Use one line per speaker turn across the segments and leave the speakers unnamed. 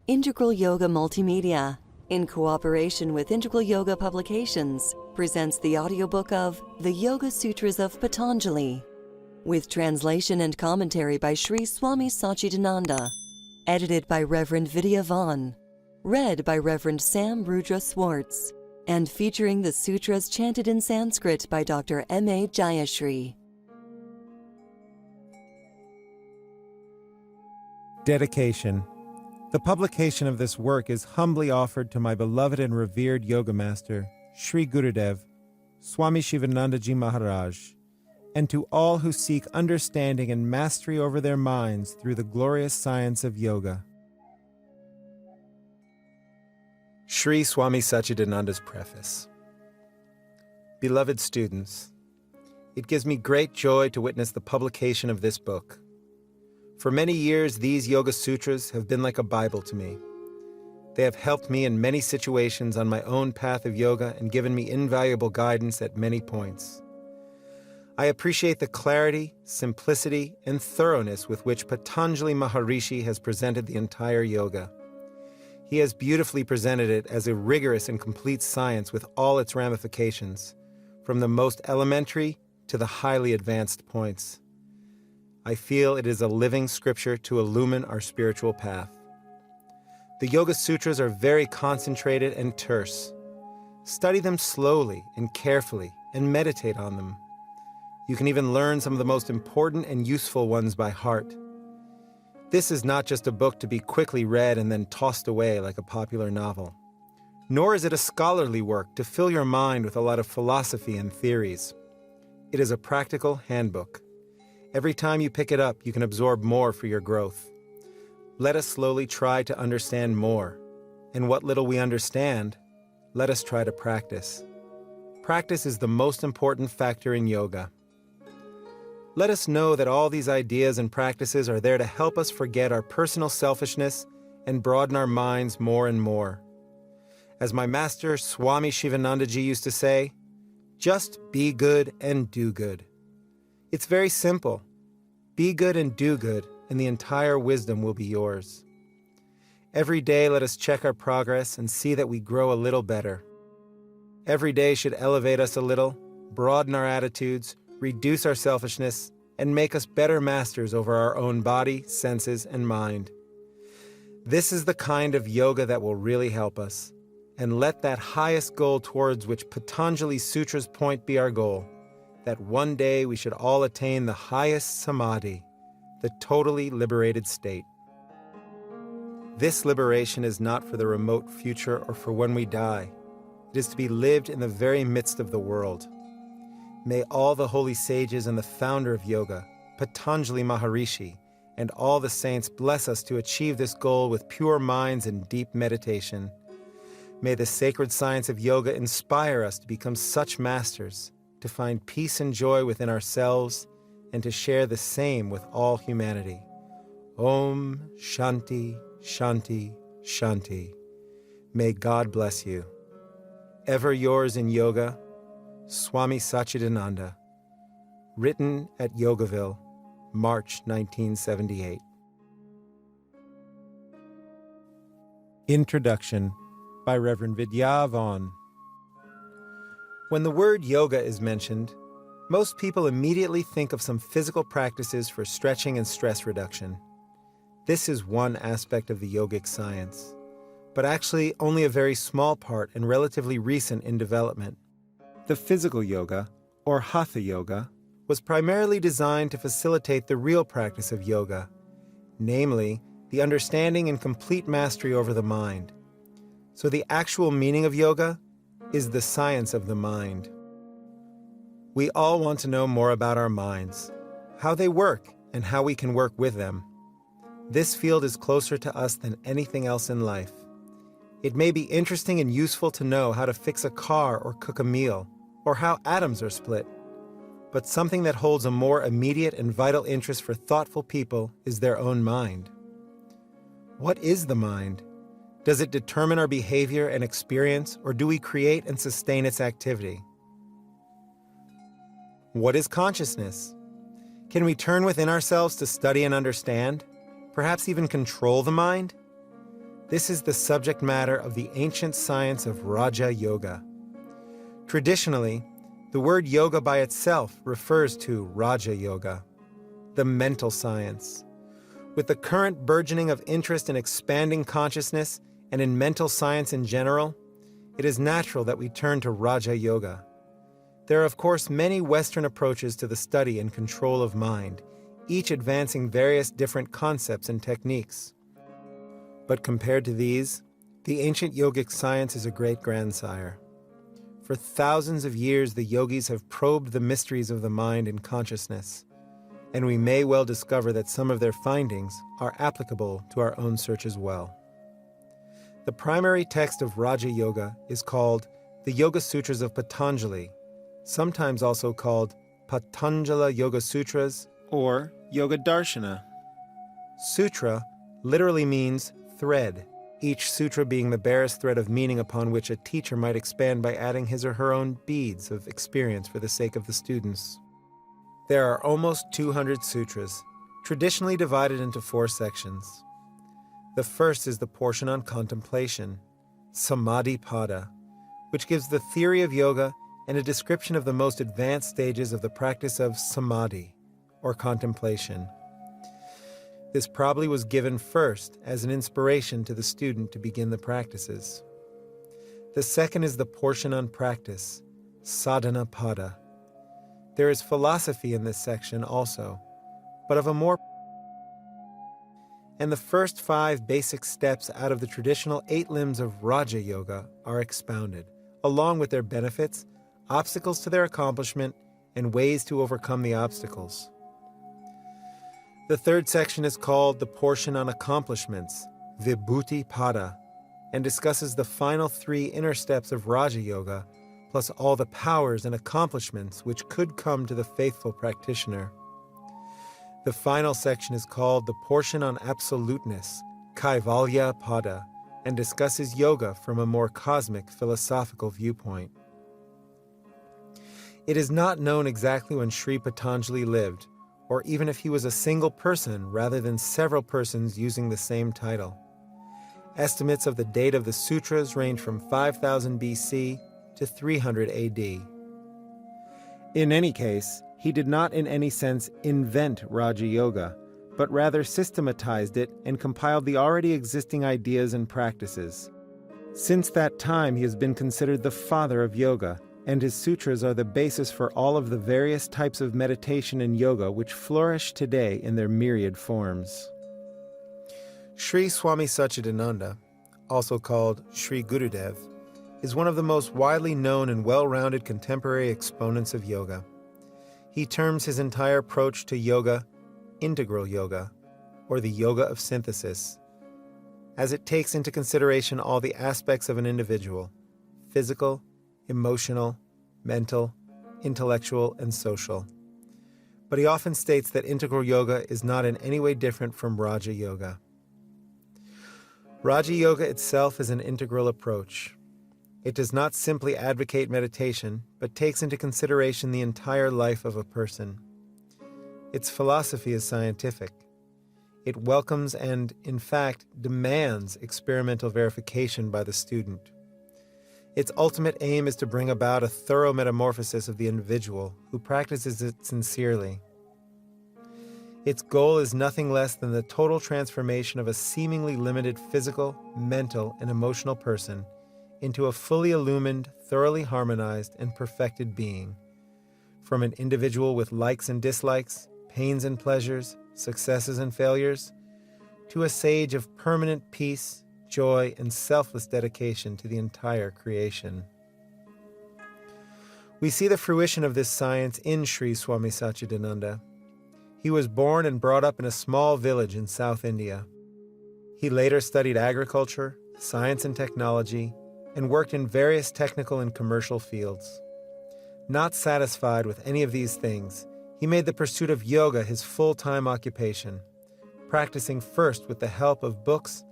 Integral Yoga Multimedia, in cooperation with Integral Yoga Publications, presents the audiobook of The Yoga Sutras of Patanjali, with translation and commentary by Sri Swami Satchidananda, edited by Reverend Vidya Vaughn, read by Reverend Sam Rudra Swartz, and featuring the sutras chanted in Sanskrit by Dr. M.A. Jayashri.
Dedication. The publication of this work is humbly offered to my beloved and revered Yoga Master, Sri Gurudev, Swami Shivanandaji Maharaj, and to all who seek understanding and mastery over their minds through the glorious science of yoga. Sri Swami Satchidananda's Preface. Beloved students, it gives me great joy to witness the publication of this book. For many years, these Yoga Sutras have been like a Bible to me. They have helped me in many situations on my own path of yoga and given me invaluable guidance at many points. I appreciate the clarity, simplicity, and thoroughness with which Patanjali Maharishi has presented the entire yoga. He has beautifully presented it as a rigorous and complete science with all its ramifications, from the most elementary to the highly advanced points. I feel it is a living scripture to illumine our spiritual path. The Yoga Sutras are very concentrated and terse. Study them slowly and carefully and meditate on them. You can even learn some of the most important and useful ones by heart. This is not just a book to be quickly read and then tossed away like a popular novel. Nor is it a scholarly work to fill your mind with a lot of philosophy and theories. It is a practical handbook. Every time you pick it up, you can absorb more for your growth. Let us slowly try to understand more. And what little we understand, let us try to practice. Practice is the most important factor in yoga. Let us know that all these ideas and practices are there to help us forget our personal selfishness and broaden our minds more and more. As my master Swami Shivanandaji used to say, just be good and do good. It's very simple. Be good and do good, and the entire wisdom will be yours. Every day let us check our progress and see that we grow a little better. Every day should elevate us a little, broaden our attitudes, reduce our selfishness, and make us better masters over our own body, senses, and mind. This is the kind of yoga that will really help us, and let that highest goal towards which Patanjali's sutras point be our goal, that one day we should all attain the highest samadhi, the totally liberated state. This liberation is not for the remote future or for when we die. It is to be lived in the very midst of the world. May all the holy sages and the founder of yoga, Patanjali Maharishi, and all the saints bless us to achieve this goal with pure minds and deep meditation. May the sacred science of yoga inspire us to become such masters, to find peace and joy within ourselves, and to share the same with all humanity. Om Shanti, Shanti, Shanti. May God bless you. Ever yours in yoga, Swami Satchidananda. Written at Yogaville, March 1978. Introduction by Reverend Vidya Vaughn. When the word yoga is mentioned, most people immediately think of some physical practices for stretching and stress reduction. This is one aspect of the yogic science, but actually only a very small part and relatively recent in development. The physical yoga, or hatha yoga, was primarily designed to facilitate the real practice of yoga, namely, the understanding and complete mastery over the mind. So the actual meaning of yoga is the science of the mind. We all want to know more about our minds, how they work, and how we can work with them. This field is closer to us than anything else in life. It may be interesting and useful to know how to fix a car or cook a meal, or how atoms are split. But something that holds a more immediate and vital interest for thoughtful people is their own mind. What is the mind? Does it determine our behavior and experience, or do we create and sustain its activity? What is consciousness? Can we turn within ourselves to study and understand, perhaps even control the mind? This is the subject matter of the ancient science of Raja Yoga. Traditionally, the word yoga by itself refers to Raja Yoga, the mental science. With the current burgeoning of interest in expanding consciousness and in mental science in general, it is natural that we turn to Raja Yoga. There are, of course, many Western approaches to the study and control of mind, each advancing various different concepts and techniques. But compared to these, the ancient yogic science is a great grandsire. For thousands of years, the yogis have probed the mysteries of the mind and consciousness, and we may well discover that some of their findings are applicable to our own search as well. The primary text of Raja Yoga is called the Yoga Sutras of Patanjali, sometimes also called Patanjala Yoga Sutras or Yoga Darshana. Sutra literally means thread, each sutra being the barest thread of meaning upon which a teacher might expand by adding his or her own beads of experience for the sake of the students. There are almost 200 sutras, traditionally divided into 4 sections. The first is the portion on contemplation, Samadhi Pada, which gives the theory of yoga and a description of the most advanced stages of the practice of samadhi, or contemplation. This probably was given first as an inspiration to the student to begin the practices. The second is the portion on practice, Sadhana Pada. There is philosophy in this section also, but of a more. And the first 5 basic steps out of the traditional 8 limbs of Raja Yoga are expounded, along with their benefits, obstacles to their accomplishment, and ways to overcome the obstacles. The third section is called the portion on accomplishments, Vibhuti Pada, and discusses the final 3 inner steps of Raja Yoga, plus all the powers and accomplishments which could come to the faithful practitioner. The final section is called the portion on absoluteness, Kaivalya Pada, and discusses yoga from a more cosmic philosophical viewpoint. It is not known exactly when Sri Patanjali lived, or even if he was a single person rather than several persons using the same title. Estimates of the date of the sutras range from 5000 BC to 300 AD. In any case, he did not in any sense invent Raja Yoga, but rather systematized it and compiled the already existing ideas and practices. Since that time, he has been considered the father of yoga, and his sutras are the basis for all of the various types of meditation and yoga which flourish today in their myriad forms. Sri Swami Satchidananda, also called Sri Gurudev, is one of the most widely known and well-rounded contemporary exponents of yoga. He terms his entire approach to yoga integral yoga, or the yoga of synthesis, as it takes into consideration all the aspects of an individual: physical, emotional, mental, intellectual, and social. But he often states that integral yoga is not in any way different from Raja Yoga. Raja Yoga itself is an integral approach. It does not simply advocate meditation, but takes into consideration the entire life of a person. Its philosophy is scientific. It welcomes and, in fact, demands experimental verification by the student. Its ultimate aim is to bring about a thorough metamorphosis of the individual who practices it sincerely. Its goal is nothing less than the total transformation of a seemingly limited physical, mental, and emotional person into a fully illumined, thoroughly harmonized, and perfected being. From an individual with likes and dislikes, pains and pleasures, successes and failures, to a sage of permanent peace, joy, and selfless dedication to the entire creation. We see the fruition of this science in Sri Swami Satchidananda. He was born and brought up in a small village in South India. He later studied agriculture, science and technology, and worked in various technical and commercial fields. Not satisfied with any of these things, he made the pursuit of yoga his full-time occupation, practicing first with the help of books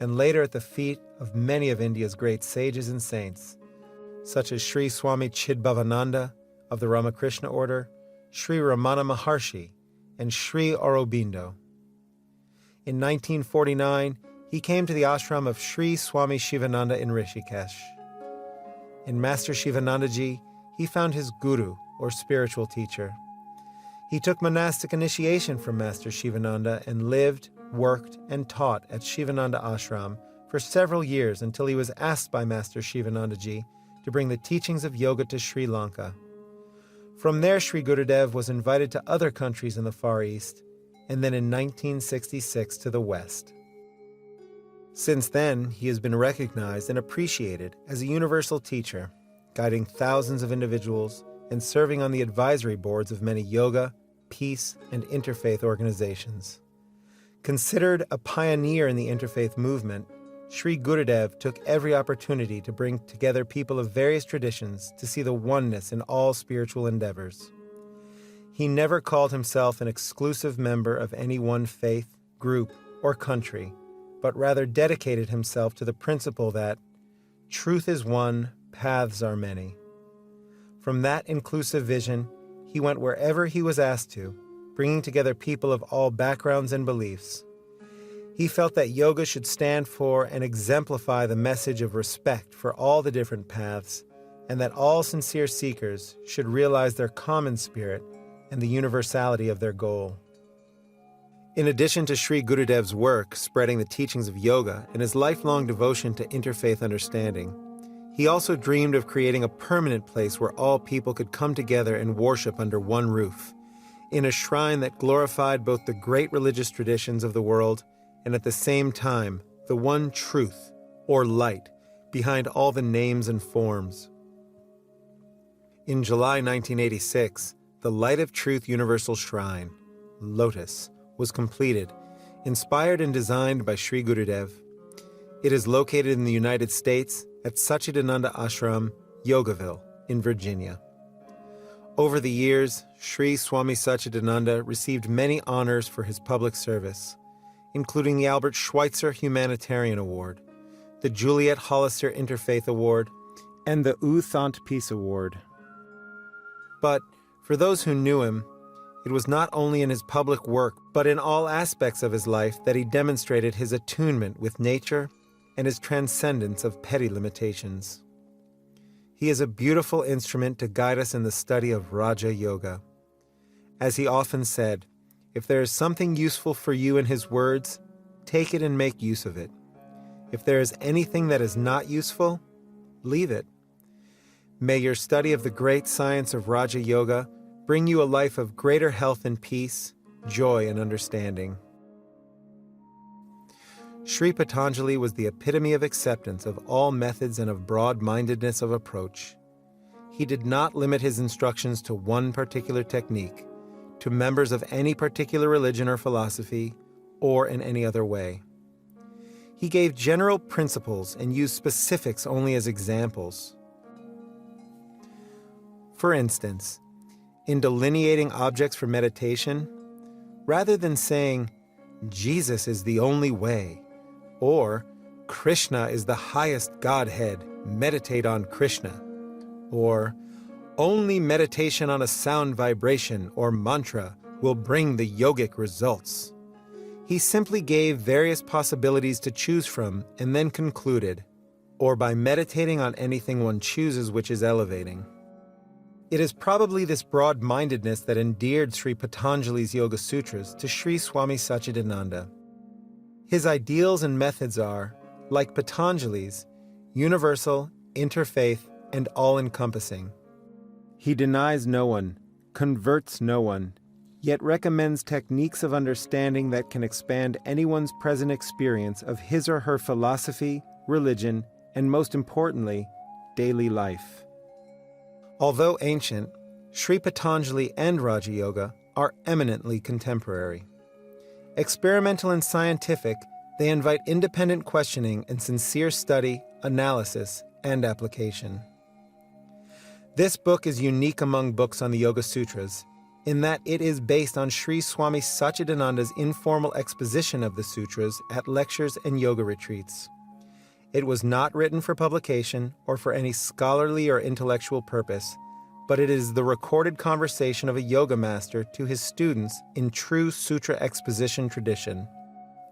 and later at the feet of many of India's great sages and saints, such as Sri Swami Chidbhavananda of the Ramakrishna order, Sri Ramana Maharshi, and Sri Aurobindo. In 1949, he came to the ashram of Sri Swami Shivananda in Rishikesh. In Master Shivanandaji, he found his guru, or spiritual teacher. He took monastic initiation from Master Shivananda and lived, worked, and taught at Shivananda Ashram for several years until he was asked by Master Shivanandaji to bring the teachings of yoga to Sri Lanka. From there, Sri Gurudev was invited to other countries in the Far East, and then in 1966 to the West. Since then, he has been recognized and appreciated as a universal teacher, guiding thousands of individuals and serving on the advisory boards of many yoga, peace, and interfaith organizations. Considered a pioneer in the interfaith movement, Sri Gurudev took every opportunity to bring together people of various traditions to see the oneness in all spiritual endeavors. He never called himself an exclusive member of any one faith, group, or country, but rather dedicated himself to the principle that truth is one, paths are many. From that inclusive vision, he went wherever he was asked to, bringing together people of all backgrounds and beliefs. He felt that yoga should stand for and exemplify the message of respect for all the different paths, and that all sincere seekers should realize their common spirit and the universality of their goal. In addition to Sri Gurudev's work spreading the teachings of yoga and his lifelong devotion to interfaith understanding, he also dreamed of creating a permanent place where all people could come together and worship under one roof, in a shrine that glorified both the great religious traditions of the world and at the same time the one truth, or light, behind all the names and forms. In July 1986, the Light of Truth Universal Shrine, Lotus, was completed, inspired and designed by Sri Gurudev. It is located in the United States at Satchidananda Ashram, Yogaville, in Virginia. Over the years, Sri Swami Satchidananda received many honors for his public service, including the Albert Schweitzer Humanitarian Award, the Juliet Hollister Interfaith Award, and the U Thant Peace Award. But for those who knew him, it was not only in his public work, but in all aspects of his life that he demonstrated his attunement with nature and his transcendence of petty limitations. He is a beautiful instrument to guide us in the study of Raja Yoga. As he often said, if there is something useful for you in his words, take it and make use of it. If there is anything that is not useful, leave it. May your study of the great science of Raja Yoga bring you a life of greater health and peace, joy and understanding. Sri Patanjali was the epitome of acceptance of all methods and of broad-mindedness of approach. He did not limit his instructions to one particular technique, to members of any particular religion or philosophy, or in any other way. He gave general principles and used specifics only as examples. For instance, in delineating objects for meditation, rather than saying, Jesus is the only way, or Krishna is the highest Godhead, meditate on Krishna, or only meditation on a sound vibration or mantra will bring the yogic results. He simply gave various possibilities to choose from and then concluded, or by meditating on anything one chooses which is elevating. It is probably this broad-mindedness that endeared Sri Patanjali's Yoga Sutras to Sri Swami Satchidananda. His ideals and methods are, like Patanjali's, universal, interfaith, and all-encompassing. He denies no one, converts no one, yet recommends techniques of understanding that can expand anyone's present experience of his or her philosophy, religion, and most importantly, daily life. Although ancient, Sri Patanjali and Raja Yoga are eminently contemporary. Experimental and scientific, they invite independent questioning and sincere study, analysis, and application. This book is unique among books on the Yoga Sutras in that it is based on Sri Swami Satchidananda's informal exposition of the sutras at lectures and yoga retreats. It was not written for publication or for any scholarly or intellectual purpose, but it is the recorded conversation of a yoga master to his students in true sutra exposition tradition.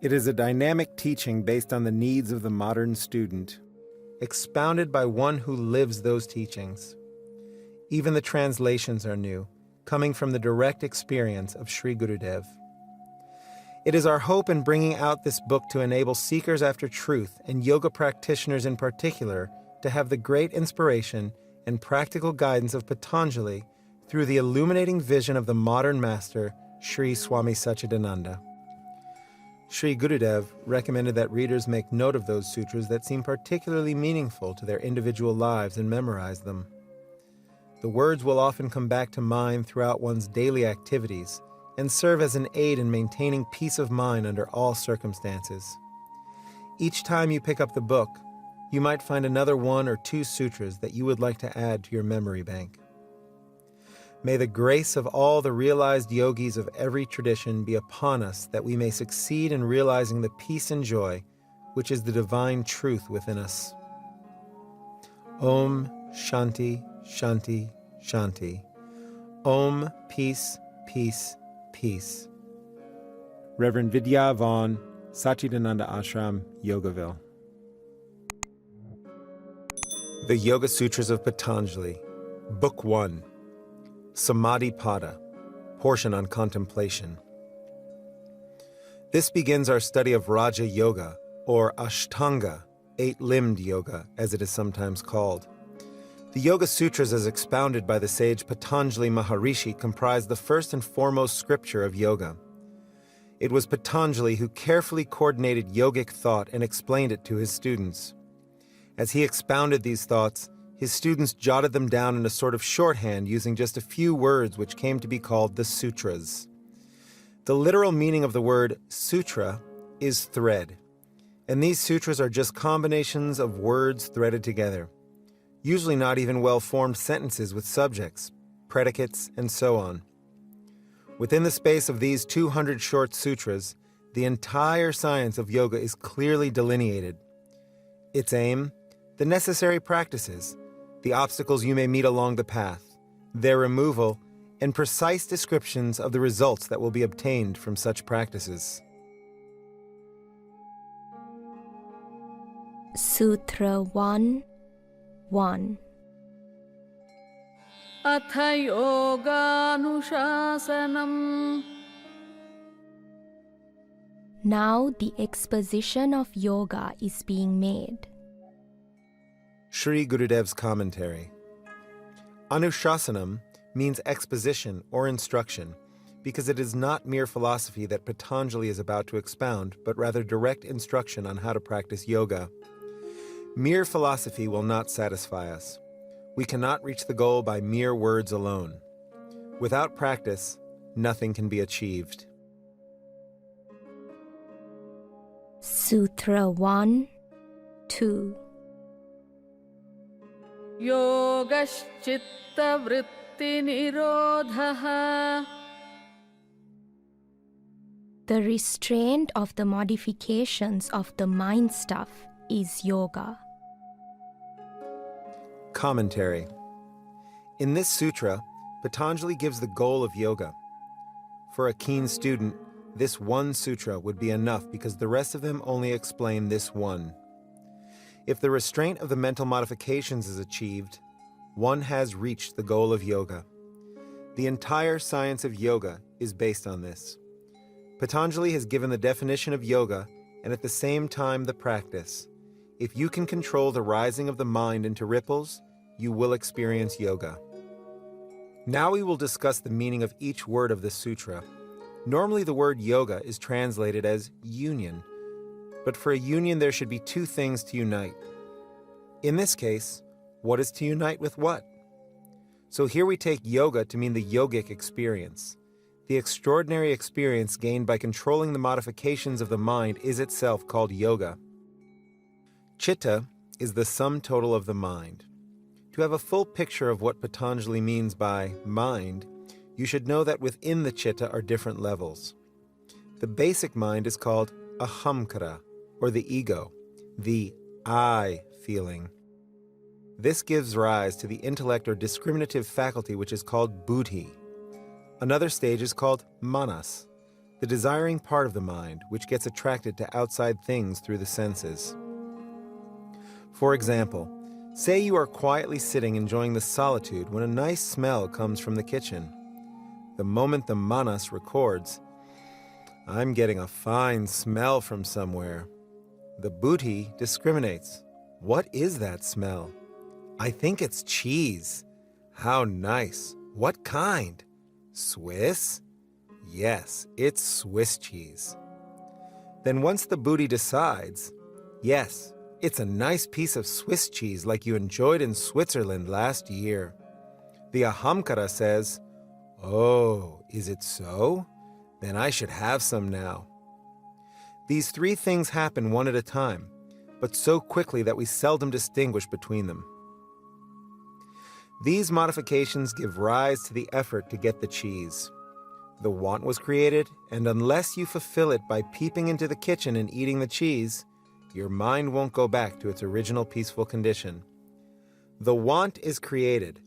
It is a dynamic teaching based on the needs of the modern student, expounded by one who lives those teachings. Even the translations are new, coming from the direct experience of Sri Gurudev. It is our hope in bringing out this book to enable seekers after truth, and yoga practitioners in particular, to have the great inspiration and practical guidance of Patanjali through the illuminating vision of the modern master, Sri Swami Satchidananda. Sri Gurudev recommended that readers make note of those sutras that seem particularly meaningful to their individual lives and memorize them. The words will often come back to mind throughout one's daily activities and serve as an aid in maintaining peace of mind under all circumstances. Each time you pick up the book, you might find another 1 or 2 sutras that you would like to add to your memory bank. May the grace of all the realized yogis of every tradition be upon us, that we may succeed in realizing the peace and joy which is the divine truth within us. Om Shanti Shanti Shanti. Om Peace Peace Peace. Reverend Vidya Vaughn, Satchidananda Ashram, Yogaville. The Yoga Sutras of Patanjali, Book 1, Samadhi Pada, portion on contemplation. This begins our study of Raja Yoga, or Ashtanga, 8-limbed yoga, as it is sometimes called. The Yoga Sutras, as expounded by the sage Patanjali Maharishi, comprise the first and foremost scripture of yoga. It was Patanjali who carefully coordinated yogic thought and explained it to his students. As he expounded these thoughts, his students jotted them down in a sort of shorthand using just a few words which came to be called the sutras. The literal meaning of the word sutra is thread, and these sutras are just combinations of words threaded together, usually not even well-formed sentences with subjects, predicates, and so on. Within the space of these 200 short sutras, the entire science of yoga is clearly delineated. Its aim, the necessary practices, the obstacles you may meet along the path, their removal, and precise descriptions of the results that will be obtained from such practices.
Sutra 1.1.
Atha yoganushasanam.
Now the exposition of yoga is being made.
Sri Gurudev's commentary. Anushasanam means exposition or instruction, because it is not mere philosophy that Patanjali is about to expound, but rather direct instruction on how to practice yoga. Mere philosophy will not satisfy us. We cannot reach the goal by mere words alone. Without practice, nothing can be achieved.
Sutra 1.2.
Yogaschitta vritti nirodhaha.
The restraint of the modifications of the mind stuff is yoga.
Commentary. In this sutra, Patanjali gives the goal of yoga. For a keen student, this one sutra would be enough because the rest of them only explain this one. If the restraint of the mental modifications is achieved, one has reached the goal of yoga. The entire science of yoga is based on this. Patanjali has given the definition of yoga and at the same time the practice. If you can control the rising of the mind into ripples, you will experience yoga. Now we will discuss the meaning of each word of the sutra. Normally the word yoga is translated as union, but for a union there should be two things to unite. In this case, what is to unite with what? So here we take yoga to mean the yogic experience. The extraordinary experience gained by controlling the modifications of the mind is itself called yoga. Chitta is the sum total of the mind. To have a full picture of what Patanjali means by mind, you should know that within the chitta are different levels. The basic mind is called ahamkara, or the ego, the I feeling. This gives rise to the intellect or discriminative faculty which is called buddhi. Another stage is called manas. the desiring part of the mind which gets attracted to outside things through the senses. For example, say you are quietly sitting enjoying the solitude when a nice smell comes from the kitchen. The moment the manas records, "I'm getting a fine smell from somewhere," the buddhi discriminates. "What is that smell? I think it's cheese. How nice. What kind? Swiss? Yes, it's Swiss cheese." Then once the buddhi decides, "Yes, it's a nice piece of Swiss cheese like you enjoyed in Switzerland last year," the ahamkara says, "Oh, is it so? Then I should have some now." These three things happen one at a time, but so quickly that we seldom distinguish between them. These modifications give rise to the effort to get the cheese. The want was created, and unless you fulfill it by peeping into the kitchen and eating the cheese, your mind won't go back to its original peaceful condition. The want is created,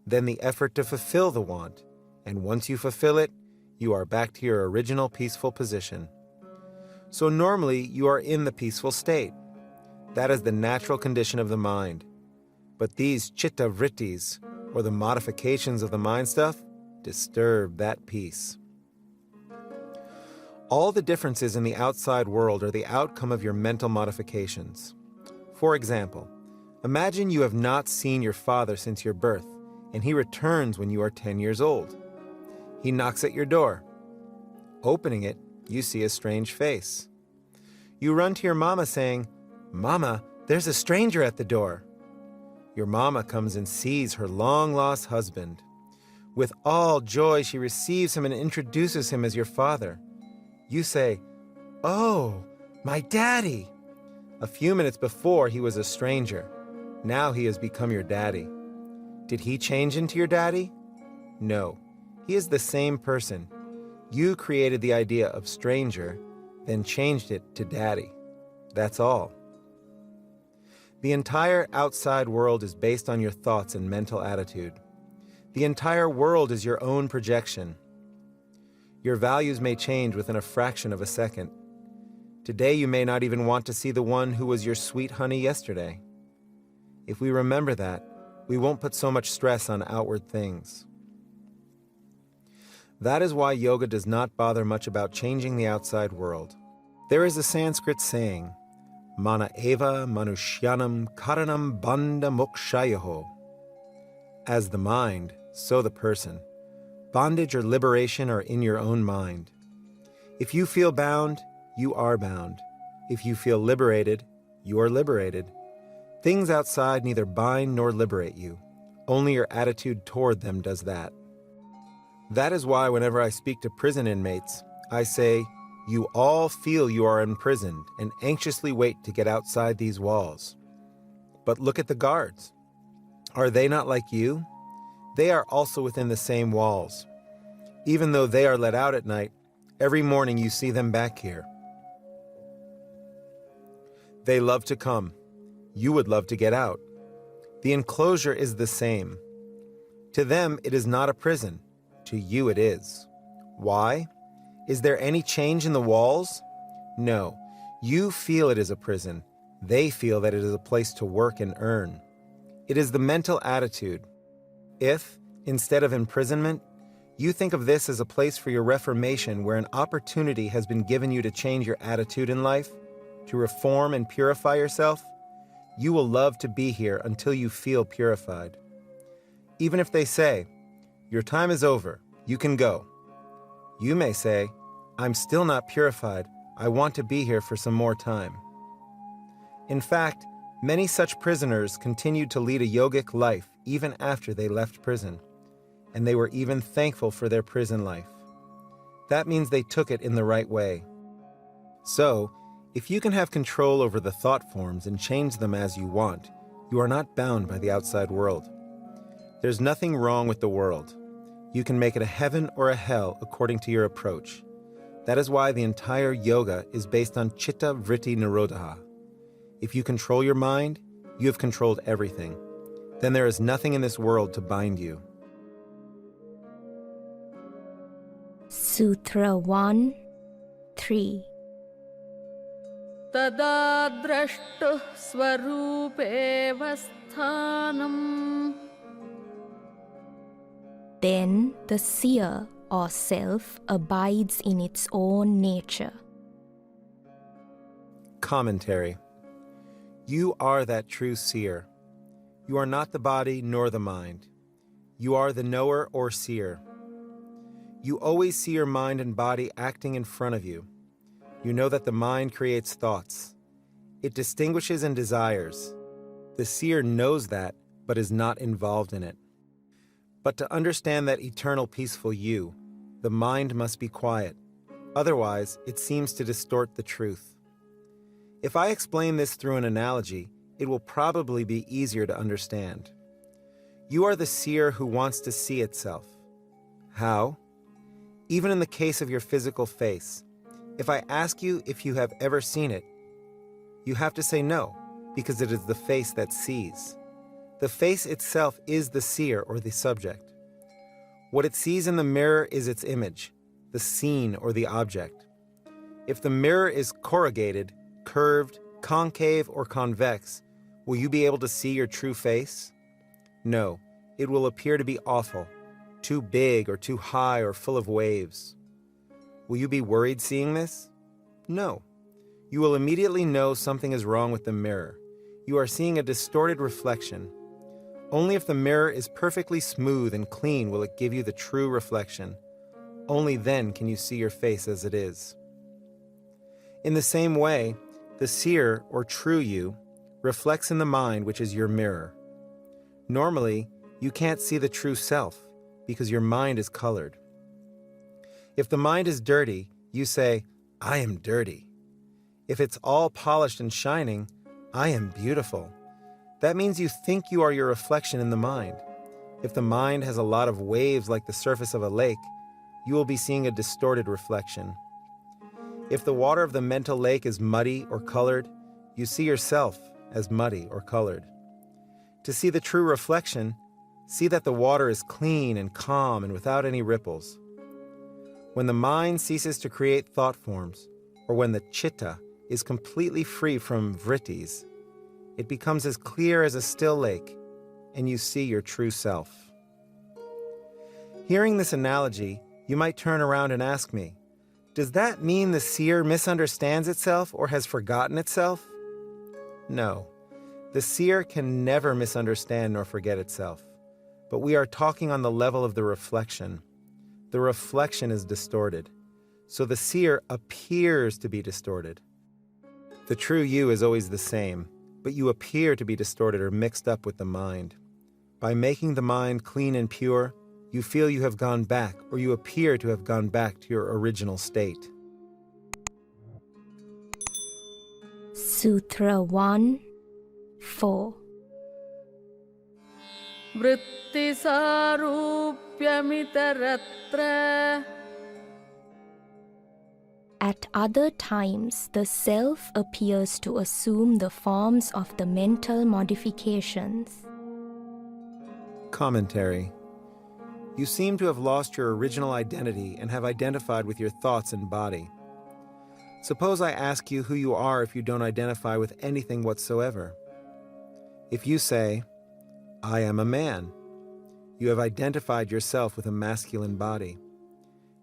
then the effort to fulfill the want, and once you fulfill it, you are back to your original peaceful position. So normally you are in the peaceful state. That is the natural condition of the mind. But these chitta vrittis, or the modifications of the mind stuff, disturb that peace. All the differences in the outside world are the outcome of your mental modifications. For example, imagine you have not seen your father since your birth, and he returns when you are 10 years old. He knocks at your door. Opening it, you see a strange face. You run to your mama saying, "Mama, there's a stranger at the door." Your mama comes and sees her long-lost husband. With all joy, she receives him and introduces him as your father. You say, "Oh, my daddy." A few minutes before, he was a stranger. Now he has become your daddy. Did he change into your daddy? No, he is the same person. You created the idea of stranger, then changed it to daddy. That's all. The entire outside world is based on your thoughts and mental attitude. The entire world is your own projection. Your values may change within a fraction of a second. Today you may not even want to see the one who was your sweet honey yesterday. If we remember that, we won't put so much stress on outward things. That is why yoga does not bother much about changing the outside world. There is a Sanskrit saying, "Mana eva manushyanam karanam bandha mokshayaho." As the mind, so the person. Bondage or liberation are in your own mind. If you feel bound, you are bound. If you feel liberated, you are liberated. Things outside neither bind nor liberate you. Only your attitude toward them does that. That is why whenever I speak to prison inmates, I say, "You all feel you are imprisoned and anxiously wait to get outside these walls. But look at the guards. Are they not like you? They are also within the same walls. Even though they are let out at night, every morning you see them back here. They love to come. You would love to get out. The enclosure is the same. To them, it is not a prison. To you, it is. Why? Is there any change in the walls? No. You feel it is a prison. They feel that it is a place to work and earn. It is the mental attitude. If, instead of imprisonment, you think of this as a place for your reformation where an opportunity has been given you to change your attitude in life, to reform and purify yourself, you will love to be here until you feel purified. Even if they say, "Your time is over, you can go," you may say, "I'm still not purified. I want to be here for some more time." In fact, many such prisoners continued to lead a yogic life even after they left prison, and they were even thankful for their prison life. That means they took it in the right way. So, if you can have control over the thought forms and change them as you want, you are not bound by the outside world. There's nothing wrong with the world. You can make it a heaven or a hell according to your approach. That is why the entire yoga is based on chitta vritti nirodha. If you control your mind, you have controlled everything. Then there is nothing in this world to bind you.
Sutra 1. tree.
तदा द्रष्टुः स्वरूपेव स्थानम्.
Then the seer or self abides in its own nature.
Commentary. You are that true seer. You are not the body nor the mind. You are the knower or seer. You always see your mind and body acting in front of you. You know that the mind creates thoughts. It distinguishes and desires. The seer knows that, but is not involved in it. But to understand that eternal peaceful you, the mind must be quiet. Otherwise, it seems to distort the truth. If I explain this through an analogy, it will probably be easier to understand. You are the seer who wants to see itself. How? Even in the case of your physical face, if I ask you if you have ever seen it, you have to say no, because it is the face that sees. The face itself is the seer or the subject. What it sees in the mirror is its image, the scene or the object. If the mirror is corrugated, curved, concave, or convex, will you be able to see your true face? No, it will appear to be awful, too big or too high or full of waves. Will you be worried seeing this? No. You will immediately know something is wrong with the mirror. You are seeing a distorted reflection. Only if the mirror is perfectly smooth and clean will it give you the true reflection. Only then can you see your face as it is. In the same way, the seer, or true you, reflects in the mind, which is your mirror. Normally, you can't see the true self because your mind is colored. If the mind is dirty, you say, I am dirty. If it's all polished and shining, I am beautiful. That means you think you are your reflection in the mind. If the mind has a lot of waves like the surface of a lake, you will be seeing a distorted reflection. If the water of the mental lake is muddy or colored, you see yourself as muddy or colored. To see the true reflection, see that the water is clean and calm and without any ripples. When the mind ceases to create thought forms, or when the chitta is completely free from vrittis, it becomes as clear as a still lake, and you see your true self. Hearing this analogy, you might turn around and ask me, does that mean the seer misunderstands itself or has forgotten itself? No, the seer can never misunderstand nor forget itself, but we are talking on the level of the reflection. The reflection is distorted, so the seer appears to be distorted. The true you is always the same, but you appear to be distorted or mixed up with the mind. By making the mind clean and pure, you feel you have gone back, or you appear to have gone back to your original state.
Sutra 1:4.
वृत्तिसारूप्यमितरत्र.
At other times, the self appears to assume the forms of the mental modifications.
Commentary. You seem to have lost your original identity and have identified with your thoughts and body. Suppose I ask you who you are if you don't identify with anything whatsoever. If you say, I am a man, you have identified yourself with a masculine body.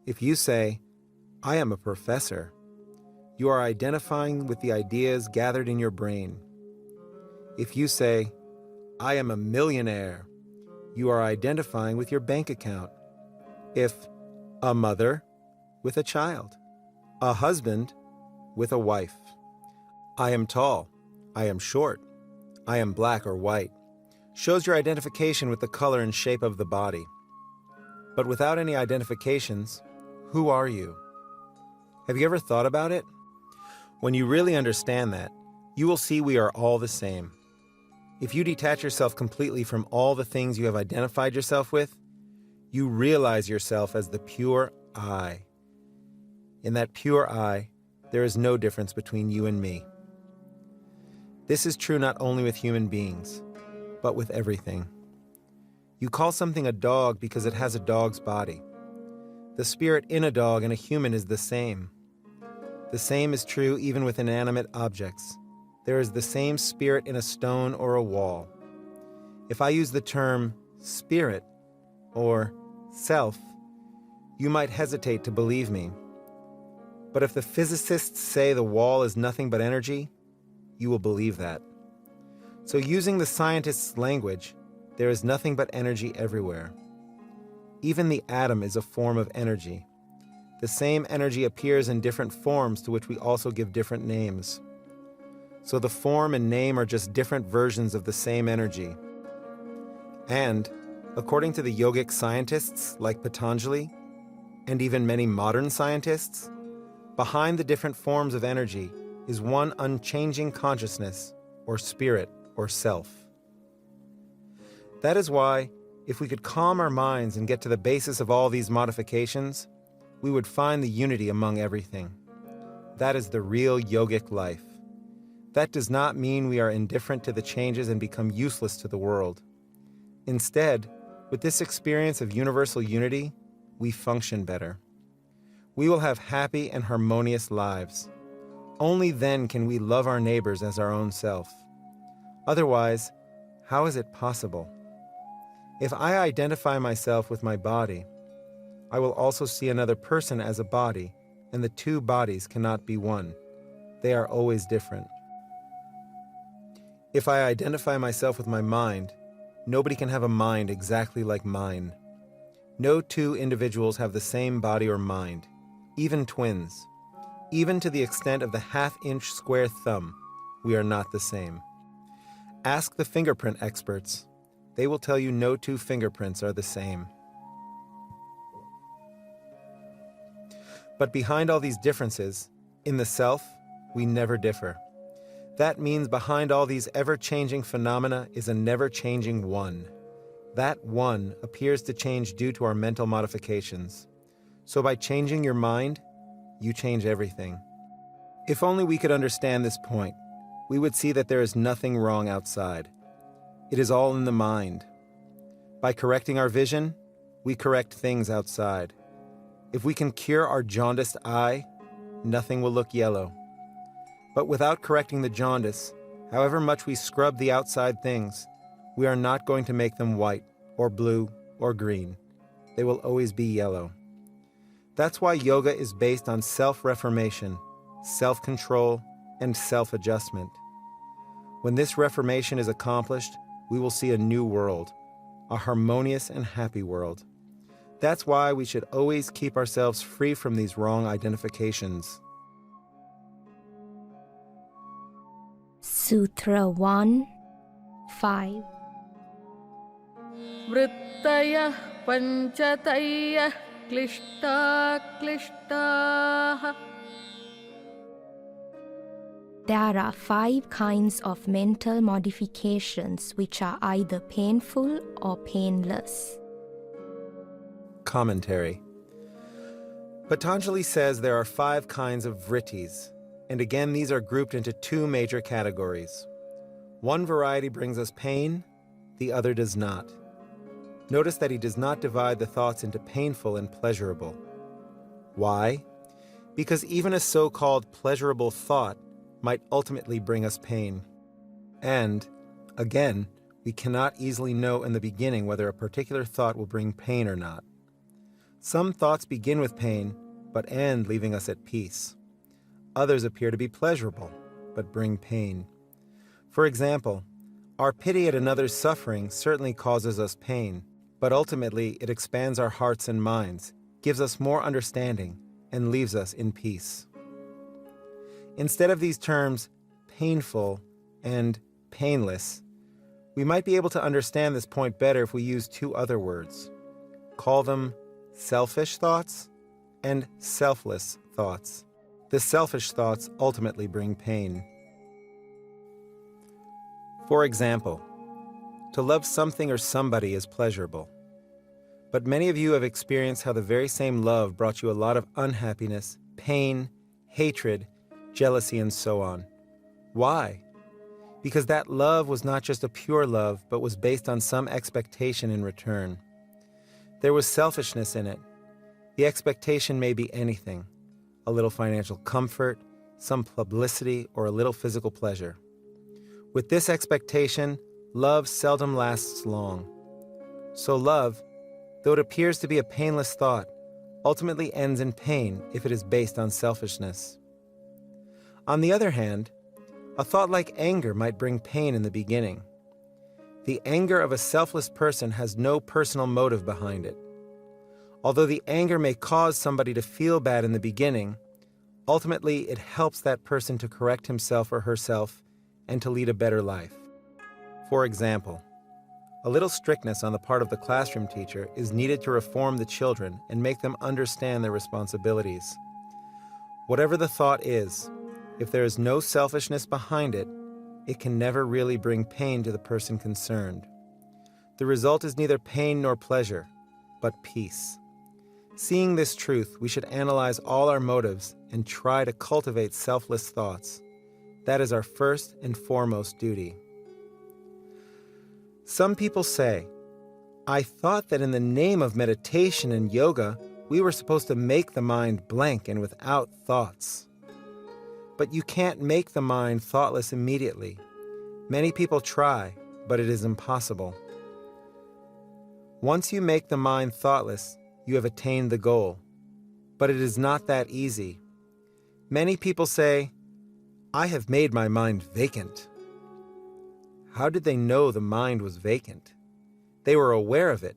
If you say, I am a professor, you are identifying with the ideas gathered in your brain. If you say, I am a millionaire, you are identifying with your bank account. If a mother, with a child. A husband, with a wife. I am tall, I am short, I am black or white, shows your identification with the color and shape of the body. But without any identifications, who are you? Have you ever thought about it? When you really understand that, you will see we are all the same. If you detach yourself completely from all the things you have identified yourself with, you realize yourself as the pure I. In that pure I, there is no difference between you and me. This is true not only with human beings, but with everything. You call something a dog because it has a dog's body. The spirit in a dog and a human is the same. The same is true even with inanimate objects. There is the same spirit in a stone or a wall. If I use the term spirit or self, you might hesitate to believe me. But if the physicists say the wall is nothing but energy, you will believe that. So using the scientists' language, there is nothing but energy everywhere. Even the atom is a form of energy. The same energy appears in different forms to which we also give different names. So the form and name are just different versions of the same energy. And, according to the yogic scientists like Patanjali, and even many modern scientists, behind the different forms of energy is one unchanging consciousness, or spirit, or self. That is why, if we could calm our minds and get to the basis of all these modifications, we would find the unity among everything. That is the real yogic life. That does not mean we are indifferent to the changes and become useless to the world. Instead, with this experience of universal unity, we function better. We will have happy and harmonious lives. Only then can we love our neighbors as our own self. Otherwise, how is it possible? If I identify myself with my body, I will also see another person as a body, and the two bodies cannot be one. They are always different. If I identify myself with my mind, nobody can have a mind exactly like mine. No two individuals have the same body or mind, even twins. Even to the extent of the half-inch square thumb, we are not the same. Ask the fingerprint experts. They will tell you no two fingerprints are the same. But behind all these differences, in the self, we never differ. That means behind all these ever-changing phenomena is a never-changing one. That one appears to change due to our mental modifications. So by changing your mind, you change everything. If only we could understand this point, we would see that there is nothing wrong outside. It is all in the mind. By correcting our vision, we correct things outside. If we can cure our jaundiced eye, nothing will look yellow. But without correcting the jaundice, however much we scrub the outside things, we are not going to make them white, or blue, or green. They will always be yellow. That's why yoga is based on self-reformation, self-control, and self-adjustment. When this reformation is accomplished, we will see a new world, a harmonious and happy world. That's why we should always keep ourselves free from these wrong identifications.
Sutra 1, 5.
वृत्तयः पञ्चतयः क्लिष्टाः
There are 5 kinds of mental modifications which are either painful or painless.
Commentary. Patanjali says there are 5 kinds of vrittis, and again these are grouped into 2 major categories. One variety brings us pain, the other does not. Notice that he does not divide the thoughts into painful and pleasurable. Why? Because even a so-called pleasurable thought might ultimately bring us pain. And, again, we cannot easily know in the beginning whether a particular thought will bring pain or not. Some thoughts begin with pain, but end leaving us at peace. Others appear to be pleasurable, but bring pain. For example, our pity at another's suffering certainly causes us pain, but ultimately it expands our hearts and minds, gives us more understanding, and leaves us in peace. Instead of these terms, painful and painless, we might be able to understand this point better if we use 2 other words. Call them selfish thoughts and selfless thoughts. The selfish thoughts ultimately bring pain. For example, to love something or somebody is pleasurable. But many of you have experienced how the very same love brought you a lot of unhappiness, pain, hatred, jealousy, and so on. Why? Because that love was not just a pure love, but was based on some expectation in return. There was selfishness in it. The expectation may be anything: a little financial comfort, some publicity, or a little physical pleasure. With this expectation, love seldom lasts long. So love, though it appears to be a painless thought, ultimately ends in pain if it is based on selfishness. On the other hand, a thought like anger might bring pain in the beginning. The anger of a selfless person has no personal motive behind it. Although the anger may cause somebody to feel bad in the beginning, ultimately it helps that person to correct himself or herself and to lead a better life. For example, a little strictness on the part of the classroom teacher is needed to reform the children and make them understand their responsibilities. Whatever the thought is, if there is no selfishness behind it, it can never really bring pain to the person concerned. The result is neither pain nor pleasure, but peace. Seeing this truth, we should analyze all our motives and try to cultivate selfless thoughts. That is our first and foremost duty. Some people say, "I thought that in the name of meditation and yoga, we were supposed to make the mind blank and without thoughts." But you can't make the mind thoughtless immediately. Many people try, but it is impossible. Once you make the mind thoughtless, you have attained the goal. But it is not that easy. Many people say, "I have made my mind vacant." How did they know the mind was vacant? They were aware of it.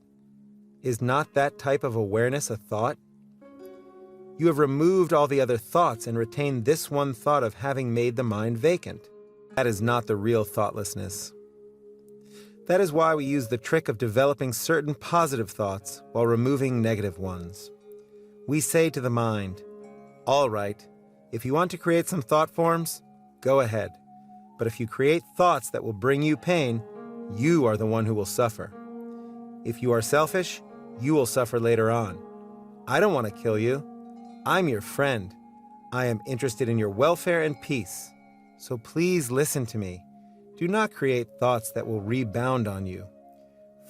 Is not that type of awareness a thought? You have removed all the other thoughts and retained this one thought of having made the mind vacant. That is not the real thoughtlessness. That is why we use the trick of developing certain positive thoughts while removing negative ones. We say to the mind, "All right, if you want to create some thought forms, go ahead. But if you create thoughts that will bring you pain, you are the one who will suffer. If you are selfish, you will suffer later on. I don't want to kill you. I'm your friend. I am interested in your welfare and peace. So please listen to me. Do not create thoughts that will rebound on you.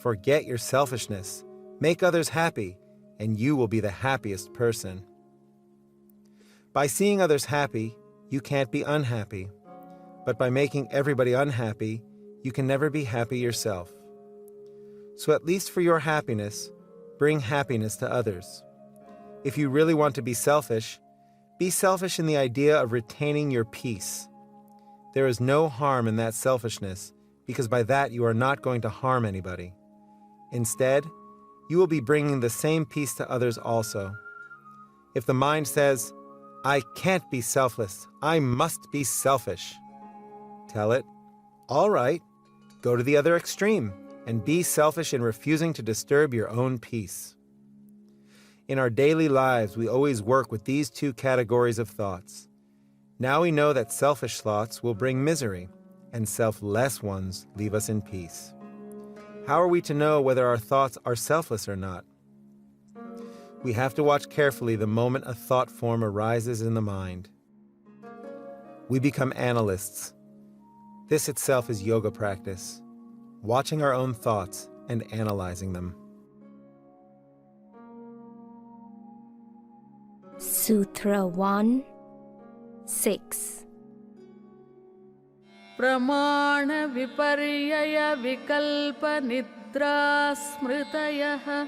Forget your selfishness. Make others happy, and you will be the happiest person." By seeing others happy, you can't be unhappy. But by making everybody unhappy, you can never be happy yourself. So at least for your happiness, bring happiness to others. If you really want to be selfish in the idea of retaining your peace. There is no harm in that selfishness, because by that you are not going to harm anybody. Instead, you will be bringing the same peace to others also. If the mind says, "I can't be selfless, I must be selfish," tell it, "All right, go to the other extreme and be selfish in refusing to disturb your own peace." In our daily lives, we always work with these two categories of thoughts. Now we know that selfish thoughts will bring misery, and selfless ones leave us in peace. How are we to know whether our thoughts are selfless or not? We have to watch carefully the moment a thought form arises in the mind. We become analysts. This itself is yoga practice, watching our own thoughts and analyzing them.
Sutra 1, 6.
Pramana viparyaya vikalpa nidra smritayah.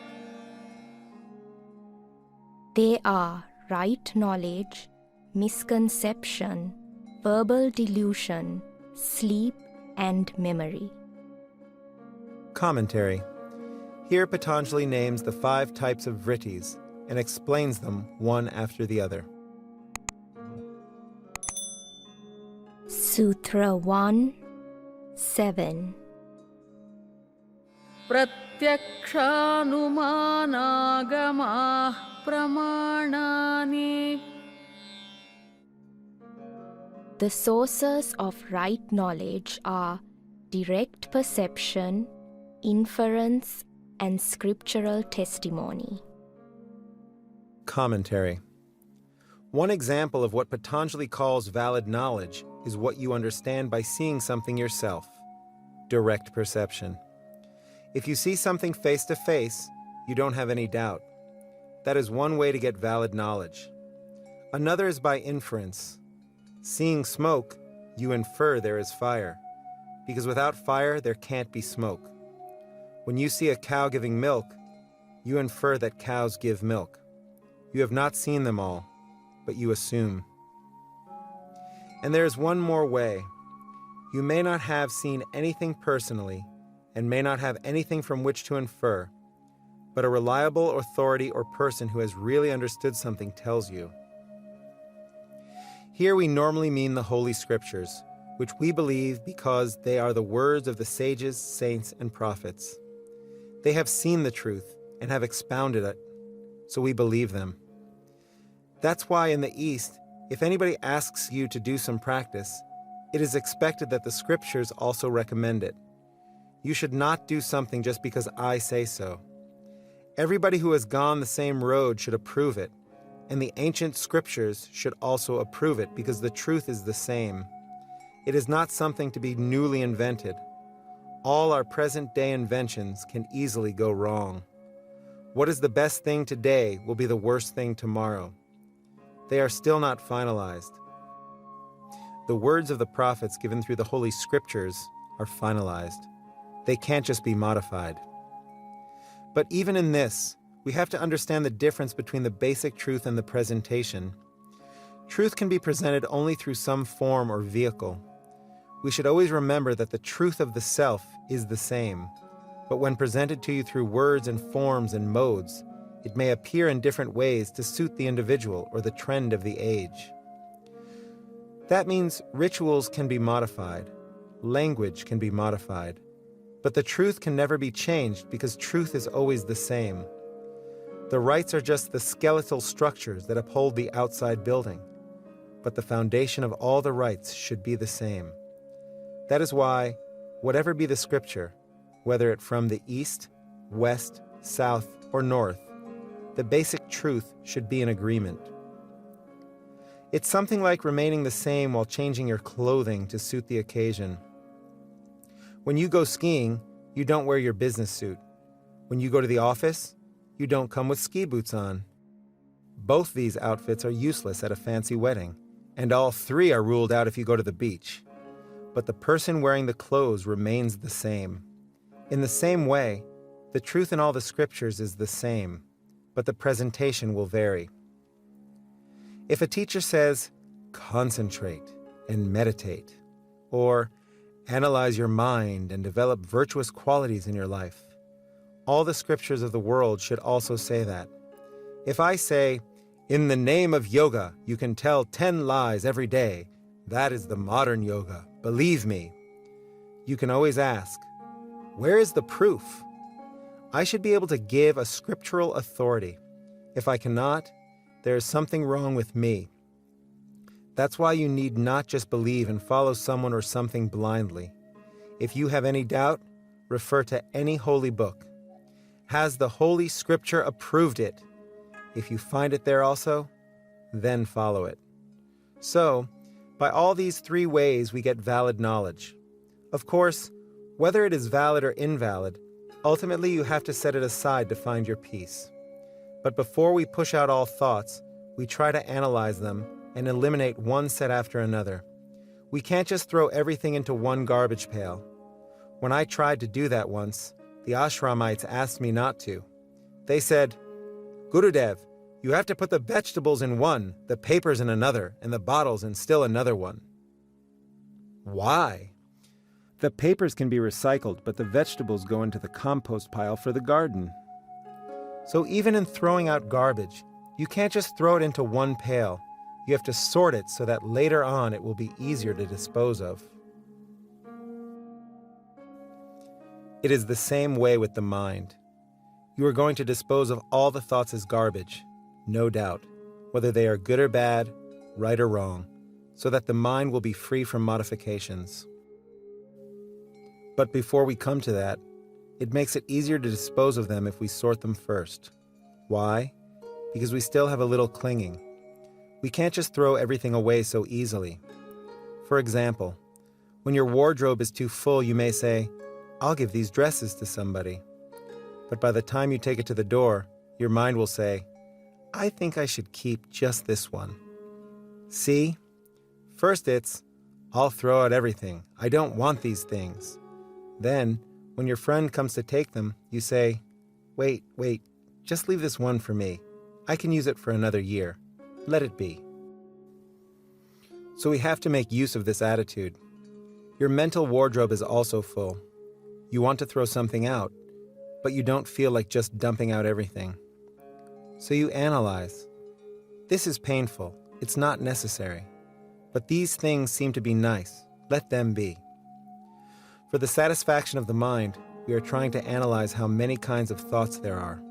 They are right knowledge, misconception, verbal delusion, sleep, and memory.
Commentary. Here Patanjali names the 5 types of vrittis and explains them one after the other.
Sutra 1, 7.
Pratyakshanumanagama pramanani.
The sources of right knowledge are direct perception, inference, and scriptural testimony.
Commentary. One example of what Patanjali calls valid knowledge is what you understand by seeing something yourself. Direct perception. If you see something face to face, you don't have any doubt. That is one way to get valid knowledge. Another is by inference. Seeing smoke, you infer there is fire, because without fire there can't be smoke. When you see a cow giving milk, you infer that cows give milk. You have not seen them all, but you assume. And there is one more way. You may not have seen anything personally, and may not have anything from which to infer, but a reliable authority or person who has really understood something tells you. Here we normally mean the Holy Scriptures, which we believe because they are the words of the sages, saints, and prophets. They have seen the truth and have expounded it, so we believe them. That's why in the East, if anybody asks you to do some practice, it is expected that the Scriptures also recommend it. You should not do something just because I say so. Everybody who has gone the same road should approve it, and the ancient Scriptures should also approve it because the truth is the same. It is not something to be newly invented. All our present-day inventions can easily go wrong. What is the best thing today will be the worst thing tomorrow. They are still not finalized. The words of the prophets given through the Holy Scriptures are finalized. They can't just be modified. But even in this, we have to understand the difference between the basic truth and the presentation. Truth can be presented only through some form or vehicle. We should always remember that the truth of the self is the same, but when presented to you through words and forms and modes, it may appear in different ways to suit the individual or the trend of the age. That means rituals can be modified, language can be modified, but the truth can never be changed because truth is always the same. The rites are just the skeletal structures that uphold the outside building, but the foundation of all the rites should be the same. That is why, whatever be the scripture, whether it from the east, west, south, or north, the basic truth should be in agreement. It's something like remaining the same while changing your clothing to suit the occasion. When you go skiing, you don't wear your business suit. When you go to the office, you don't come with ski boots on. Both these outfits are useless at a fancy wedding, and all three are ruled out if you go to the beach. But the person wearing the clothes remains the same. In the same way, the truth in all the scriptures is the same, but the presentation will vary. If a teacher says, concentrate and meditate, or analyze your mind and develop virtuous qualities in your life, all the scriptures of the world should also say that. If I say, in the name of yoga, you can tell 10 lies every day, that is the modern yoga, believe me. You can always ask, where is the proof? I should be able to give a scriptural authority. If I cannot, there is something wrong with me. That's why you need not just believe and follow someone or something blindly. If you have any doubt, refer to any holy book. Has the Holy Scripture approved it? If you find it there also, then follow it. So, by all these three ways we get valid knowledge. Of course, whether it is valid or invalid, ultimately you have to set it aside to find your peace. But before we push out all thoughts, we try to analyze them and eliminate one set after another. We can't just throw everything into one garbage pail. When I tried to do that once, the ashramites asked me not to. They said, Gurudev, you have to put the vegetables in one, the papers in another, and the bottles in still another one. Why? The papers can be recycled, but the vegetables go into the compost pile for the garden. So even in throwing out garbage, you can't just throw it into one pail. You have to sort it so that later on it will be easier to dispose of. It is the same way with the mind. You are going to dispose of all the thoughts as garbage, no doubt, whether they are good or bad, right or wrong, so that the mind will be free from modifications. But before we come to that, it makes it easier to dispose of them if we sort them first. Why? Because we still have a little clinging. We can't just throw everything away so easily. For example, when your wardrobe is too full, you may say, I'll give these dresses to somebody. But by the time you take it to the door, your mind will say, I think I should keep just this one. See? First it's, I'll throw out everything. I don't want these things. Then, when your friend comes to take them, you say, wait, just leave this one for me. I can use it for another year. Let it be. So we have to make use of this attitude. Your mental wardrobe is also full. You want to throw something out, but you don't feel like just dumping out everything. So you analyze. This is painful. It's not necessary. But these things seem to be nice. Let them be. For the satisfaction of the mind, we are trying to analyze how many kinds of thoughts there are.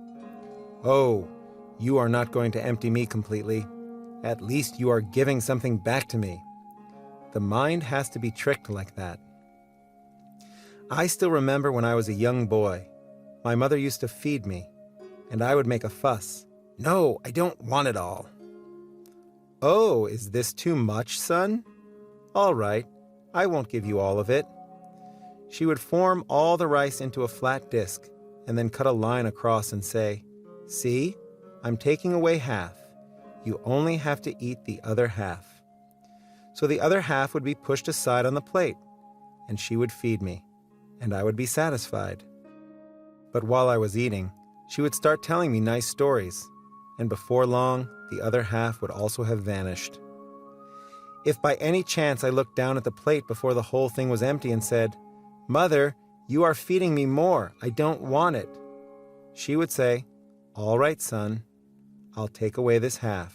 Oh, you are not going to empty me completely. At least you are giving something back to me. The mind has to be tricked like that. I still remember when I was a young boy. My mother used to feed me, and I would make a fuss. No, I don't want it all. Oh, is this too much, son? All right, I won't give you all of it. She would form all the rice into a flat disc and then cut a line across and say, see, I'm taking away half. You only have to eat the other half. So the other half would be pushed aside on the plate, and she would feed me, and I would be satisfied. But while I was eating, she would start telling me nice stories, and before long, the other half would also have vanished. If by any chance I looked down at the plate before the whole thing was empty and said, Mother, you are feeding me more. I don't want it. She would say, all right, son, I'll take away this half.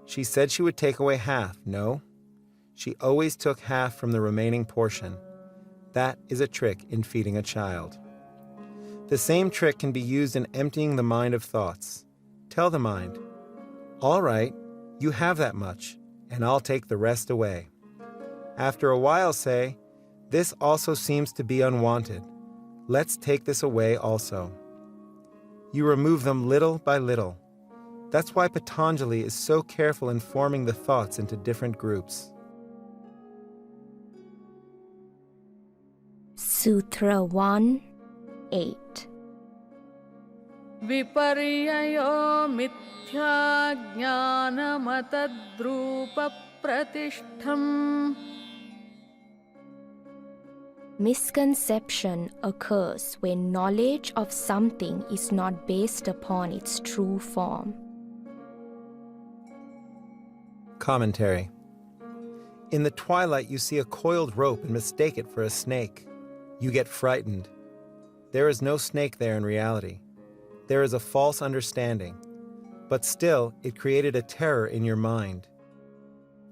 She said she would take away half. No, she always took half from the remaining portion. That is a trick in feeding a child. The same trick can be used in emptying the mind of thoughts. Tell the mind, all right, you have that much, and I'll take the rest away. After a while say, this also seems to be unwanted. Let's take this away also. You remove them little by little. That's why Patanjali is so careful in forming the thoughts into different groups.
Sutra 1, 8.
Viparyayo mithya jnanamatadrupa pratishtham.
Misconception occurs when knowledge of something is not based upon its true form.
Commentary. In the twilight you see a coiled rope and mistake it for a snake. You get frightened. There is no snake there in reality. There is a false understanding. But still, it created a terror in your mind.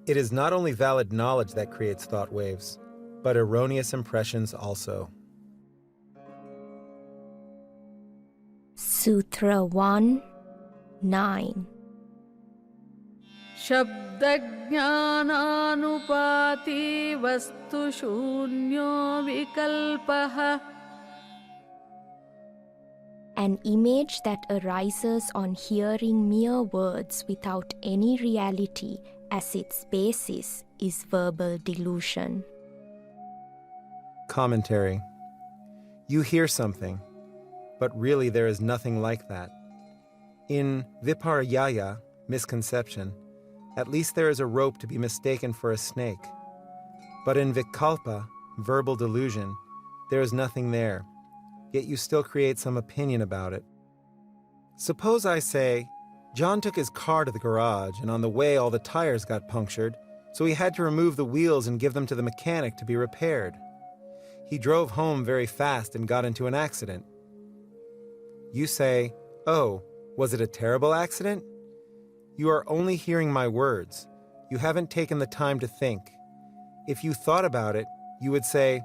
It is not only valid knowledge that creates thought waves, but erroneous impressions also.
Sutra 1, 9.
Shabdajnananupati vastu shunyo vikalpaha.
An image that arises on hearing mere words without any reality as its basis is verbal delusion.
Commentary. You hear something, but really there is nothing like that. In viparyaya, misconception, at least there is a rope to be mistaken for a snake. But in vikalpa, verbal delusion, there is nothing there, yet you still create some opinion about it. Suppose I say, John took his car to the garage and on the way all the tires got punctured, so he had to remove the wheels and give them to the mechanic to be repaired. He drove home very fast and got into an accident. You say, oh, was it a terrible accident? You are only hearing my words. You haven't taken the time to think. If you thought about it, you would say,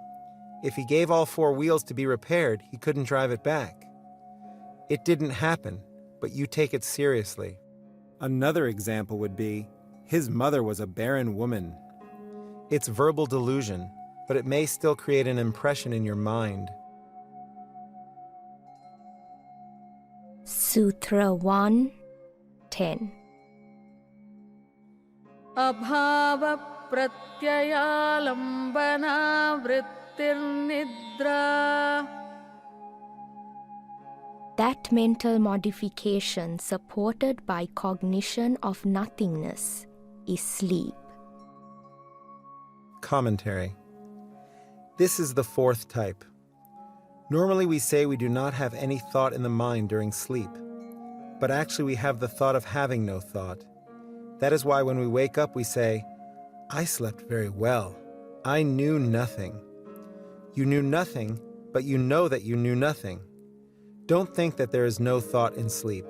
if he gave all 4 wheels to be repaired, he couldn't drive it back. It didn't happen, but you take it seriously. Another example would be, his mother was a barren woman. It's verbal delusion, but it may still create an impression in your mind.
Sutra 1, 10.
Abhava pratyayalambana vrittirnidra.
That mental modification supported by cognition of nothingness is sleep.
Commentary. This is the fourth type. Normally we say we do not have any thought in the mind during sleep, but actually we have the thought of having no thought. That is why when we wake up we say, I slept very well. I knew nothing. You knew nothing, but you know that you knew nothing. Don't think that there is no thought in sleep.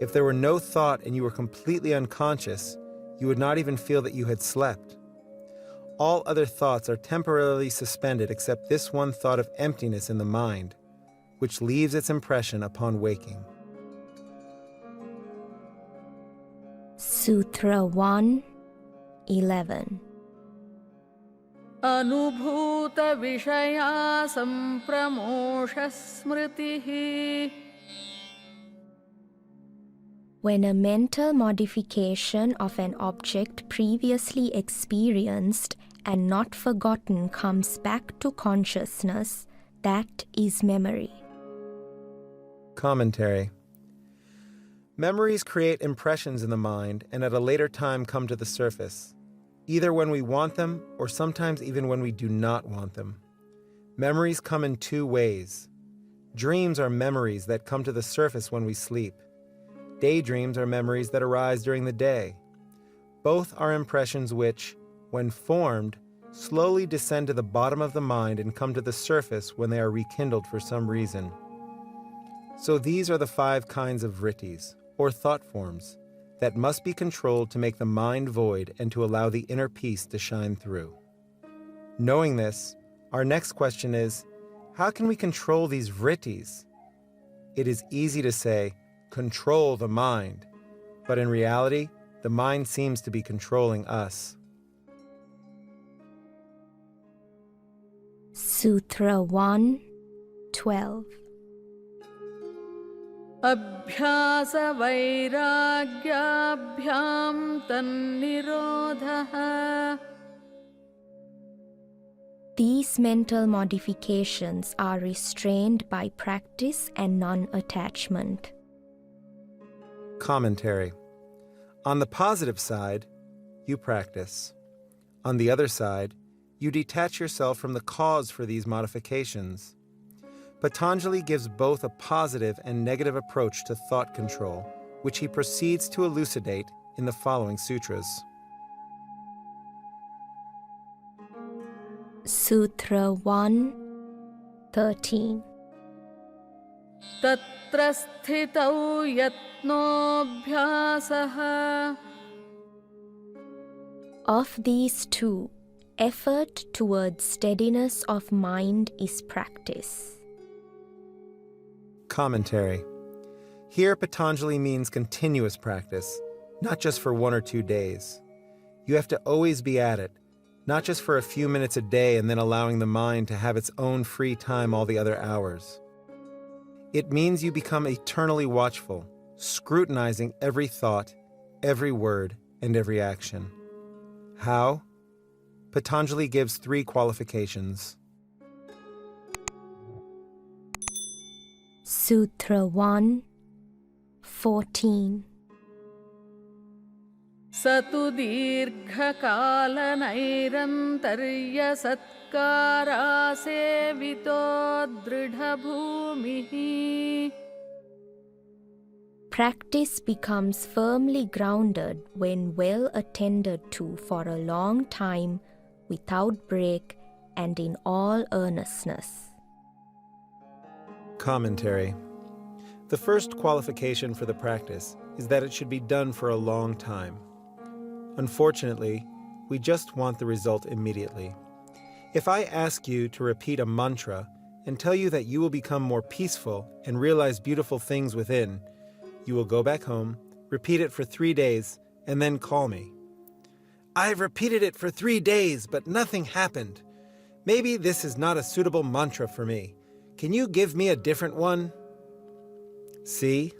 If there were no thought and you were completely unconscious, you would not even feel that you had slept. All other thoughts are temporarily suspended except this one thought of emptiness in the mind, which leaves its impression upon waking.
Sutra 1:11.
Anubhuta vishaya sampramosha smritihi.
When a mental modification of an object previously experienced and not forgotten comes back to consciousness, that is memory.
Commentary. Memories create impressions in the mind and at a later time come to the surface, either when we want them or sometimes even when we do not want them. Memories come in two ways. Dreams are memories that come to the surface when we sleep. Daydreams are memories that arise during the day. Both are impressions which, when formed, slowly descend to the bottom of the mind and come to the surface when they are rekindled for some reason. So these are the 5 kinds of vrittis, or thought forms, that must be controlled to make the mind void and to allow the inner peace to shine through. Knowing this, our next question is, how can we control these vrittis? It is easy to say, control the mind, but in reality, the mind seems to be controlling us.
Sutra 1:12.
Abhyasa vairagyabhyam tannirodhaha.
These mental modifications are restrained by practice and non-attachment.
Commentary. On the positive side, you practice. On the other side, you detach yourself from the cause for these modifications. Patanjali gives both a positive and negative approach to thought control, which he proceeds to elucidate in the following sutras.
Sutra 1:13.
Tatra sthitau yatnobhyasaha.
Of these two, effort towards steadiness of mind is practice.
Commentary. Here Patanjali means continuous practice, not just for 1 or 2 days. You have to always be at it, not just for a few minutes a day and then allowing the mind to have its own free time all the other hours. It means you become eternally watchful, scrutinizing every thought, every word, and every action. How? Patanjali gives 3 qualifications.
Sutra 1:14.
Satu dirghakala nairantarya satkara sevito dridha bhumihi.
Practice becomes firmly grounded when well attended to for a long time, without break and in all earnestness.
Commentary. The first qualification for the practice is that it should be done for a long time. Unfortunately, we just want the result immediately. If I ask you to repeat a mantra and tell you that you will become more peaceful and realize beautiful things within, you will go back home, repeat it for 3 days, and then call me. I've repeated it for 3 days, but nothing happened. Maybe this is not a suitable mantra for me. Can you give me a different one? See?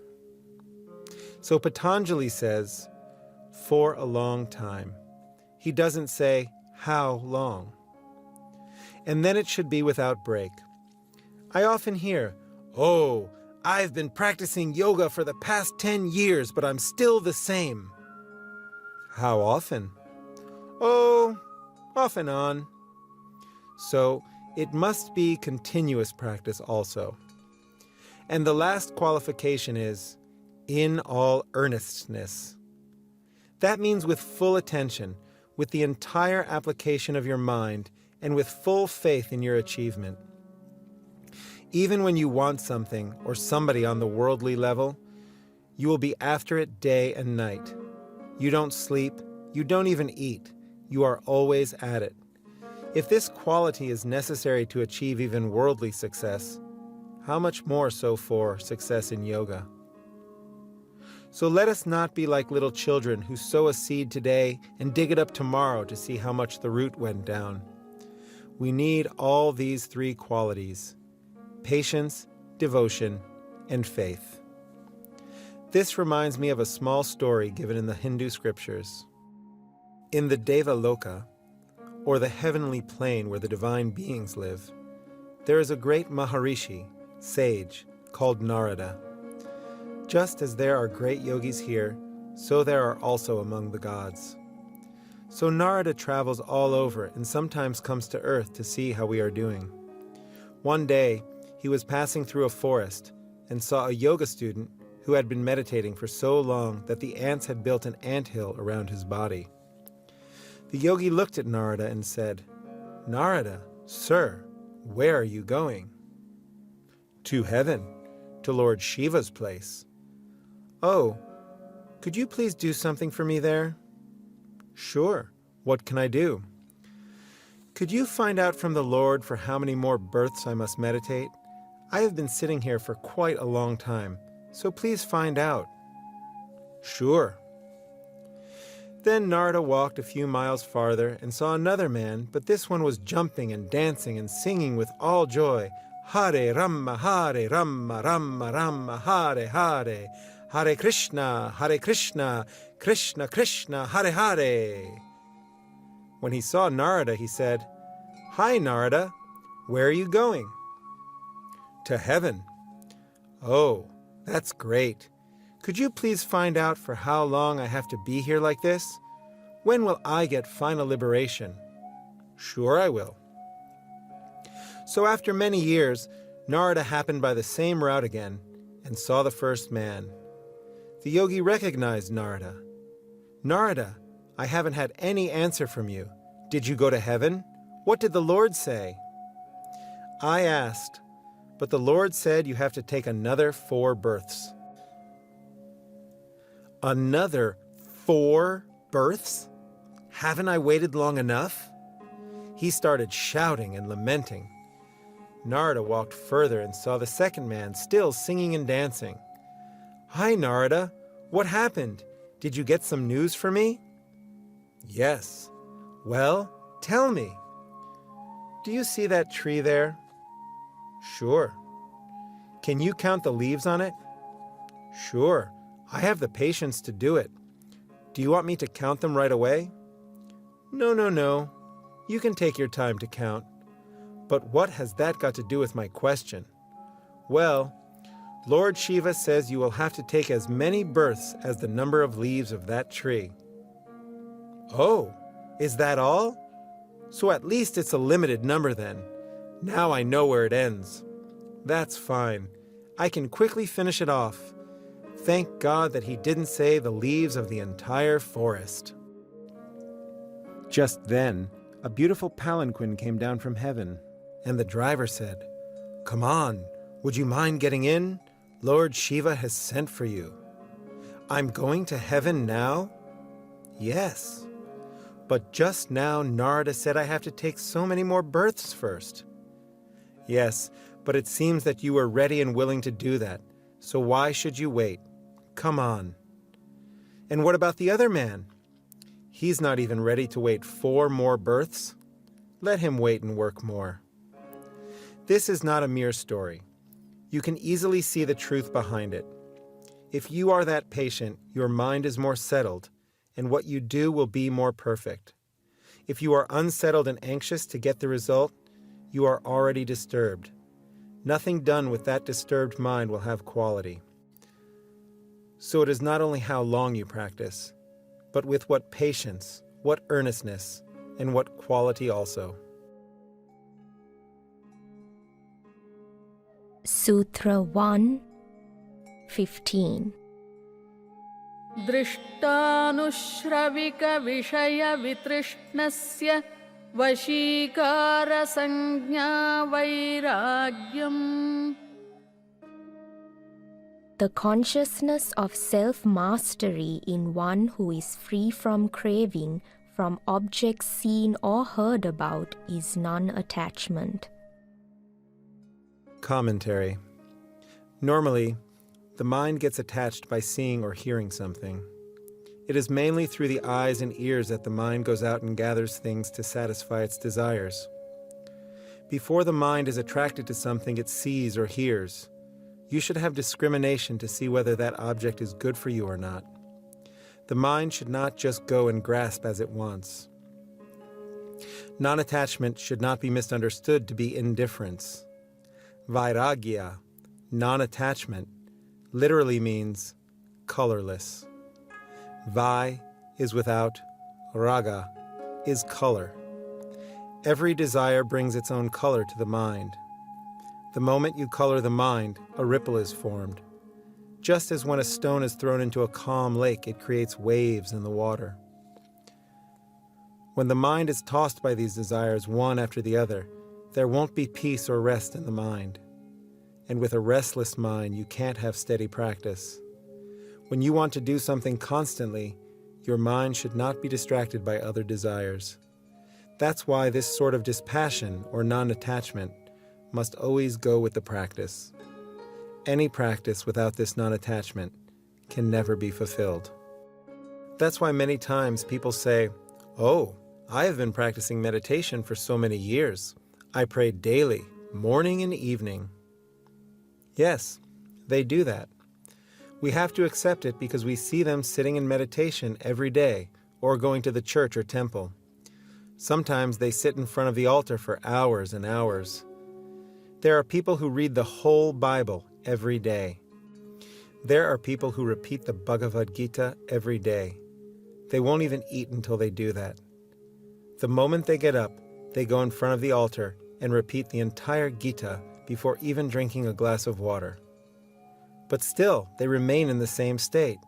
So Patanjali says, for a long time. He doesn't say, how long? And then it should be without break. I often hear, oh, I've been practicing yoga for the past 10 years, but I'm still the same. How often? Oh, off and on. So it must be continuous practice also. And the last qualification is in all earnestness. That means with full attention, with the entire application of your mind, and with full faith in your achievement. Even when you want something or somebody on the worldly level, you will be after it day and night. You don't sleep, you don't even eat, you are always at it. If this quality is necessary to achieve even worldly success, how much more so for success in yoga? So let us not be like little children who sow a seed today and dig it up tomorrow to see how much the root went down. We need all these three qualities: patience, devotion, and faith. This reminds me of a small story given in the Hindu scriptures. In the Deva Loka, or the heavenly plane where the divine beings live, there is a great Maharishi, sage, called Narada. Just as there are great yogis here, so there are also among the gods. So Narada travels all over and sometimes comes to earth to see how we are doing. One day, he was passing through a forest and saw a yoga student who had been meditating for so long that the ants had built an anthill around his body. The yogi looked at Narada and said, "Narada, sir, where are you going?" "To heaven, to Lord Shiva's place." "Oh, could you please do something for me there?" "Sure. What can I do?" "Could you find out from the Lord for how many more births I must meditate? I have been sitting here for quite a long time, so please find out." "Sure." Then Narada walked a few miles farther and saw another man, but this one was jumping and dancing and singing with all joy, "Hare Rama, Rama Rama, Hare Hare, Hare Krishna, Krishna Krishna, Hare Hare." When he saw Narada, he said, "Hi, Narada, where are you going?" "To heaven." "Oh, that's great. Could you please find out for how long I have to be here like this? When will I get final liberation?" "Sure I will." So after many years, Narada happened by the same route again and saw the first man. The yogi recognized Narada. "Narada, I haven't had any answer from you. Did you go to heaven? What did the Lord say?" "I asked, but the Lord said you have to take another 4 births." "Another 4 births? Haven't I waited long enough?" He started shouting and lamenting. Narada walked further and saw the second man still singing and dancing. "Hi, Narada. What happened? Did you get some news for me?" "Yes." "Well, tell me." "Do you see that tree there?" "Sure." "Can you count the leaves on it?" "Sure. I have the patience to do it. Do you want me to count them right away?" No. You can take your time to count. But what has that got to do with my question?" "Well, Lord Shiva says you will have to take as many births as the number of leaves of that tree." "Oh, is that all? So at least it's a limited number then. Now I know where it ends. That's fine. I can quickly finish it off. Thank God that he didn't say the leaves of the entire forest." Just then, a beautiful palanquin came down from heaven, and the driver said, "Come on, would you mind getting in? Lord Shiva has sent for you." "I'm going to heaven now?" "Yes. But just now Narada said I have to take so many more births first." "Yes, but it seems that you were ready and willing to do that, so why should you wait? Come on." "And what about the other man?" "He's not even ready to wait 4 more births. Let him wait and work more." This is not a mere story. You can easily see the truth behind it. If you are that patient, your mind is more settled, and what you do will be more perfect. If you are unsettled and anxious to get the result, you are already disturbed. Nothing done with that disturbed mind will have quality. So it is not only how long you practice, but with what patience, what earnestness, and what quality also.
Sutra 1:15.
दृष्टानुश्रविकविषयवितृष्णस्य वशीकारसंज्ञा वैराग्यम्.
The consciousness of self-mastery in one who is free from craving from objects seen or heard about is non-attachment.
Commentary. Normally, the mind gets attached by seeing or hearing something. It is mainly through the eyes and ears that the mind goes out and gathers things to satisfy its desires. Before the mind is attracted to something it sees or hears, you should have discrimination to see whether that object is good for you or not. The mind should not just go and grasp as it wants. Non-attachment should not be misunderstood to be indifference. Vairagya, non-attachment, literally means colorless. Vai is without, raga is color. Every desire brings its own color to the mind. The moment you color the mind, a ripple is formed. Just as when a stone is thrown into a calm lake, it creates waves in the water. When the mind is tossed by these desires one after the other, there won't be peace or rest in the mind. And with a restless mind, you can't have steady practice. When you want to do something constantly, your mind should not be distracted by other desires. That's why this sort of dispassion or non-attachment must always go with the practice. Any practice without this non-attachment can never be fulfilled. That's why many times people say, "Oh, I have been practicing meditation for so many years. I pray daily, morning and evening." Yes, they do that. We have to accept it because we see them sitting in meditation every day or going to the church or temple. Sometimes they sit in front of the altar for hours and hours. There are people who read the whole Bible every day. There are people who repeat the Bhagavad Gita every day. They won't even eat until they do that. The moment they get up, they go in front of the altar and repeat the entire Gita before even drinking a glass of water. But still, they remain in the same state.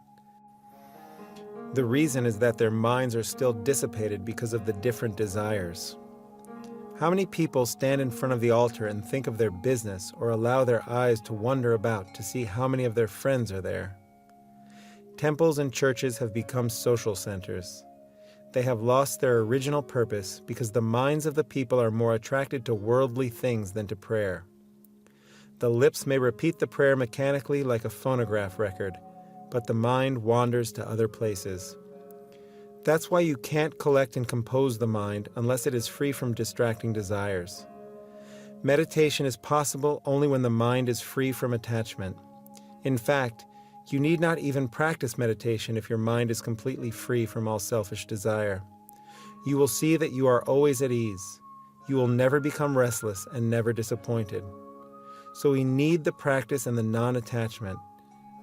The reason is that their minds are still dissipated because of the different desires. How many people stand in front of the altar and think of their business or allow their eyes to wander about to see how many of their friends are there? Temples and churches have become social centers. They have lost their original purpose because the minds of the people are more attracted to worldly things than to prayer. The lips may repeat the prayer mechanically like a phonograph record, but the mind wanders to other places. That's why you can't collect and compose the mind unless it is free from distracting desires. Meditation is possible only when the mind is free from attachment. In fact, you need not even practice meditation if your mind is completely free from all selfish desire. You will see that you are always at ease. You will never become restless and never disappointed. So we need the practice and the non-attachment.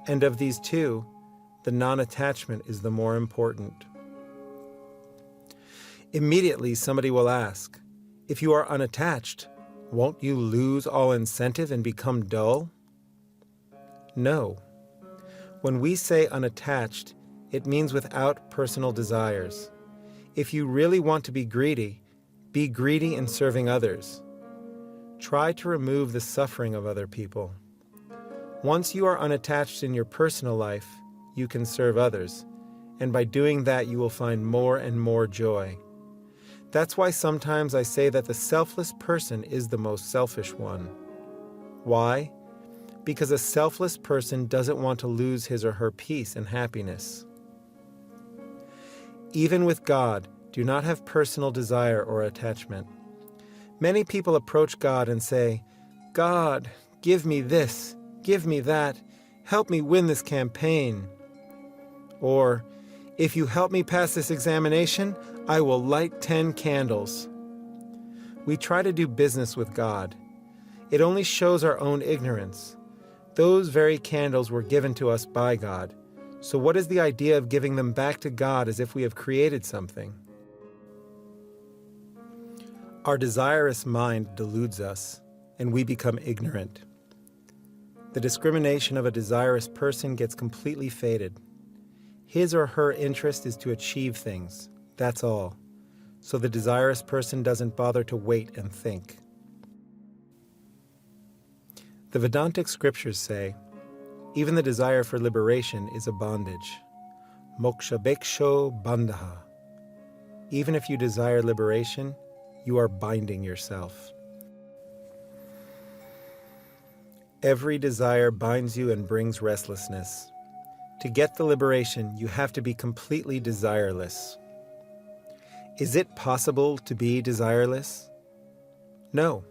And of these two, the non-attachment is the more important. Immediately somebody will ask, if you are unattached, won't you lose all incentive and become dull? No. When we say unattached, it means without personal desires. If you really want to be greedy in serving others. Try to remove the suffering of other people. Once you are unattached in your personal life, you can serve others, and by doing that you will find more and more joy. That's why sometimes I say that the selfless person is the most selfish one. Why? Because a selfless person doesn't want to lose his or her peace and happiness. Even with God, do not have personal desire or attachment. Many people approach God and say, "God, give me this, give me that, help me win this campaign." Or, "If you help me pass this examination, I will light 10 candles. We try to do business with God. It only shows our own ignorance. Those very candles were given to us by God. So what is the idea of giving them back to God as if we have created something? Our desirous mind deludes us, and we become ignorant. The discrimination of a desirous person gets completely faded. His or her interest is to achieve things, that's all. So the desirous person doesn't bother to wait and think. The Vedantic scriptures say, even the desire for liberation is a bondage. Moksha bheksho bandha. Even if you desire liberation, you are binding yourself. Every desire binds you and brings restlessness. To get the liberation, you have to be completely desireless. Is it possible to be desireless? No.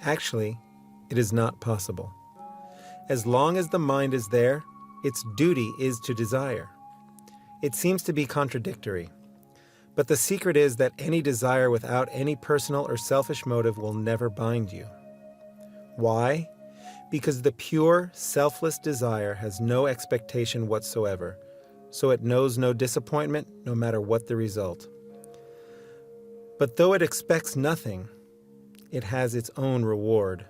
Actually, it is not possible. As long as the mind is there, its duty is to desire. It seems to be contradictory. But the secret is that any desire without any personal or selfish motive will never bind you. Why? Because the pure, selfless desire has no expectation whatsoever, so it knows no disappointment no matter what the result. But though it expects nothing, it has its own reward.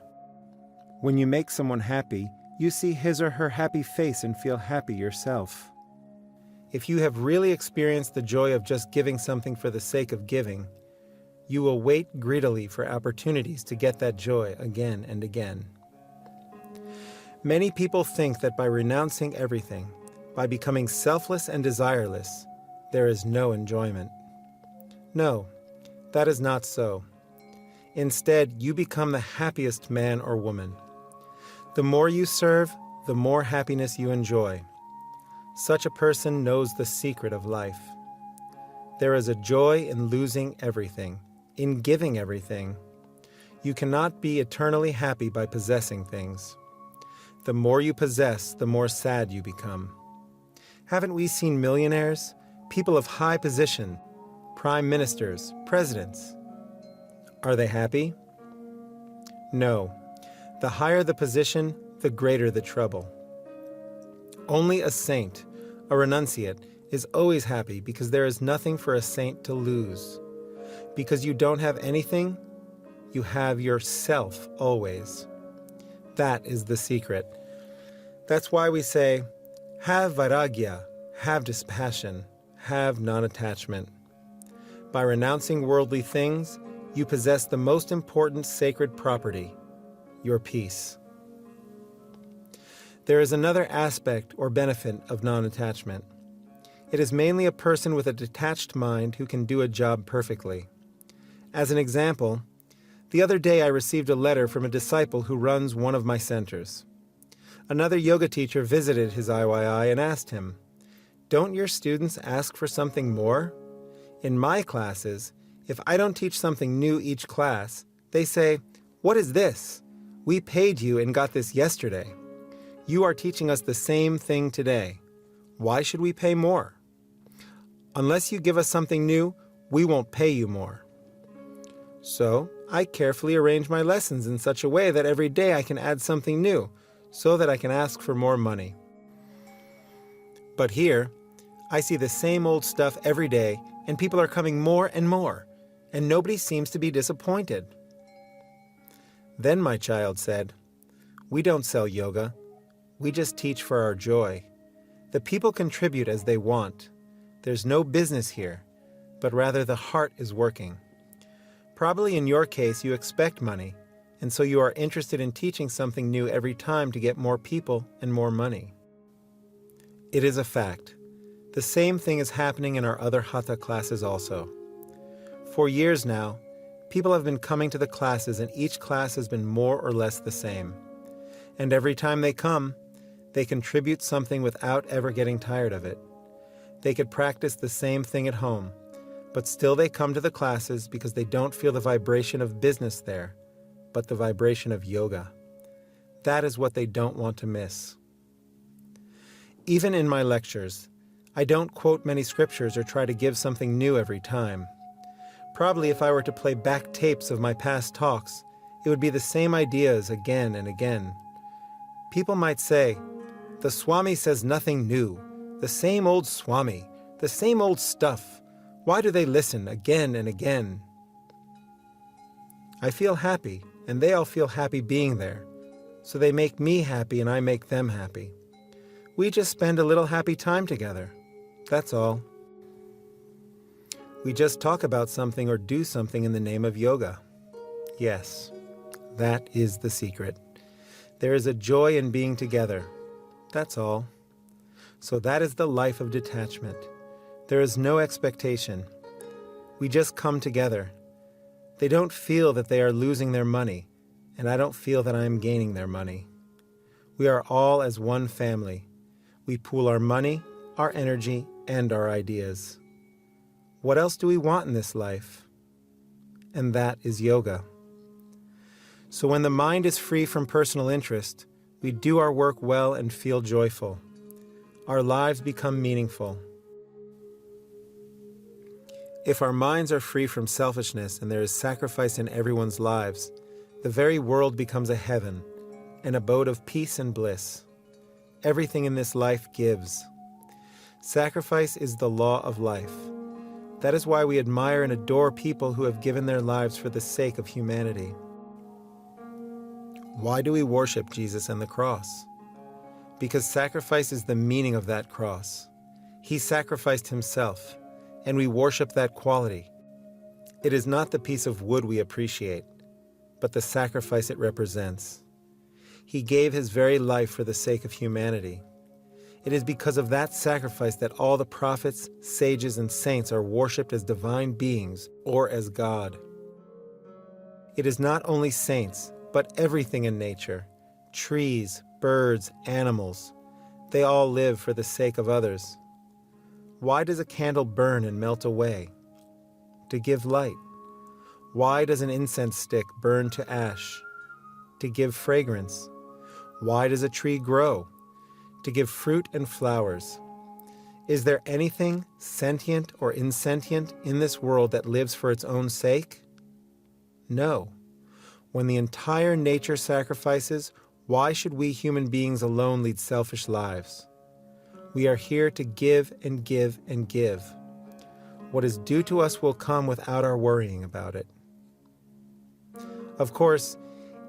When you make someone happy, you see his or her happy face and feel happy yourself. If you have really experienced the joy of just giving something for the sake of giving, you will wait greedily for opportunities to get that joy again and again. Many people think that by renouncing everything, by becoming selfless and desireless, there is no enjoyment. No, that is not so. Instead, you become the happiest man or woman. The more you serve, the more happiness you enjoy. Such a person knows the secret of life. There is a joy in losing everything, in giving everything. You cannot be eternally happy by possessing things. The more you possess, the more sad you become. Haven't we seen millionaires, people of high position, prime ministers, presidents? Are they happy? No. The higher the position, the greater the trouble. Only a saint, a renunciate, is always happy because there is nothing for a saint to lose. Because you don't have anything, you have yourself always. That is the secret. That's why we say, have vairagya, have dispassion, have non-attachment. By renouncing worldly things, you possess the most important sacred property, your peace. There is another aspect or benefit of non-attachment. It is mainly a person with a detached mind who can do a job perfectly. As an example, the other day I received a letter from a disciple who runs one of my centers. Another yoga teacher visited his IYI and asked him, "Don't your students ask for something more? In my classes, if I don't teach something new each class, they say, 'What is this? We paid you and got this yesterday. You are teaching us the same thing today. Why should we pay more? Unless you give us something new, we won't pay you more.' So, I carefully arrange my lessons in such a way that every day I can add something new, so that I can ask for more money. But here, I see the same old stuff every day, and people are coming more, and nobody seems to be disappointed." Then my child said, "We don't sell yoga. We just teach for our joy. The people contribute as they want. There's no business here, but rather the heart is working. Probably in your case you expect money, and so you are interested in teaching something new every time to get more people and more money." It is a fact. The same thing is happening in our other Hatha classes also. For years now, people have been coming to the classes and each class has been more or less the same. And every time they come, they contribute something without ever getting tired of it. They could practice the same thing at home, but still they come to the classes because they don't feel the vibration of business there, but the vibration of yoga. That is what they don't want to miss. Even in my lectures, I don't quote many scriptures or try to give something new every time. Probably if I were to play back tapes of my past talks, it would be the same ideas again and again. People might say, "The Swami says nothing new. The same old Swami, the same old stuff. Why do they listen again and again?" I feel happy, and they all feel happy being there. So they make me happy and I make them happy. We just spend a little happy time together. That's all. We just talk about something or do something in the name of yoga. Yes, that is the secret. There is a joy in being together. That's all. So that is the life of detachment. There is no expectation. We just come together. They don't feel that they are losing their money, and I don't feel that I am gaining their money. We are all as one family. We pool our money, our energy, and our ideas. What else do we want in this life? And that is yoga. So when the mind is free from personal interest, we do our work well and feel joyful. Our lives become meaningful. If our minds are free from selfishness and there is sacrifice in everyone's lives, the very world becomes a heaven, an abode of peace and bliss. Everything in this life gives. Sacrifice is the law of life. That is why we admire and adore people who have given their lives for the sake of humanity. Why do we worship Jesus and the cross? Because sacrifice is the meaning of that cross. He sacrificed himself, and we worship that quality. It is not the piece of wood we appreciate, but the sacrifice it represents. He gave his very life for the sake of humanity. It is because of that sacrifice that all the prophets, sages, and saints are worshipped as divine beings or as God. It is not only saints, but everything in nature, trees, birds, animals. They all live for the sake of others. Why does a candle burn and melt away? To give light. Why does an incense stick burn to ash? To give fragrance. Why does a tree grow? To give fruit and flowers. Is there anything sentient or insentient in this world that lives for its own sake? No. When the entire nature sacrifices, why should we human beings alone lead selfish lives? We are here to give and give and give. What is due to us will come without our worrying about it. Of course,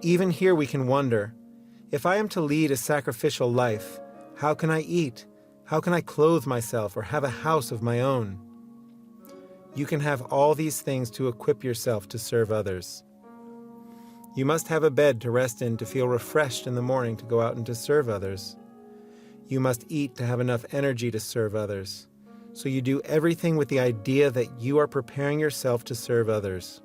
even here we can wonder, if I am to lead a sacrificial life, how can I eat? How can I clothe myself or have a house of my own? You can have all these things to equip yourself to serve others. You must have a bed to rest in to feel refreshed in the morning to go out and to serve others. You must eat to have enough energy to serve others. So you do everything with the idea that you are preparing yourself to serve others.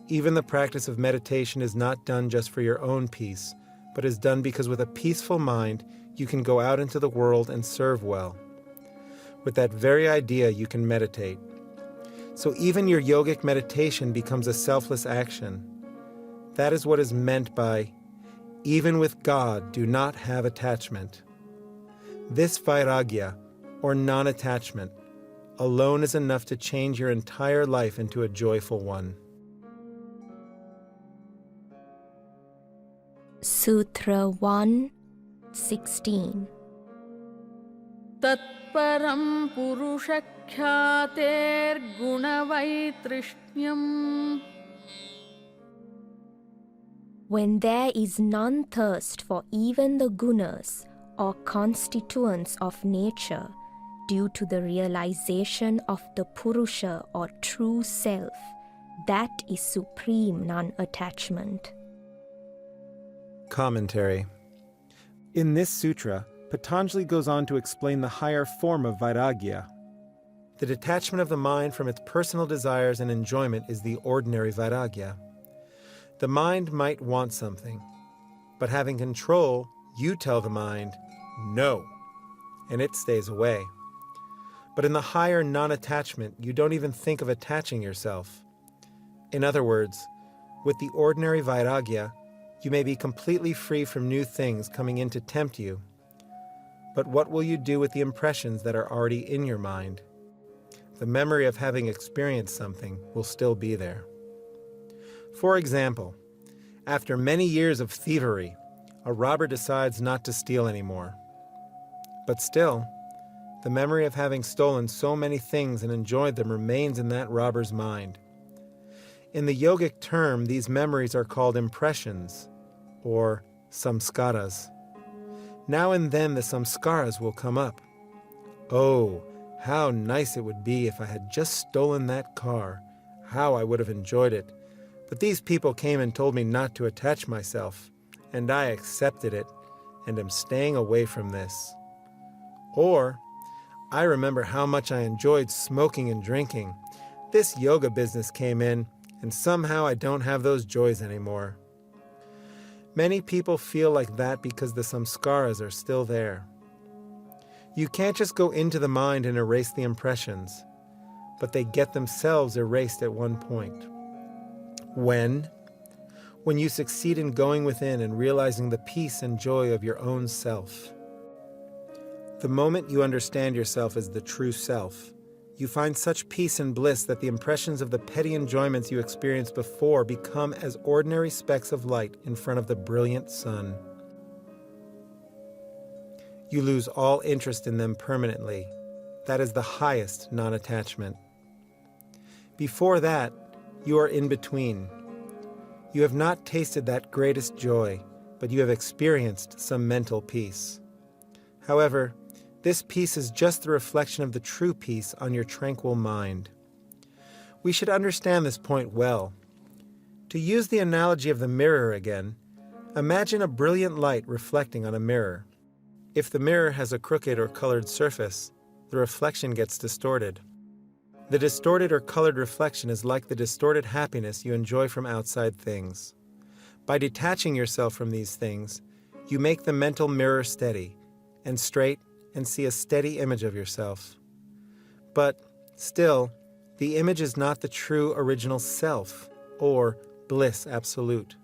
Even the practice of meditation is not done just for your own peace, but is done because with a peaceful mind, you can go out into the world and serve well. With that very idea, you can meditate. So even your yogic meditation becomes a selfless action. That is what is meant by, even with God, do not have attachment. This vairagya, or non-attachment, alone is enough to change your entire life into a joyful one.
Sutra 1:16.
Tatparam purushakyater gunavaitrishyam.
When there is none thirst for even the gunas or constituents of nature due to the realization of the Purusha or true self, that is supreme non-attachment.
Commentary. In this sutra, Patanjali goes on to explain the higher form of vairagya. The detachment of the mind from its personal desires and enjoyment is the ordinary vairagya. The mind might want something, but having control, you tell the mind, no, and it stays away. But in the higher non-attachment, you don't even think of attaching yourself. In other words, with the ordinary vairagya, you may be completely free from new things coming in to tempt you. But what will you do with the impressions that are already in your mind? The memory of having experienced something will still be there. For example, after many years of thievery, a robber decides not to steal anymore. But still, the memory of having stolen so many things and enjoyed them remains in that robber's mind. In the yogic term, these memories are called impressions, or samskaras. Now and then the samskaras will come up. Oh, how nice it would be if I had just stolen that car. How I would have enjoyed it. But these people came and told me not to attach myself, and I accepted it, and am staying away from this. Or, I remember how much I enjoyed smoking and drinking. This yoga business came in, and somehow I don't have those joys anymore. Many people feel like that because the samskaras are still there. You can't just go into the mind and erase the impressions, but they get themselves erased at one point. When you succeed in going within and realizing the peace and joy of your own self. The moment you understand yourself as the true self, you find such peace and bliss that the impressions of the petty enjoyments you experienced before become as ordinary specks of light in front of the brilliant sun. You lose all interest in them permanently. That is the highest non-attachment. Before that, you are in between. You have not tasted that greatest joy, but you have experienced some mental peace. However, this peace is just the reflection of the true peace on your tranquil mind. We should understand this point well. To use the analogy of the mirror again, imagine a brilliant light reflecting on a mirror. If the mirror has a crooked or colored surface, the reflection gets distorted. The distorted or colored reflection is like the distorted happiness you enjoy from outside things. By detaching yourself from these things, you make the mental mirror steady and straight and see a steady image of yourself. But still, the image is not the true original self, or bliss absolute.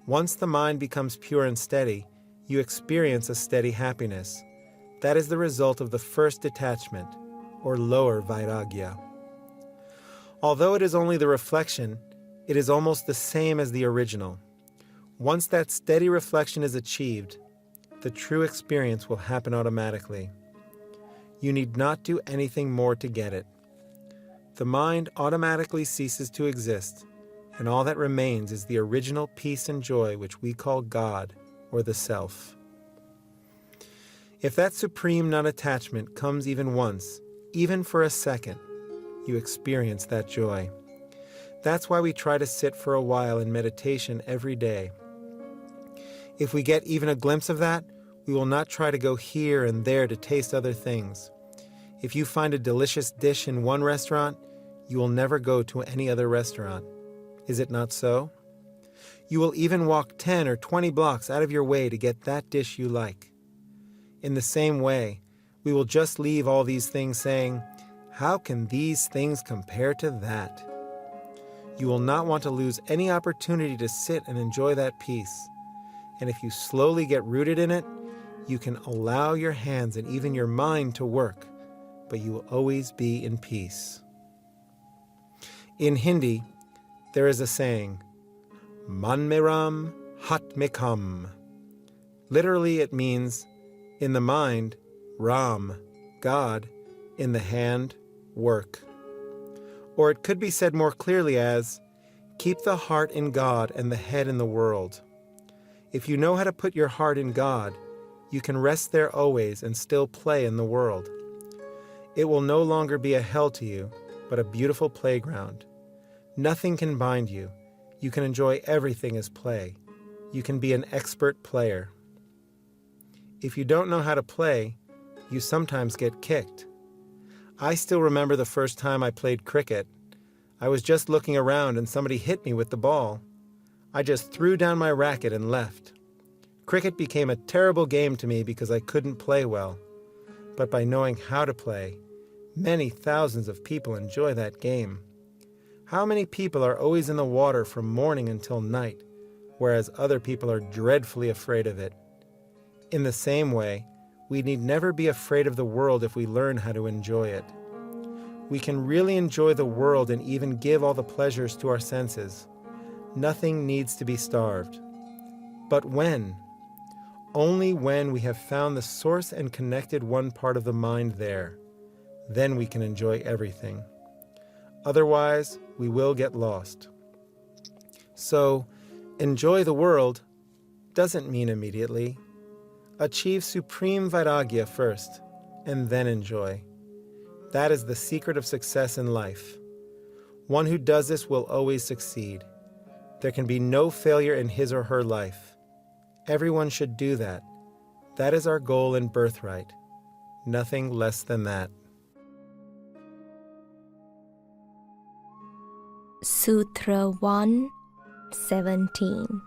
Once the mind becomes pure and steady, you experience a steady happiness. That is the result of the first detachment, or lower vairagya. Although it is only the reflection, it is almost the same as the original. Once that steady reflection is achieved, the true experience will happen automatically. You need not do anything more to get it. The mind automatically ceases to exist, and all that remains is the original peace and joy which we call God, or the Self. If that supreme non-attachment comes even once, even for a second, you experience that joy. That's why we try to sit for a while in meditation every day. If we get even a glimpse of that, we will not try to go here and there to taste other things. If you find a delicious dish in one restaurant, you will never go to any other restaurant. Is it not so? You will even walk 10 or 20 blocks out of your way to get that dish you like. In the same way, we will just leave all these things saying, "How can these things compare to that?" You will not want to lose any opportunity to sit and enjoy that peace. And if you slowly get rooted in it, you can allow your hands and even your mind to work, but you will always be in peace. In Hindi, there is a saying, "Man me ram, hat me kam." Literally it means, in the mind, Ram, God, in the hand, work. Or it could be said more clearly as, keep the heart in God and the head in the world. If you know how to put your heart in God, you can rest there always and still play in the world. It will no longer be a hell to you, but a beautiful playground. Nothing can bind you. You can enjoy everything as play. You can be an expert player. If you don't know how to play, you sometimes get kicked. I still remember the first time I played cricket. I was just looking around and somebody hit me with the ball. I just threw down my racket and left. Cricket became a terrible game to me because I couldn't play well. But by knowing how to play, many thousands of people enjoy that game. How many people are always in the water from morning until night, whereas other people are dreadfully afraid of it? In the same way, we need never be afraid of the world if we learn how to enjoy it. We can really enjoy the world and even give all the pleasures to our senses. Nothing needs to be starved. But when? Only when we have found the source and connected one part of the mind there. Then we can enjoy everything. Otherwise, we will get lost. So, enjoy the world doesn't mean immediately. Achieve supreme vairagya first, and then enjoy. That is the secret of success in life. One who does this will always succeed. There can be no failure in his or her life. Everyone should do that. That is our goal and birthright. Nothing less than that.
Sutra 1:17.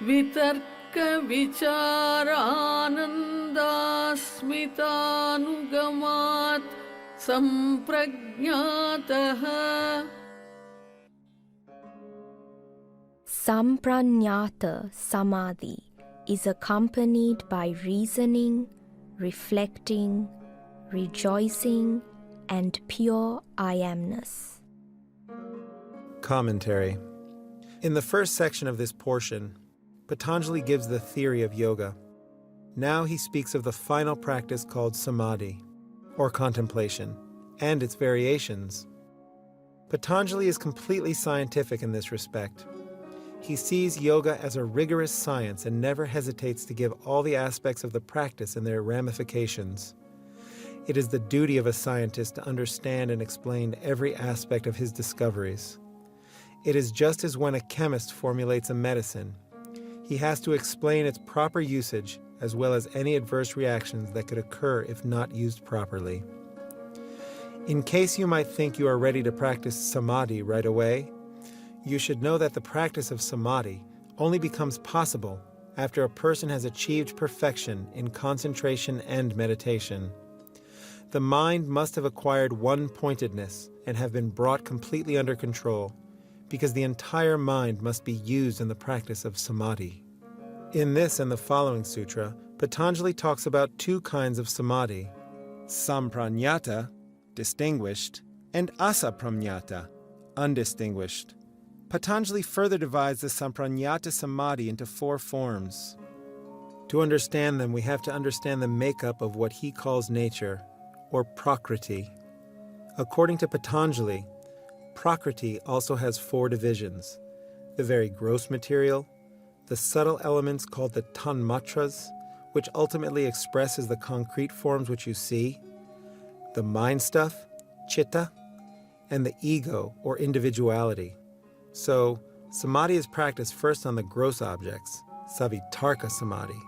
वितर्क विचारानन्दास्मितानुगमात् सम्प्रज्ञातः
Sampranyata samadhi is accompanied by reasoning, reflecting, rejoicing, and pure I-amness.
Commentary. In the first section of this portion, Patanjali gives the theory of yoga. Now he speaks of the final practice called samadhi, or contemplation, and its variations. Patanjali is completely scientific in this respect. He sees yoga as a rigorous science and never hesitates to give all the aspects of the practice and their ramifications. It is the duty of a scientist to understand and explain every aspect of his discoveries. It is just as when a chemist formulates a medicine. He has to explain its proper usage as well as any adverse reactions that could occur if not used properly. In case you might think you are ready to practice samadhi right away, you should know that the practice of samadhi only becomes possible after a person has achieved perfection in concentration and meditation. The mind must have acquired one-pointedness and have been brought completely under control, because the entire mind must be used in the practice of samadhi. In this and the following sutra, Patanjali talks about two kinds of samadhi: sampranyata, distinguished, and asapramnyata, undistinguished. Patanjali further divides the sampranyata samadhi into four forms. To understand them, we have to understand the makeup of what he calls nature, or prakriti. According to Patanjali, prakriti also has four divisions: the very gross material, the subtle elements called the tanmatras, which ultimately expresses the concrete forms which you see, the mind stuff, chitta, and the ego or individuality. So, samadhi is practiced first on the gross objects, savitarka samadhi,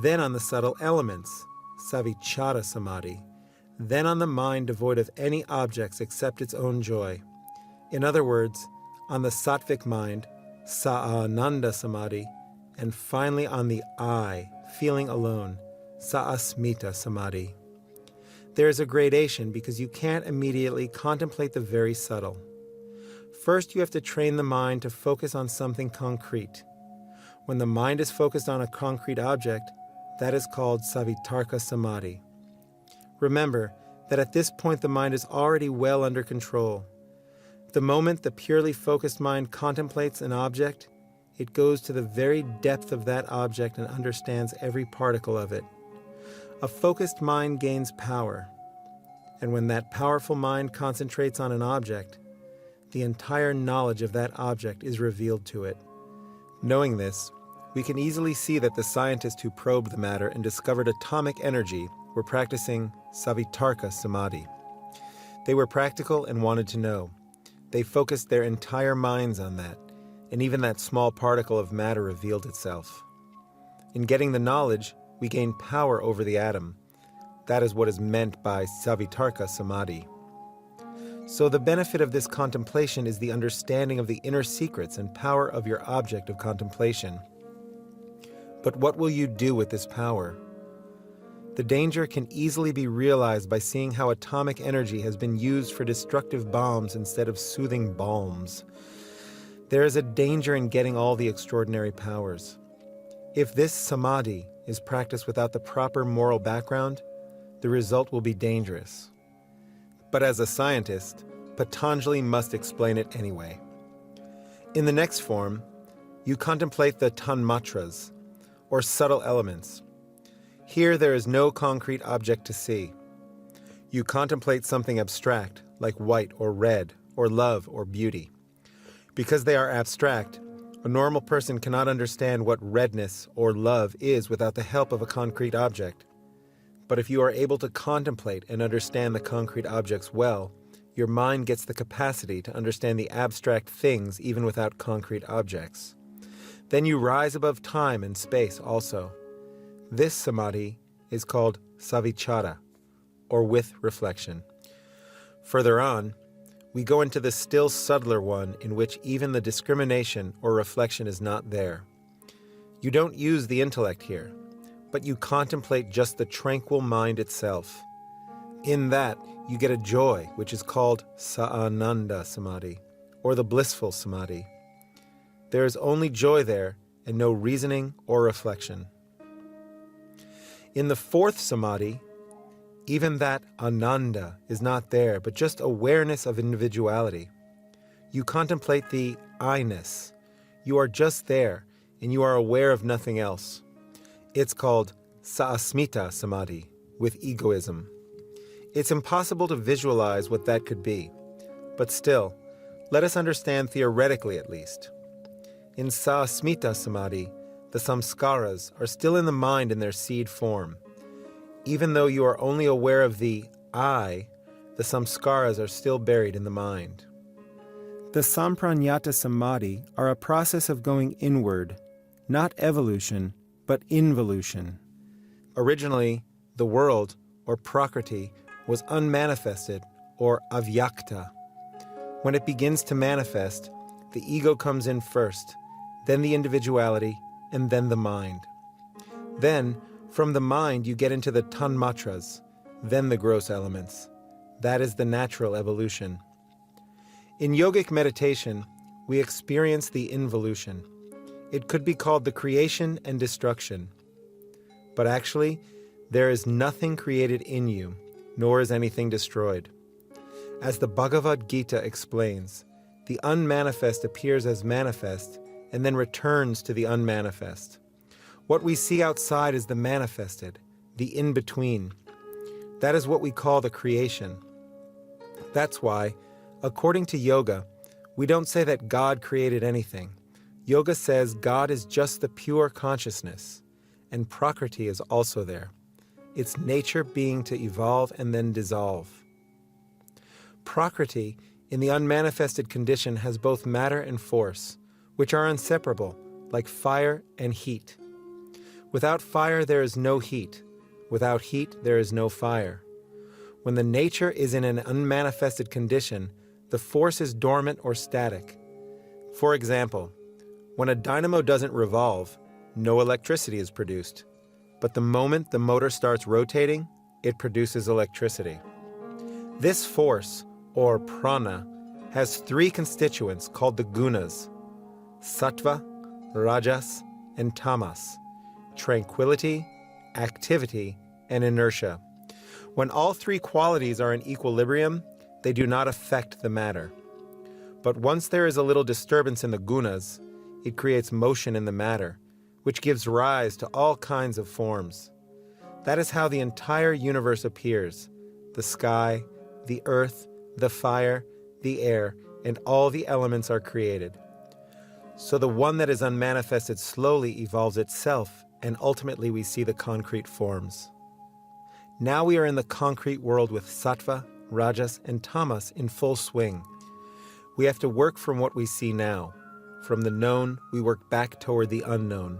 then on the subtle elements, savichara samadhi, then on the mind devoid of any objects except its own joy. In other words, on the sattvic mind, sa'ananda samadhi, and finally on the I, feeling alone, sa'asmita samadhi. There is a gradation because you can't immediately contemplate the very subtle. First, you have to train the mind to focus on something concrete. When the mind is focused on a concrete object, that is called savitarka samadhi. Remember that at this point the mind is already well under control. The moment the purely focused mind contemplates an object, it goes to the very depth of that object and understands every particle of it. A focused mind gains power, and when that powerful mind concentrates on an object, the entire knowledge of that object is revealed to it. Knowing this, we can easily see that the scientists who probed the matter and discovered atomic energy were practicing savitarka samadhi. They were practical and wanted to know. They focused their entire minds on that, and even that small particle of matter revealed itself. In getting the knowledge, we gain power over the atom. That is what is meant by savitarka samadhi. So the benefit of this contemplation is the understanding of the inner secrets and power of your object of contemplation. But what will you do with this power? The danger can easily be realized by seeing how atomic energy has been used for destructive bombs instead of soothing balms. There is a danger in getting all the extraordinary powers. If this samadhi is practiced without the proper moral background, the result will be dangerous. But as a scientist, Patanjali must explain it anyway. In the next form, you contemplate the tanmatras, or subtle elements. Here there is no concrete object to see. You contemplate something abstract, like white or red, or love or beauty. Because they are abstract, a normal person cannot understand what redness or love is without the help of a concrete object. But if you are able to contemplate and understand the concrete objects well, your mind gets the capacity to understand the abstract things even without concrete objects. Then you rise above time and space also. This samadhi is called savichara, or with reflection. Further on, we go into the still subtler one in which even the discrimination or reflection is not there. You don't use the intellect here, but you contemplate just the tranquil mind itself. In that, you get a joy which is called sa'ananda samadhi, or the blissful samadhi. There is only joy there and no reasoning or reflection. In the fourth samadhi, even that ananda is not there, but just awareness of individuality. You contemplate the I-ness. You are just there, and you are aware of nothing else. It's called sa'asmita samadhi, with egoism. It's impossible to visualize what that could be, but still, let us understand theoretically at least. In sa'asmita samadhi, the samskaras are still in the mind in their seed form. Even though you are only aware of the I, the samskaras are still buried in the mind. The sampranyata samadhi are a process of going inward, not evolution, but involution. Originally, the world, or prakriti, was unmanifested, or avyakta. When it begins to manifest, the ego comes in first, then the individuality, and then the mind. Then, from the mind you get into the tanmatras, then the gross elements. That is the natural evolution. In yogic meditation, we experience the involution. It could be called the creation and destruction. But actually, there is nothing created in you, nor is anything destroyed. As the Bhagavad Gita explains, the unmanifest appears as manifest and then returns to the unmanifest. What we see outside is the manifested, the in-between. That is what we call the creation. That's why, according to yoga, we don't say that God created anything. Yoga says God is just the pure consciousness, and prakriti is also there. Its nature being to evolve and then dissolve. Prakriti, in the unmanifested condition, has both matter and force, which are inseparable, like fire and heat. Without fire there is no heat. Without heat there is no fire. When the nature is in an unmanifested condition, the force is dormant or static. For example, when a dynamo doesn't revolve, no electricity is produced. But the moment the motor starts rotating, it produces electricity. This force, or prana, has three constituents called the gunas: sattva, rajas, and tamas. Tranquility, activity, and inertia. When all three qualities are in equilibrium, they do not affect the matter. But once there is a little disturbance in the gunas, it creates motion in the matter, which gives rise to all kinds of forms. That is how the entire universe appears: the sky, the earth, the fire, the air, and all the elements are created. So the one that is unmanifested slowly evolves itself, and ultimately we see the concrete forms. Now we are in the concrete world with sattva, rajas, and tamas in full swing. We have to work from what we see now. From the known, we work back toward the unknown.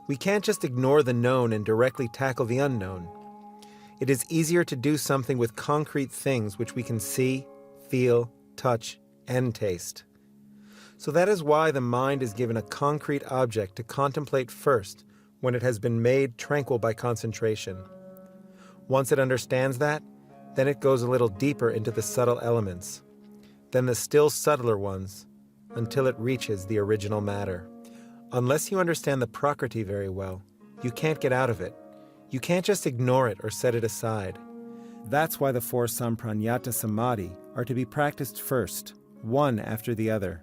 We can't just ignore the known and directly tackle the unknown. It is easier to do something with concrete things which we can see, feel, touch, and taste. So that is why the mind is given a concrete object to contemplate first when it has been made tranquil by concentration. Once it understands that, then it goes a little deeper into the subtle elements, then the still subtler ones, until it reaches the original matter. Unless you understand the prakriti very well, you can't get out of it. You can't just ignore it or set it aside. That's why the four sampranyata samadhi are to be practiced first, one after the other.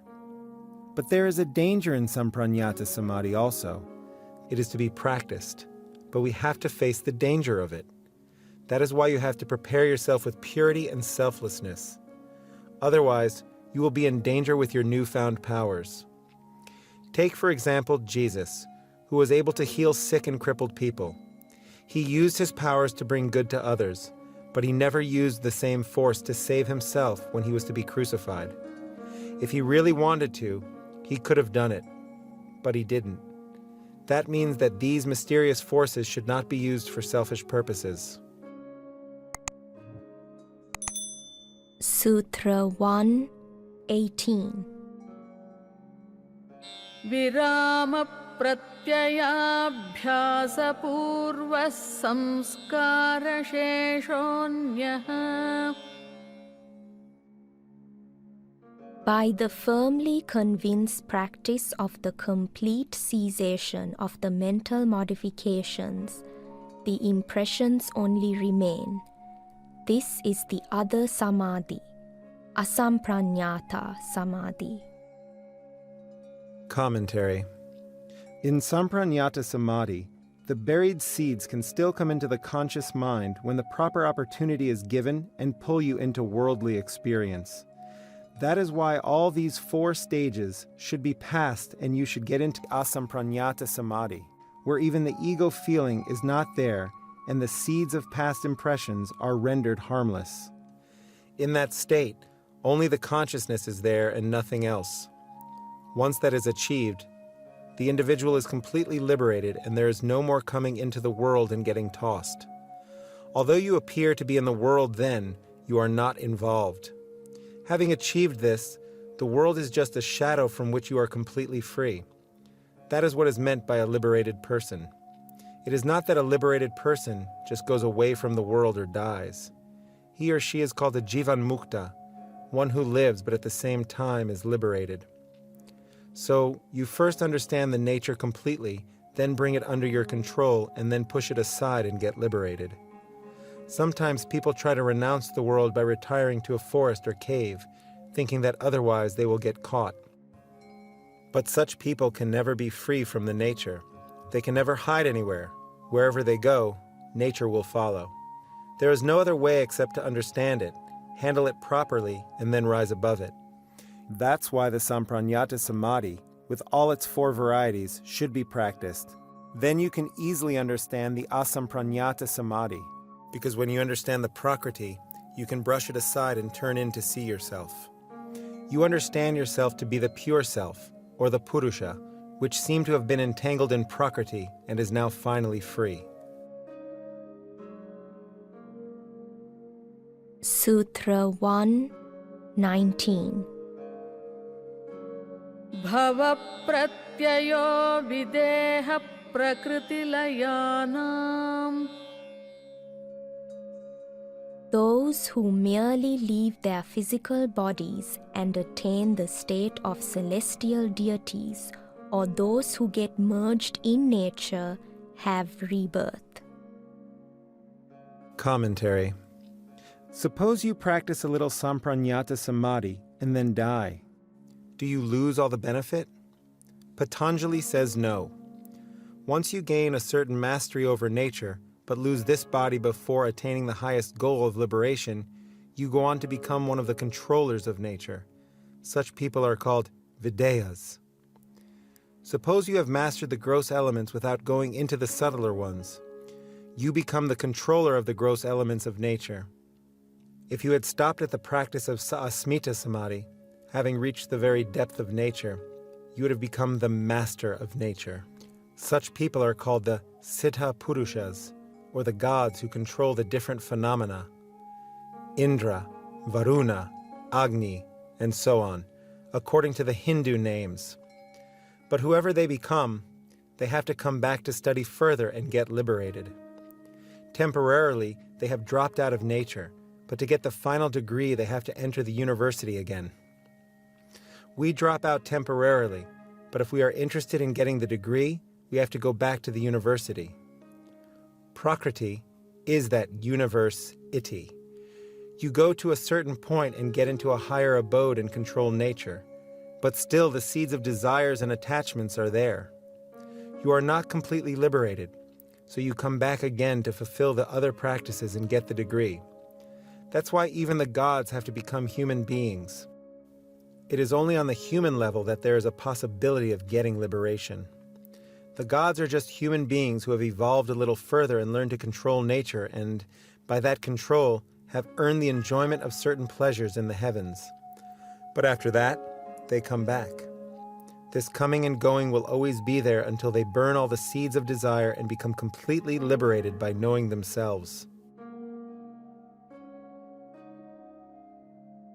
But there is a danger in sampranyata samadhi also. It is to be practiced, but we have to face the danger of it. That is why you have to prepare yourself with purity and selflessness. Otherwise, you will be in danger with your newfound powers. Take, for example, Jesus, who was able to heal sick and crippled people. He used his powers to bring good to others, but he never used the same force to save himself when he was to be crucified. If he really wanted to, he could have done it, but he didn't. That means that these mysterious forces should not be used for selfish purposes.
Sutra 1:18.
Virama pratyayabhyasa purva samskara sheshonyaha.
By the firmly convinced practice of the complete cessation of the mental modifications, the impressions only remain. This is the other samadhi, asampranyata samadhi.
Commentary. In Sampranyata Samadhi, the buried seeds can still come into the conscious mind when the proper opportunity is given and pull you into worldly experience. That is why all these 4 stages should be passed and you should get into Asampranyata Samadhi, where even the ego feeling is not there and the seeds of past impressions are rendered harmless. In that state, only the consciousness is there and nothing else. Once that is achieved, the individual is completely liberated and there is no more coming into the world and getting tossed. Although you appear to be in the world then, you are not involved. Having achieved this, the world is just a shadow from which you are completely free. That is what is meant by a liberated person. It is not that a liberated person just goes away from the world or dies. He or she is called a jivan mukta, one who lives but at the same time is liberated. So you first understand the nature completely, then bring it under your control, and then push it aside and get liberated. Sometimes people try to renounce the world by retiring to a forest or cave, thinking that otherwise they will get caught. But such people can never be free from the nature. They can never hide anywhere. Wherever they go, nature will follow. There is no other way except to understand it, handle it properly, and then rise above it. That's why the Sampranyata Samadhi, with all its 4 varieties, should be practiced. Then you can easily understand the Asampranyata Samadhi, because when you understand the Prakriti, you can brush it aside and turn in to see yourself. You understand yourself to be the pure self, or the Purusha, which seemed to have been entangled in Prakriti and is now finally free.
Sutra 1:19.
Bhava pratyayo videha prakritilayanam.
Those who merely leave their physical bodies and attain the state of celestial deities, or those who get merged in nature, have rebirth.
Commentary. Suppose you practice a little Sampranyata Samadhi and then die. Do you lose all the benefit? Patanjali says no. Once you gain a certain mastery over nature, but lose this body before attaining the highest goal of liberation, you go on to become one of the controllers of nature. Such people are called Videyas. Suppose you have mastered the gross elements without going into the subtler ones. You become the controller of the gross elements of nature. If you had stopped at the practice of Asmita Samadhi, having reached the very depth of nature, you would have become the master of nature. Such people are called the Siddha Purushas, or the gods who control the different phenomena, Indra, Varuna, Agni, and so on, according to the Hindu names. But whoever they become, they have to come back to study further and get liberated. Temporarily, they have dropped out of nature, but to get the final degree, they have to enter the university again. We drop out temporarily, but if we are interested in getting the degree, we have to go back to the university. Prakriti is that universe iti. You go to a certain point and get into a higher abode and control nature, but still the seeds of desires and attachments are there. You are not completely liberated, so you come back again to fulfill the other practices and get the degree. That's why even the gods have to become human beings. It is only on the human level that there is a possibility of getting liberation. The gods are just human beings who have evolved a little further and learned to control nature, and by that control have earned the enjoyment of certain pleasures in the heavens. But after that, they come back. This coming and going will always be there until they burn all the seeds of desire and become completely liberated by knowing themselves.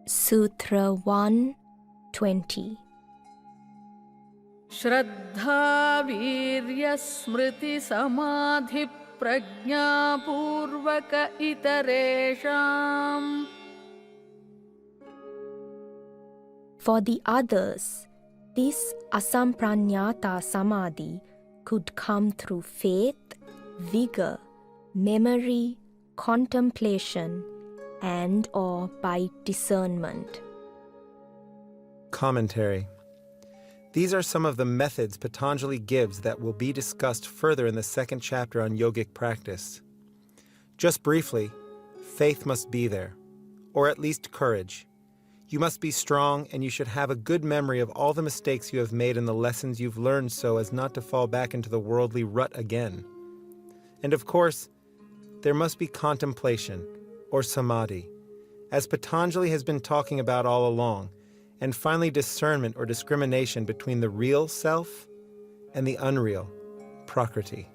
Sutra 120.
Shraddha Virya Smriti Samadhi Prajna Purvaka Itaresham.
For the others, this asampranyata samadhi could come through faith, vigor, memory, contemplation, and or by discernment.
Commentary. These are some of the methods Patanjali gives that will be discussed further in the second chapter on yogic practice. Just briefly, faith must be there, or at least courage. You must be strong, and you should have a good memory of all the mistakes you have made and the lessons you've learned so as not to fall back into the worldly rut again. And of course, there must be contemplation, or samadhi, as Patanjali has been talking about all along, and finally discernment or discrimination between the real self and the unreal, prakriti.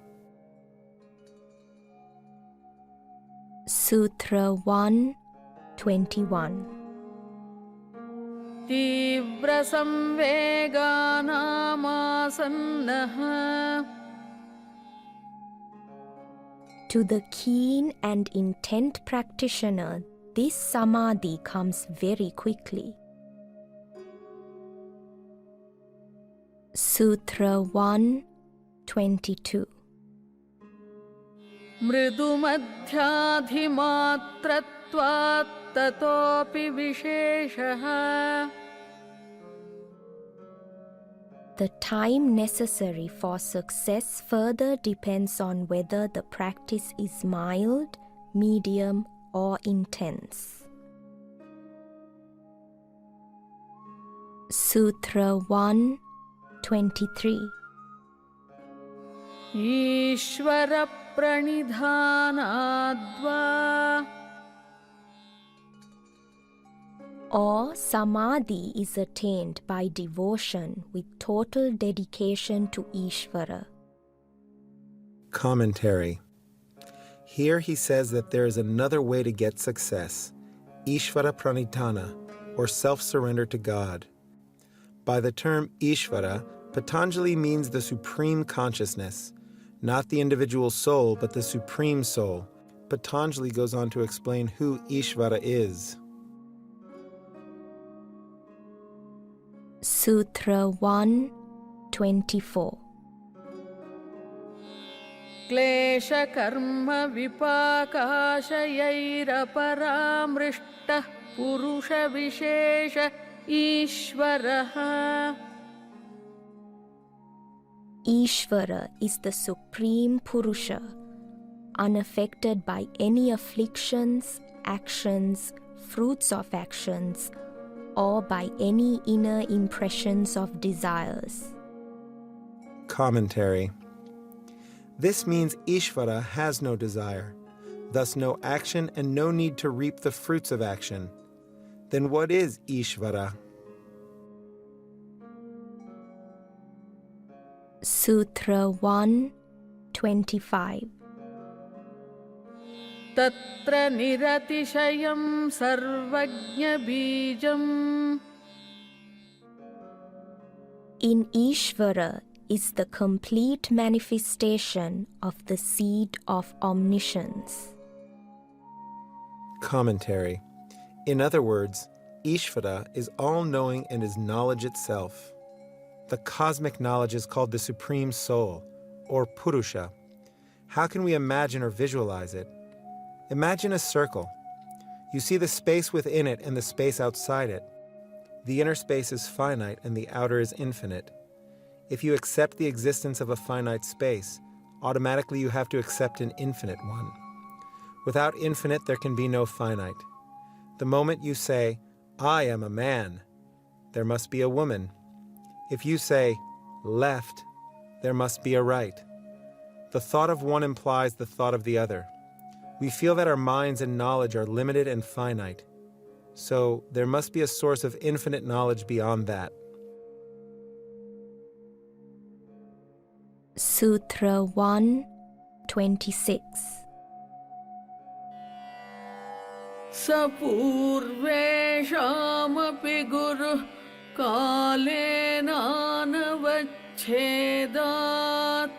Sutra 121.
Tivra samveganamasannaha.
To the keen and intent practitioner, this samadhi comes very quickly. Sutra 122.
Mridu madhyadhimatratvat tatopi visheshaha.
The time necessary for success further depends on whether the practice is mild, medium, or intense. Sutra 123.
Ishvara pranidhanadva.
Or samadhi is attained by devotion with total dedication to Ishvara.
Commentary. Here he says that there is another way to get success, Ishvara pranidhana, or self-surrender to God. By the term Ishvara, Patanjali means the supreme consciousness, not the individual soul, but the supreme soul. Patanjali goes on to explain who Ishvara is.
Sutra 124.
Klesha karma vipakashayira paramrishtah purusha vishesha Ishvaraha.
Ishvara is the supreme Purusha, unaffected by any afflictions, actions, fruits of actions, or by any inner impressions of desires.
Commentary. This means Ishvara has no desire, thus no action and no need to reap the fruits of action. Then what is Ishvara?
Sutra 125.
Tatra niratishayam sarvajna bijam.
In Ishvara is the complete manifestation of the seed of omniscience.
Commentary. In other words, Ishvara is all-knowing and is knowledge itself. The cosmic knowledge is called the Supreme Soul, or Purusha. How can we imagine or visualize it? Imagine a circle. You see the space within it and the space outside it. The inner space is finite and the outer is infinite. If you accept the existence of a finite space, automatically you have to accept an infinite one. Without infinite, there can be no finite. The moment you say, I am a man, there must be a woman. If you say left, there must be a right. The thought of one implies the thought of the other. We feel that our minds and knowledge are limited and finite. So there must be a source of infinite knowledge beyond that.
Sutra 1:26.
Sapurveshamapi guru kalenanavachhedat.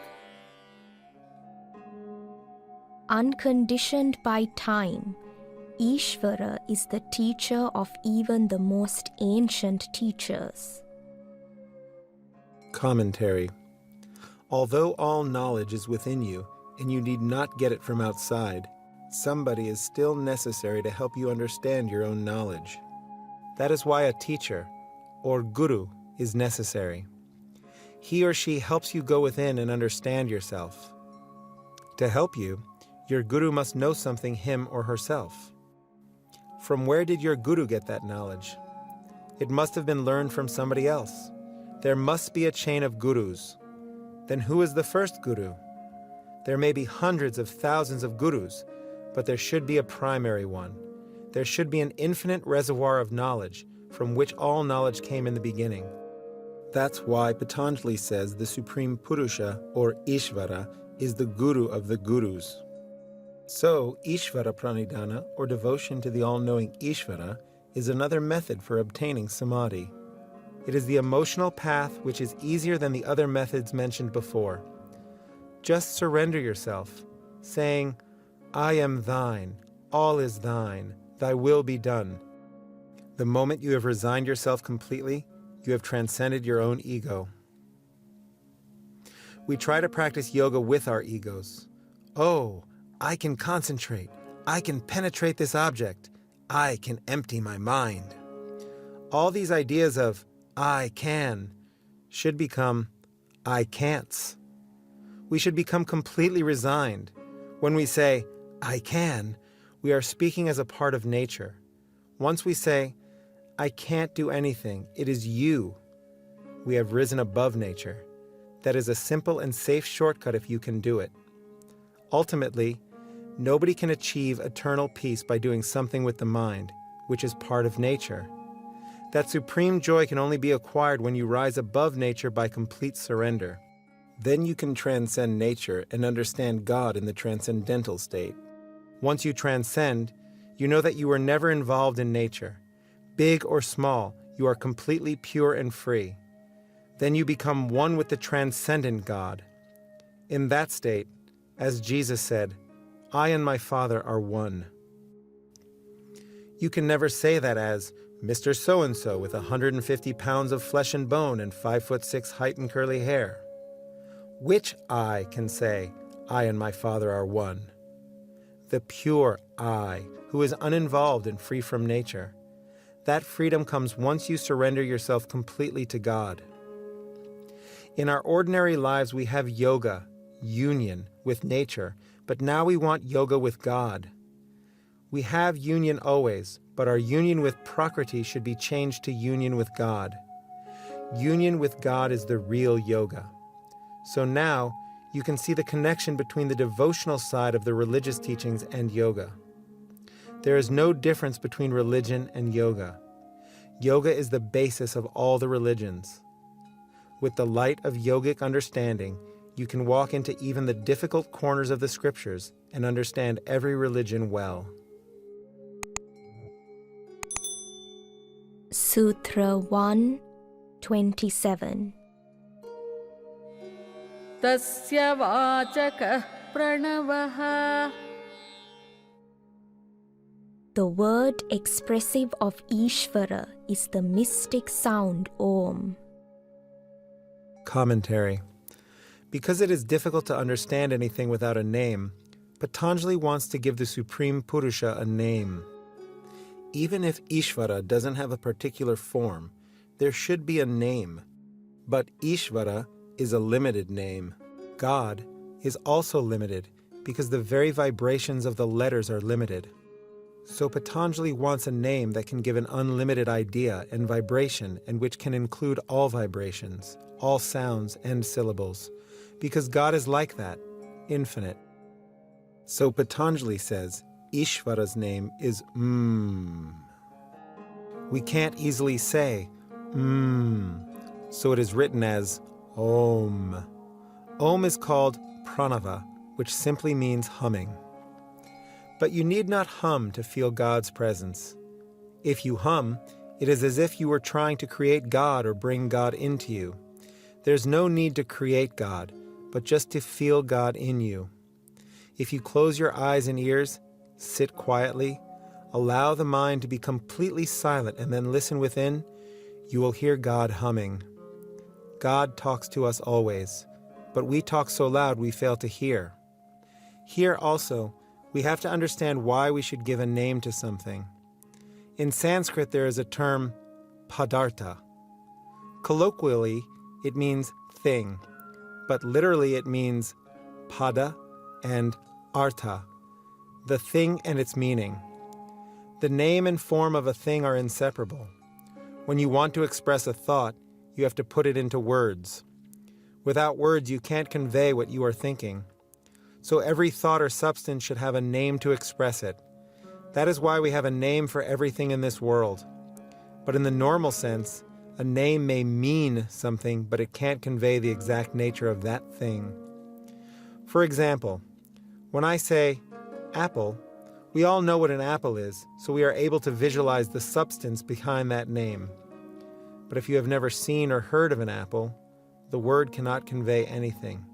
Unconditioned by time, Ishvara is the teacher of even the most ancient teachers.
Commentary. Although all knowledge is within you, and you need not get it from outside, somebody is still necessary to help you understand your own knowledge. That is why a teacher, or guru, is necessary. He or she helps you go within and understand yourself. To help you, your guru must know something him or herself. From where did your guru get that knowledge? It must have been learned from somebody else. There must be a chain of gurus. Then who is the first guru? There may be hundreds of thousands of gurus, but there should be a primary one. There should be an infinite reservoir of knowledge from which all knowledge came in the beginning. That's why Patanjali says the Supreme Purusha, or Ishvara, is the guru of the gurus. So, Ishvara Pranidhana, or devotion to the all-knowing Ishvara, is another method for obtaining samadhi. It is the emotional path which is easier than the other methods mentioned before. Just surrender yourself, saying, I am thine, all is thine, thy will be done. The moment you have resigned yourself completely, you have transcended your own ego. We try to practice yoga with our egos. Oh, I can concentrate. I can penetrate this object. I can empty my mind. All these ideas of I can should become I can'ts. We should become completely resigned. When we say I can, we are speaking as a part of nature. Once we say I can't do anything, it is you, we have risen above nature. That is a simple and safe shortcut if you can do it. Ultimately, nobody can achieve eternal peace by doing something with the mind, which is part of nature. That supreme joy can only be acquired when you rise above nature by complete surrender. Then you can transcend nature and understand God in the transcendental state. Once you transcend, you know that you were never involved in nature. Big or small, you are completely pure and free. Then you become one with the transcendent God. In that state, as Jesus said, I and my Father are one. You can never say that as Mr. So-and-so with 150 pounds of flesh and bone and 5'6" height and curly hair. Which I can say, I and my Father are one? The pure I, who is uninvolved and free from nature. That freedom comes once you surrender yourself completely to God. In our ordinary lives we have yoga, union with nature, but now we want yoga with God. We have union always, but our union with Prakriti should be changed to union with God. Union with God is the real yoga. So now you can see the connection between the devotional side of the religious teachings and yoga. There is no difference between religion and yoga. Yoga is the basis of all the religions. With the light of yogic understanding, you can walk into even the difficult corners of the scriptures and understand every religion well.
Sutra 1:27.
Tasya vachaka pranavaha.
The word expressive of Ishvara is the mystic sound Om.
Commentary. Because it is difficult to understand anything without a name, Patanjali wants to give the Supreme Purusha a name. Even if Ishvara doesn't have a particular form, there should be a name. But Ishvara is a limited name. God is also limited because the very vibrations of the letters are limited. So Patanjali wants a name that can give an unlimited idea and vibration and which can include all vibrations, all sounds and syllables, because God is like that, infinite. So Patanjali says Ishvara's name is We can't easily say so it is written as Om. Om is called pranava, which simply means humming. But you need not hum to feel God's presence. If you hum, it is as if you were trying to create God or bring God into you. There's no need to create God, but just to feel God in you. If you close your eyes and ears, sit quietly, allow the mind to be completely silent and then listen within, you will hear God humming. God talks to us always, but we talk so loud we fail to hear. Here also, we have to understand why we should give a name to something. In Sanskrit, there is a term, padartha. Colloquially, it means thing, but literally it means pada and artha, the thing and its meaning. The name and form of a thing are inseparable. When you want to express a thought, you have to put it into words. Without words, you can't convey what you are thinking. So every thought or substance should have a name to express it. That is why we have a name for everything in this world. But in the normal sense, a name may mean something, but it can't convey the exact nature of that thing. For example, when I say apple, we all know what an apple is, so we are able to visualize the substance behind that name. But if you have never seen or heard of an apple, the word cannot convey anything.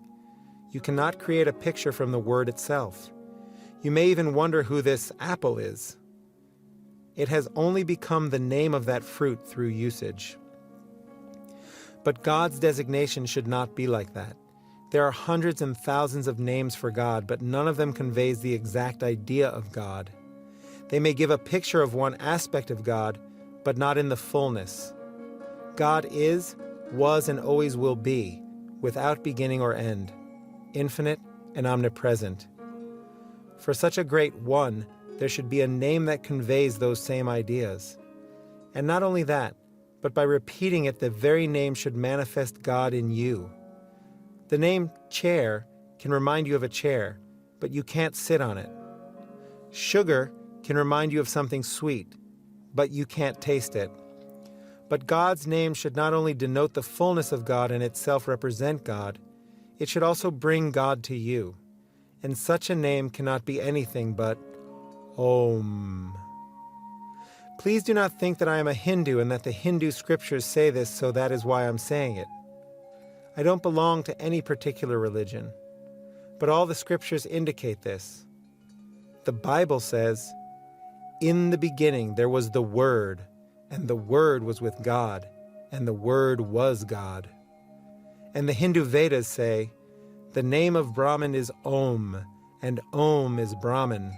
You cannot create a picture from the word itself. You may even wonder who this apple is. It has only become the name of that fruit through usage. But God's designation should not be like that. There are hundreds and thousands of names for God, but none of them conveys the exact idea of God. They may give a picture of one aspect of God, but not in the fullness. God is, was, and always will be, without beginning or end, infinite and omnipresent. For such a great one, there should be a name that conveys those same ideas. And not only that, but by repeating it, the very name should manifest God in you. The name chair can remind you of a chair, but you can't sit on it. Sugar can remind you of something sweet, but you can't taste it. But God's name should not only denote the fullness of God and itself represent God, it should also bring God to you. And such a name cannot be anything but Om. Please do not think that I am a Hindu and that the Hindu scriptures say this, so that is why I'm saying it. I don't belong to any particular religion, but all the scriptures indicate this. The Bible says, "In the beginning there was the Word, and the Word was with God, and the Word was God." And the Hindu Vedas say, "The name of Brahman is Om, and Om is Brahman."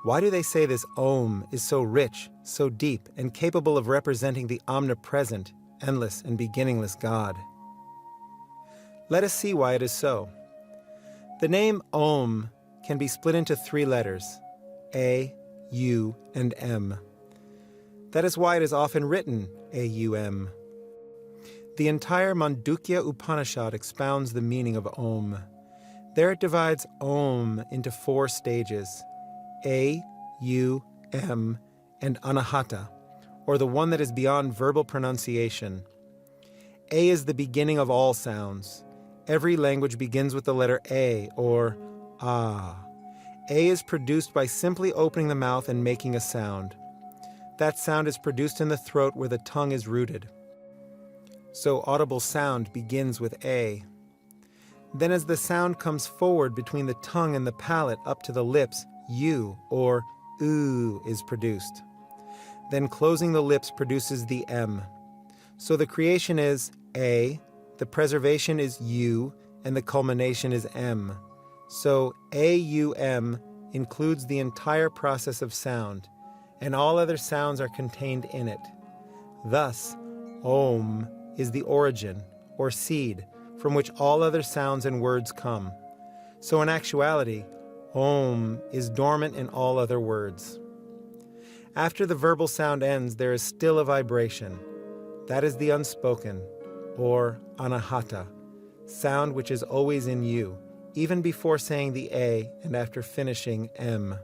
Why do they say this Om is so rich, so deep, and capable of representing the omnipresent, endless, and beginningless God? Let us see why it is so. The name Om can be split into 3 letters, A, U, and M. That is why it is often written A-U-M. The entire Mandukya Upanishad expounds the meaning of Om. There it divides Om into 4 stages, A, U, M, and Anahata, or the one that is beyond verbal pronunciation. A is the beginning of all sounds. Every language begins with the letter A, or Ah. A is produced by simply opening the mouth and making a sound. That sound is produced in the throat where the tongue is rooted. So audible sound begins with A. Then as the sound comes forward between the tongue and the palate up to the lips, U, or Oo, is produced. Then closing the lips produces the M. So the creation is A, the preservation is U, and the culmination is M. So A-U-M includes the entire process of sound, and all other sounds are contained in it. Thus, Om is the origin, or seed, from which all other sounds and words come. So in actuality, Om is dormant in all other words. After the verbal sound ends, there is still a vibration. That is the unspoken, or anahata, sound which is always in you, even before saying the A and after finishing M.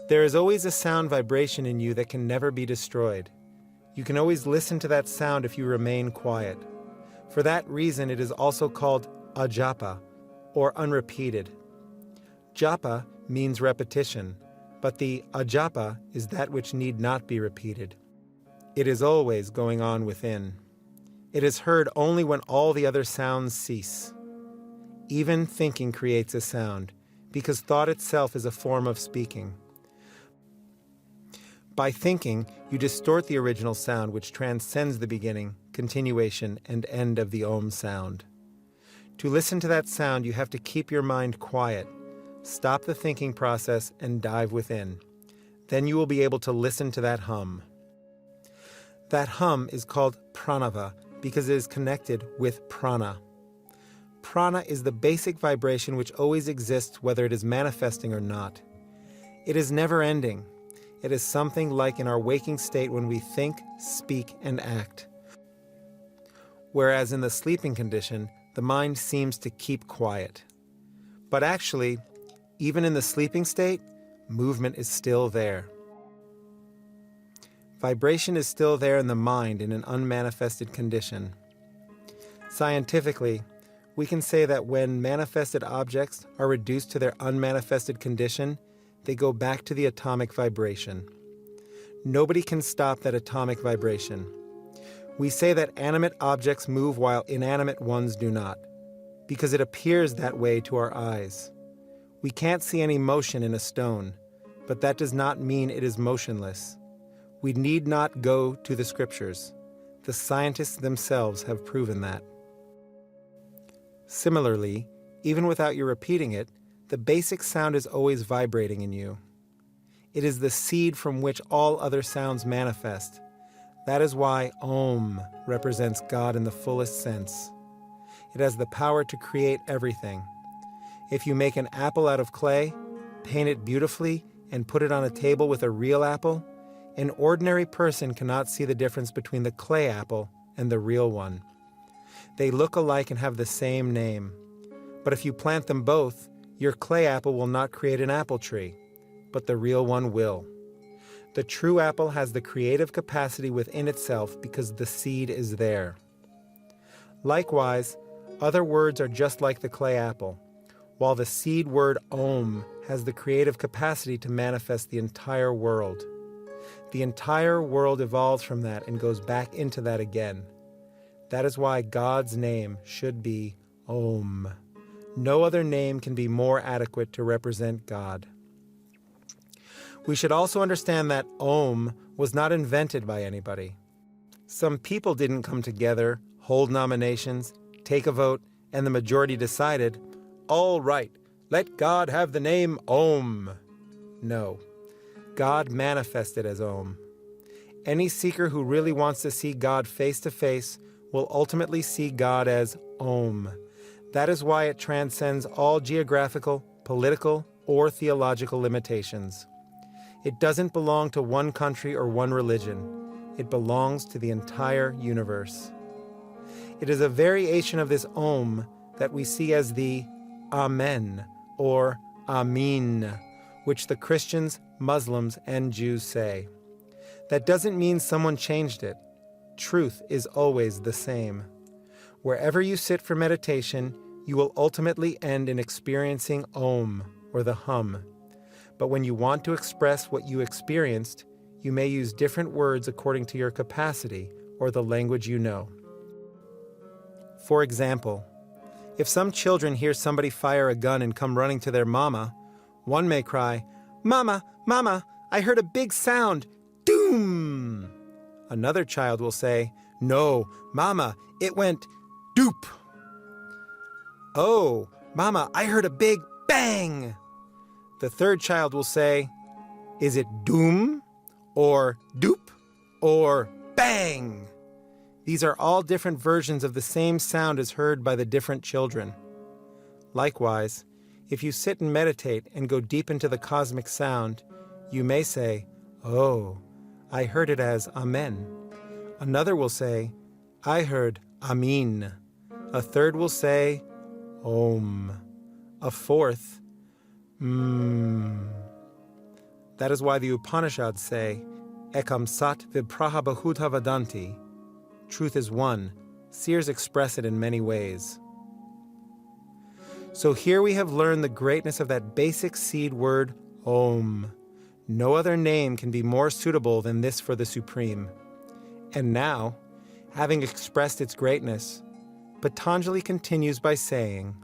There is always a sound vibration in you that can never be destroyed. You can always listen to that sound if you remain quiet. For that reason, it is also called ajapa, or unrepeated. Japa means repetition, but the ajapa is that which need not be repeated. It is always going on within. It is heard only when all the other sounds cease. Even thinking creates a sound, because thought itself is a form of speaking. By thinking, you distort the original sound which transcends the beginning, continuation, and end of the Om sound. To listen to that sound, you have to keep your mind quiet, stop the thinking process, and dive within. Then you will be able to listen to that hum. That hum is called pranava because it is connected with prana. Prana is the basic vibration which always exists whether it is manifesting or not. It is never ending. It is something like in our waking state when we think, speak, and act. Whereas in the sleeping condition, the mind seems to keep quiet. But actually, even in the sleeping state, movement is still there. Vibration is still there in the mind in an unmanifested condition. Scientifically, we can say that when manifested objects are reduced to their unmanifested condition, they go back to the atomic vibration. Nobody can stop that atomic vibration. We say that animate objects move while inanimate ones do not, because it appears that way to our eyes. We can't see any motion in a stone, but that does not mean it is motionless. We need not go to the scriptures. The scientists themselves have proven that. Similarly, even without you repeating it, the basic sound is always vibrating in you. It is the seed from which all other sounds manifest. That is why Om represents God in the fullest sense. It has the power to create everything. If you make an apple out of clay, paint it beautifully, and put it on a table with a real apple, an ordinary person cannot see the difference between the clay apple and the real one. They look alike and have the same name. But if you plant them both, your clay apple will not create an apple tree, but the real one will. The true apple has the creative capacity within itself because the seed is there. Likewise, other words are just like the clay apple, while the seed word Om has the creative capacity to manifest the entire world. The entire world evolves from that and goes back into that again. That is why God's name should be Om. No other name can be more adequate to represent God. We should also understand that Om was not invented by anybody. Some people didn't come together, hold nominations, take a vote, and the majority decided, all right, let God have the name Om. No, God manifested as Om. Any seeker who really wants to see God face to face will ultimately see God as Om. That is why it transcends all geographical, political, or theological limitations. It doesn't belong to one country or one religion. It belongs to the entire universe. It is a variation of this Om that we see as the Amen or Amin, which the Christians, Muslims, and Jews say. That doesn't mean someone changed it. Truth is always the same. Wherever you sit for meditation, you will ultimately end in experiencing Om, or the hum. But when you want to express what you experienced, you may use different words according to your capacity or the language you know. For example, if some children hear somebody fire a gun and come running to their mama, one may cry, "Mama, Mama, I heard a big sound, doom!" Another child will say, "No, Mama, it went doop." "Oh, Mama, I heard a big bang." The third child will say, "Is it doom, or doop, or bang?" These are all different versions of the same sound as heard by the different children. Likewise, If you sit and meditate and go deep into the cosmic sound, you may say, "Oh, I heard it as Amen." Another will say, "I heard Amin." A third will say, Om. A fourth, That is why the Upanishads say, Ekam sat vipraha bahuta vadanti. Truth is one. Seers express it in many ways. So here we have learned the greatness of that basic seed word, Om. No other name can be more suitable than this for the Supreme. And now, having expressed its greatness, Patanjali continues by saying,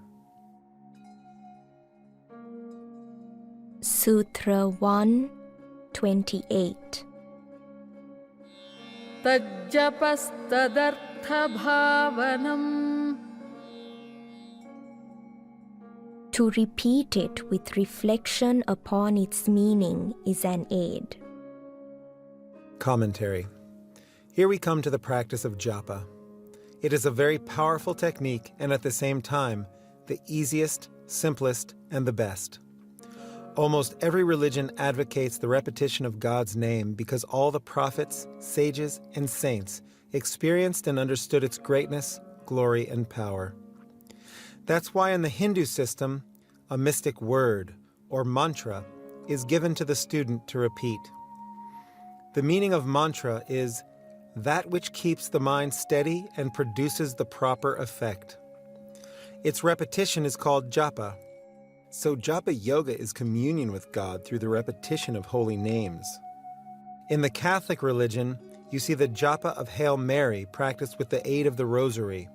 Sutra 1:28.
Tajjapastadartha bhavanam.
To repeat it with reflection upon its meaning is an aid.
Commentary. Here we come to the practice of japa. It is a very powerful technique and at the same time, the easiest, simplest, and the best. Almost every religion advocates the repetition of God's name because all the prophets, sages, and saints experienced and understood its greatness, glory, and power. That's why in the Hindu system, a mystic word, or mantra, is given to the student to repeat. The meaning of mantra is that which keeps the mind steady and produces the proper effect. Its repetition is called japa. So japa yoga is communion with God through the repetition of holy names. In the Catholic religion, you see the japa of Hail Mary practiced with the aid of the rosary.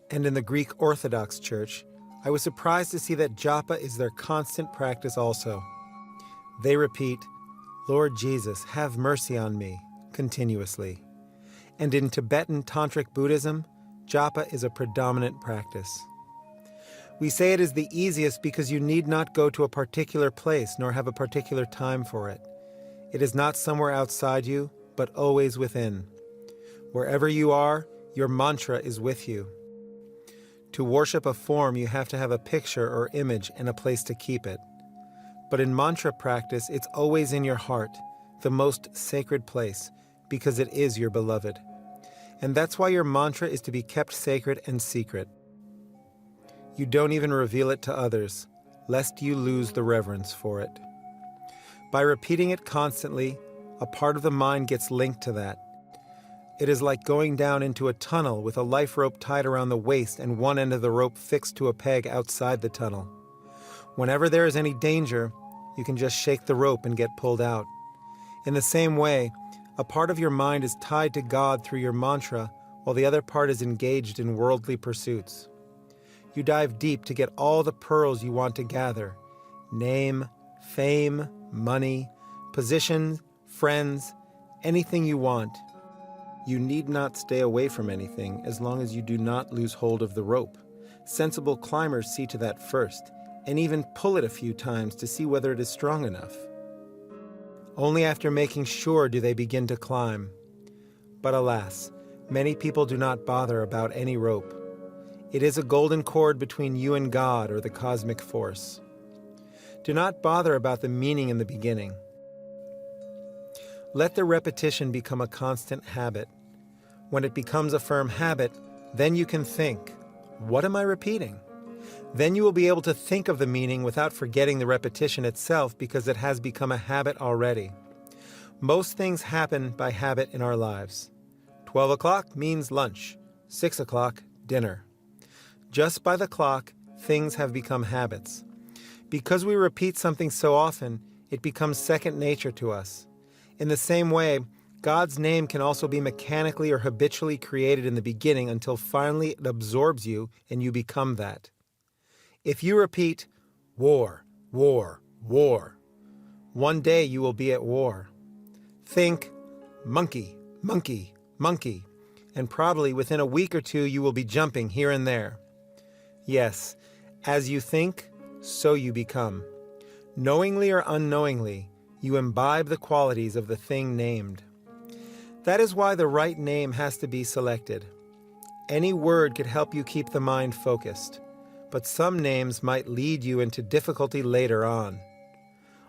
And in the Greek Orthodox Church, I was surprised to see that japa is their constant practice also. They repeat, Lord Jesus, have mercy on me, continuously. And in Tibetan Tantric Buddhism, japa is a predominant practice. We say it is the easiest because you need not go to a particular place nor have a particular time for it. It is not somewhere outside you, but always within. Wherever you are, your mantra is with you. To worship a form, you have to have a picture or image and a place to keep it. But in mantra practice, it's always in your heart, the most sacred place, because it is your beloved. And that's why your mantra is to be kept sacred and secret. You don't even reveal it to others, lest you lose the reverence for it. By repeating it constantly, a part of the mind gets linked to that. It is like going down into a tunnel with a life rope tied around the waist and one end of the rope fixed to a peg outside the tunnel. Whenever there is any danger, you can just shake the rope and get pulled out. In the same way, a part of your mind is tied to God through your mantra, while the other part is engaged in worldly pursuits. You dive deep to get all the pearls you want to gather: name, fame, money, position, friends, anything you want. You need not stay away from anything as long as you do not lose hold of the rope. Sensible climbers see to that first, and even pull it a few times to see whether it is strong enough. Only after making sure do they begin to climb. But alas, many people do not bother about any rope. It is a golden cord between you and God or the cosmic force. Do not bother about the meaning in the beginning. Let the repetition become a constant habit. When it becomes a firm habit, then you can think, what am I repeating? Then you will be able to think of the meaning without forgetting the repetition itself because it has become a habit already. Most things happen by habit in our lives. 12 o'clock means lunch, 6 o'clock, dinner. Just by the clock, things have become habits. Because we repeat something so often, it becomes second nature to us. In the same way, God's name can also be mechanically or habitually created in the beginning until finally it absorbs you and you become that. If you repeat, war, war, war, one day you will be at war. Think, monkey, monkey, monkey, and probably within a week or two you will be jumping here and there. Yes, as you think, so you become. Knowingly or unknowingly, you imbibe the qualities of the thing named. That is why the right name has to be selected. Any word could help you keep the mind focused, but some names might lead you into difficulty later on.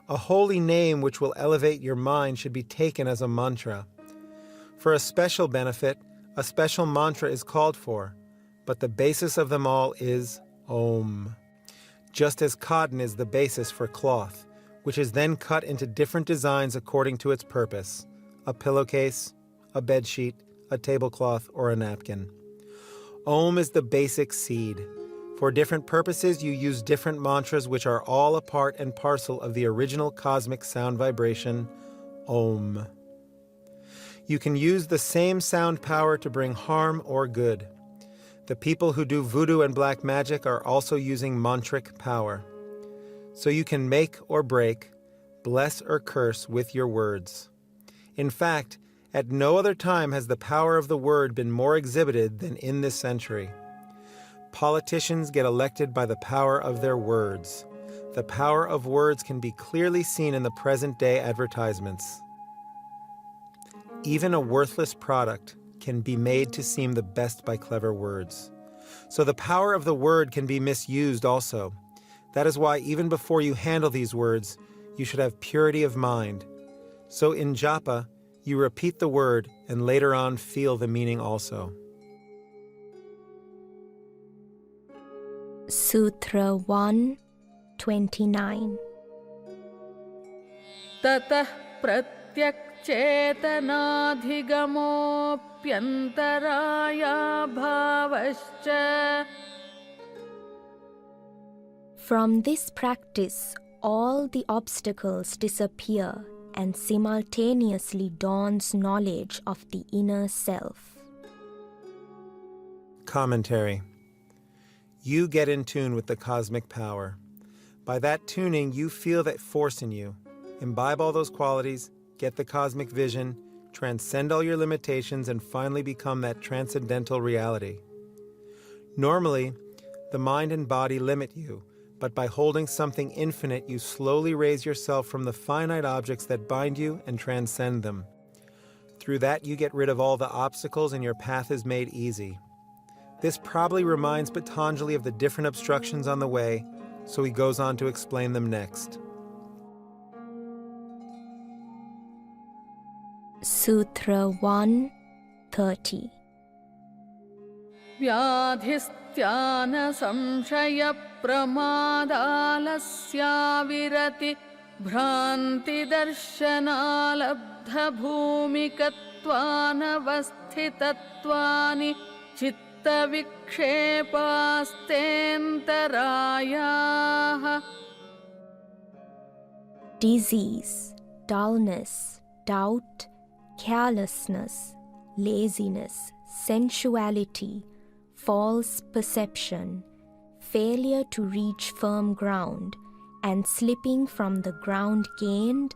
A holy name which will elevate your mind should be taken as a mantra. For a special benefit, a special mantra is called for, but the basis of them all is Om. Just as cotton is the basis for cloth, which is then cut into different designs according to its purpose: a pillowcase, a bedsheet, a tablecloth, or a napkin. Om is the basic seed. For different purposes, you use different mantras which are all a part and parcel of the original cosmic sound vibration, Om. You can use the same sound power to bring harm or good. The people who do voodoo and black magic are also using mantric power. So you can make or break, bless or curse with your words. In fact, at no other time has the power of the word been more exhibited than in this century. Politicians get elected by the power of their words. The power of words can be clearly seen in the present-day advertisements. Even a worthless product can be made to seem the best by clever words. So the power of the word can be misused also. That is why even before you handle these words, you should have purity of mind. So in japa, you repeat the word and later on feel the meaning also.
Sutra 129.
ततः प्रत्यक्चेतनाधिगमोऽप्यन्तरायाभावश्च.
From this practice, all the obstacles disappear and simultaneously dawns knowledge of the inner self.
Commentary. You get in tune with the cosmic power. By that tuning, you feel that force in you. Imbibe all those qualities, get the cosmic vision, transcend all your limitations, and finally become that transcendental reality. Normally, the mind and body limit you, but by holding something infinite, you slowly raise yourself from the finite objects that bind you and transcend them. Through that, you get rid of all the obstacles and your path is made easy. This probably reminds Patanjali of the different obstructions on the way, so he goes on to explain them next.
Sutra 130.
व्याधिस्त्यानसंशयप्रमादालस्याविरति भ्रान्तिदर्शनालब्धभूमिकत्वानवस्थितत्वानि चित्तविक्षेपास्तेऽन्तरायाः.
Disease, dullness, doubt, carelessness, laziness, sensuality, false perception, failure to reach firm ground, and slipping from the ground gained,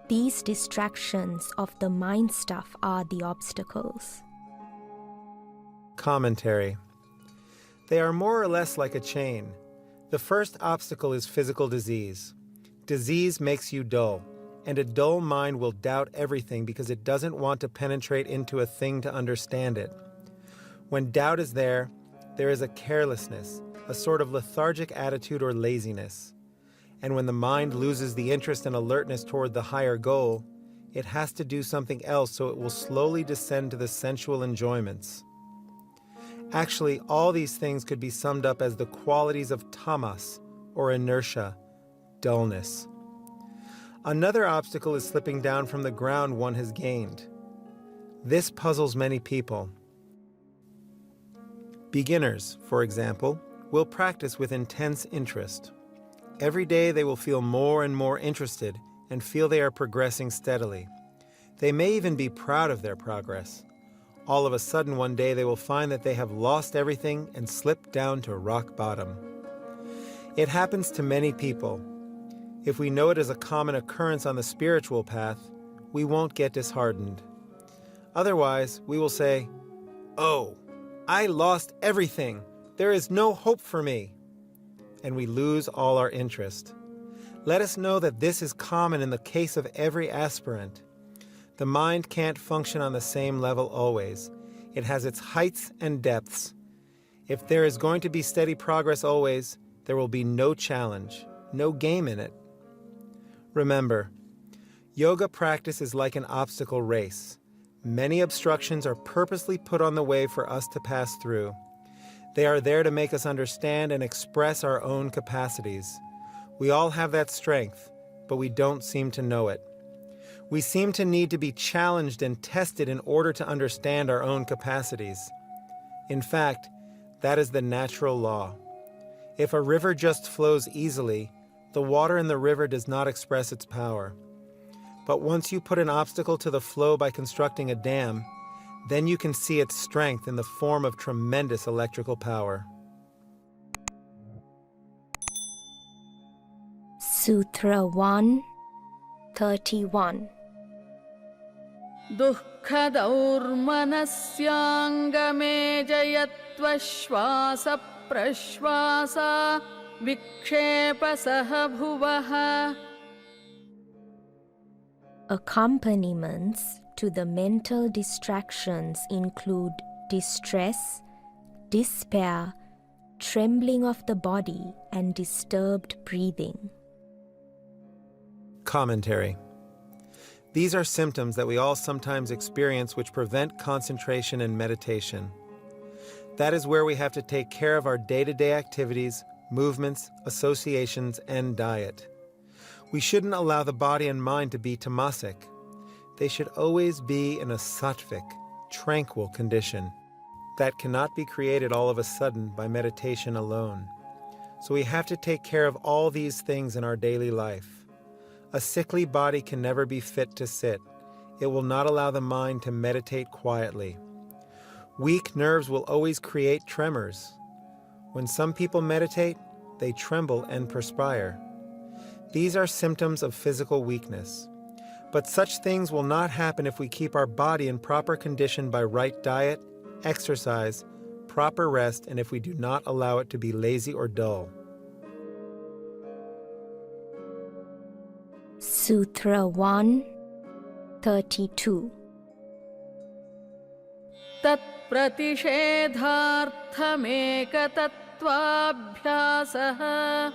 these distractions of the mind stuff are the obstacles.
Commentary. They are more or less like a chain. The first obstacle is physical disease. Disease makes you dull, and a dull mind will doubt everything because it doesn't want to penetrate into a thing to understand it. When doubt is there is a carelessness, a sort of lethargic attitude or laziness. And when the mind loses the interest and alertness toward the higher goal, it has to do something else, so it will slowly descend to the sensual enjoyments. Actually, all these things could be summed up as the qualities of tamas, or inertia, dullness. Another obstacle is slipping down from the ground one has gained. This puzzles many people. Beginners, for example, will practice with intense interest. Every day they will feel more and more interested and feel they are progressing steadily. They may even be proud of their progress. All of a sudden one day they will find that they have lost everything and slipped down to rock bottom. It happens to many people. If we know it as a common occurrence on the spiritual path, we won't get disheartened. Otherwise, we will say, "Oh, I lost everything. There is no hope for me." And we lose all our interest. Let us know that this is common in the case of every aspirant. The mind can't function on the same level always. It has its heights and depths. If there is going to be steady progress always, there will be no challenge, no game in it. Remember, yoga practice is like an obstacle race. Many obstructions are purposely put on the way for us to pass through. They are there to make us understand and express our own capacities. We all have that strength, but we don't seem to know it. We seem to need to be challenged and tested in order to understand our own capacities. In fact, that is the natural law. If a river just flows easily, the water in the river does not express its power. But once you put an obstacle to the flow by constructing a dam, then you can see its strength in the form of tremendous electrical power.
Sutra 131.
दुःखदौर्मनस्याङ्गमे जयत्वश्वास प्रश्वासा विक्षेपसह भुवः.
Accompaniments to the mental distractions include distress, despair, trembling of the body, and disturbed breathing.
Commentary. These are symptoms that we all sometimes experience which prevent concentration and meditation. That is where we have to take care of our day-to-day activities, movements, associations, and diet. We shouldn't allow the body and mind to be tamasic. They should always be in a sattvic, tranquil condition. That cannot be created all of a sudden by meditation alone. So we have to take care of all these things in our daily life. A sickly body can never be fit to sit. It will not allow the mind to meditate quietly. Weak nerves will always create tremors. When some people meditate, they tremble and perspire. These are symptoms of physical weakness. But such things will not happen if we keep our body in proper condition by right diet, exercise, proper rest, and if we do not allow it to be lazy or dull.
Sutra 132.
तत्प्रतिषेधार्थमेकतत्त्वाभ्यासः.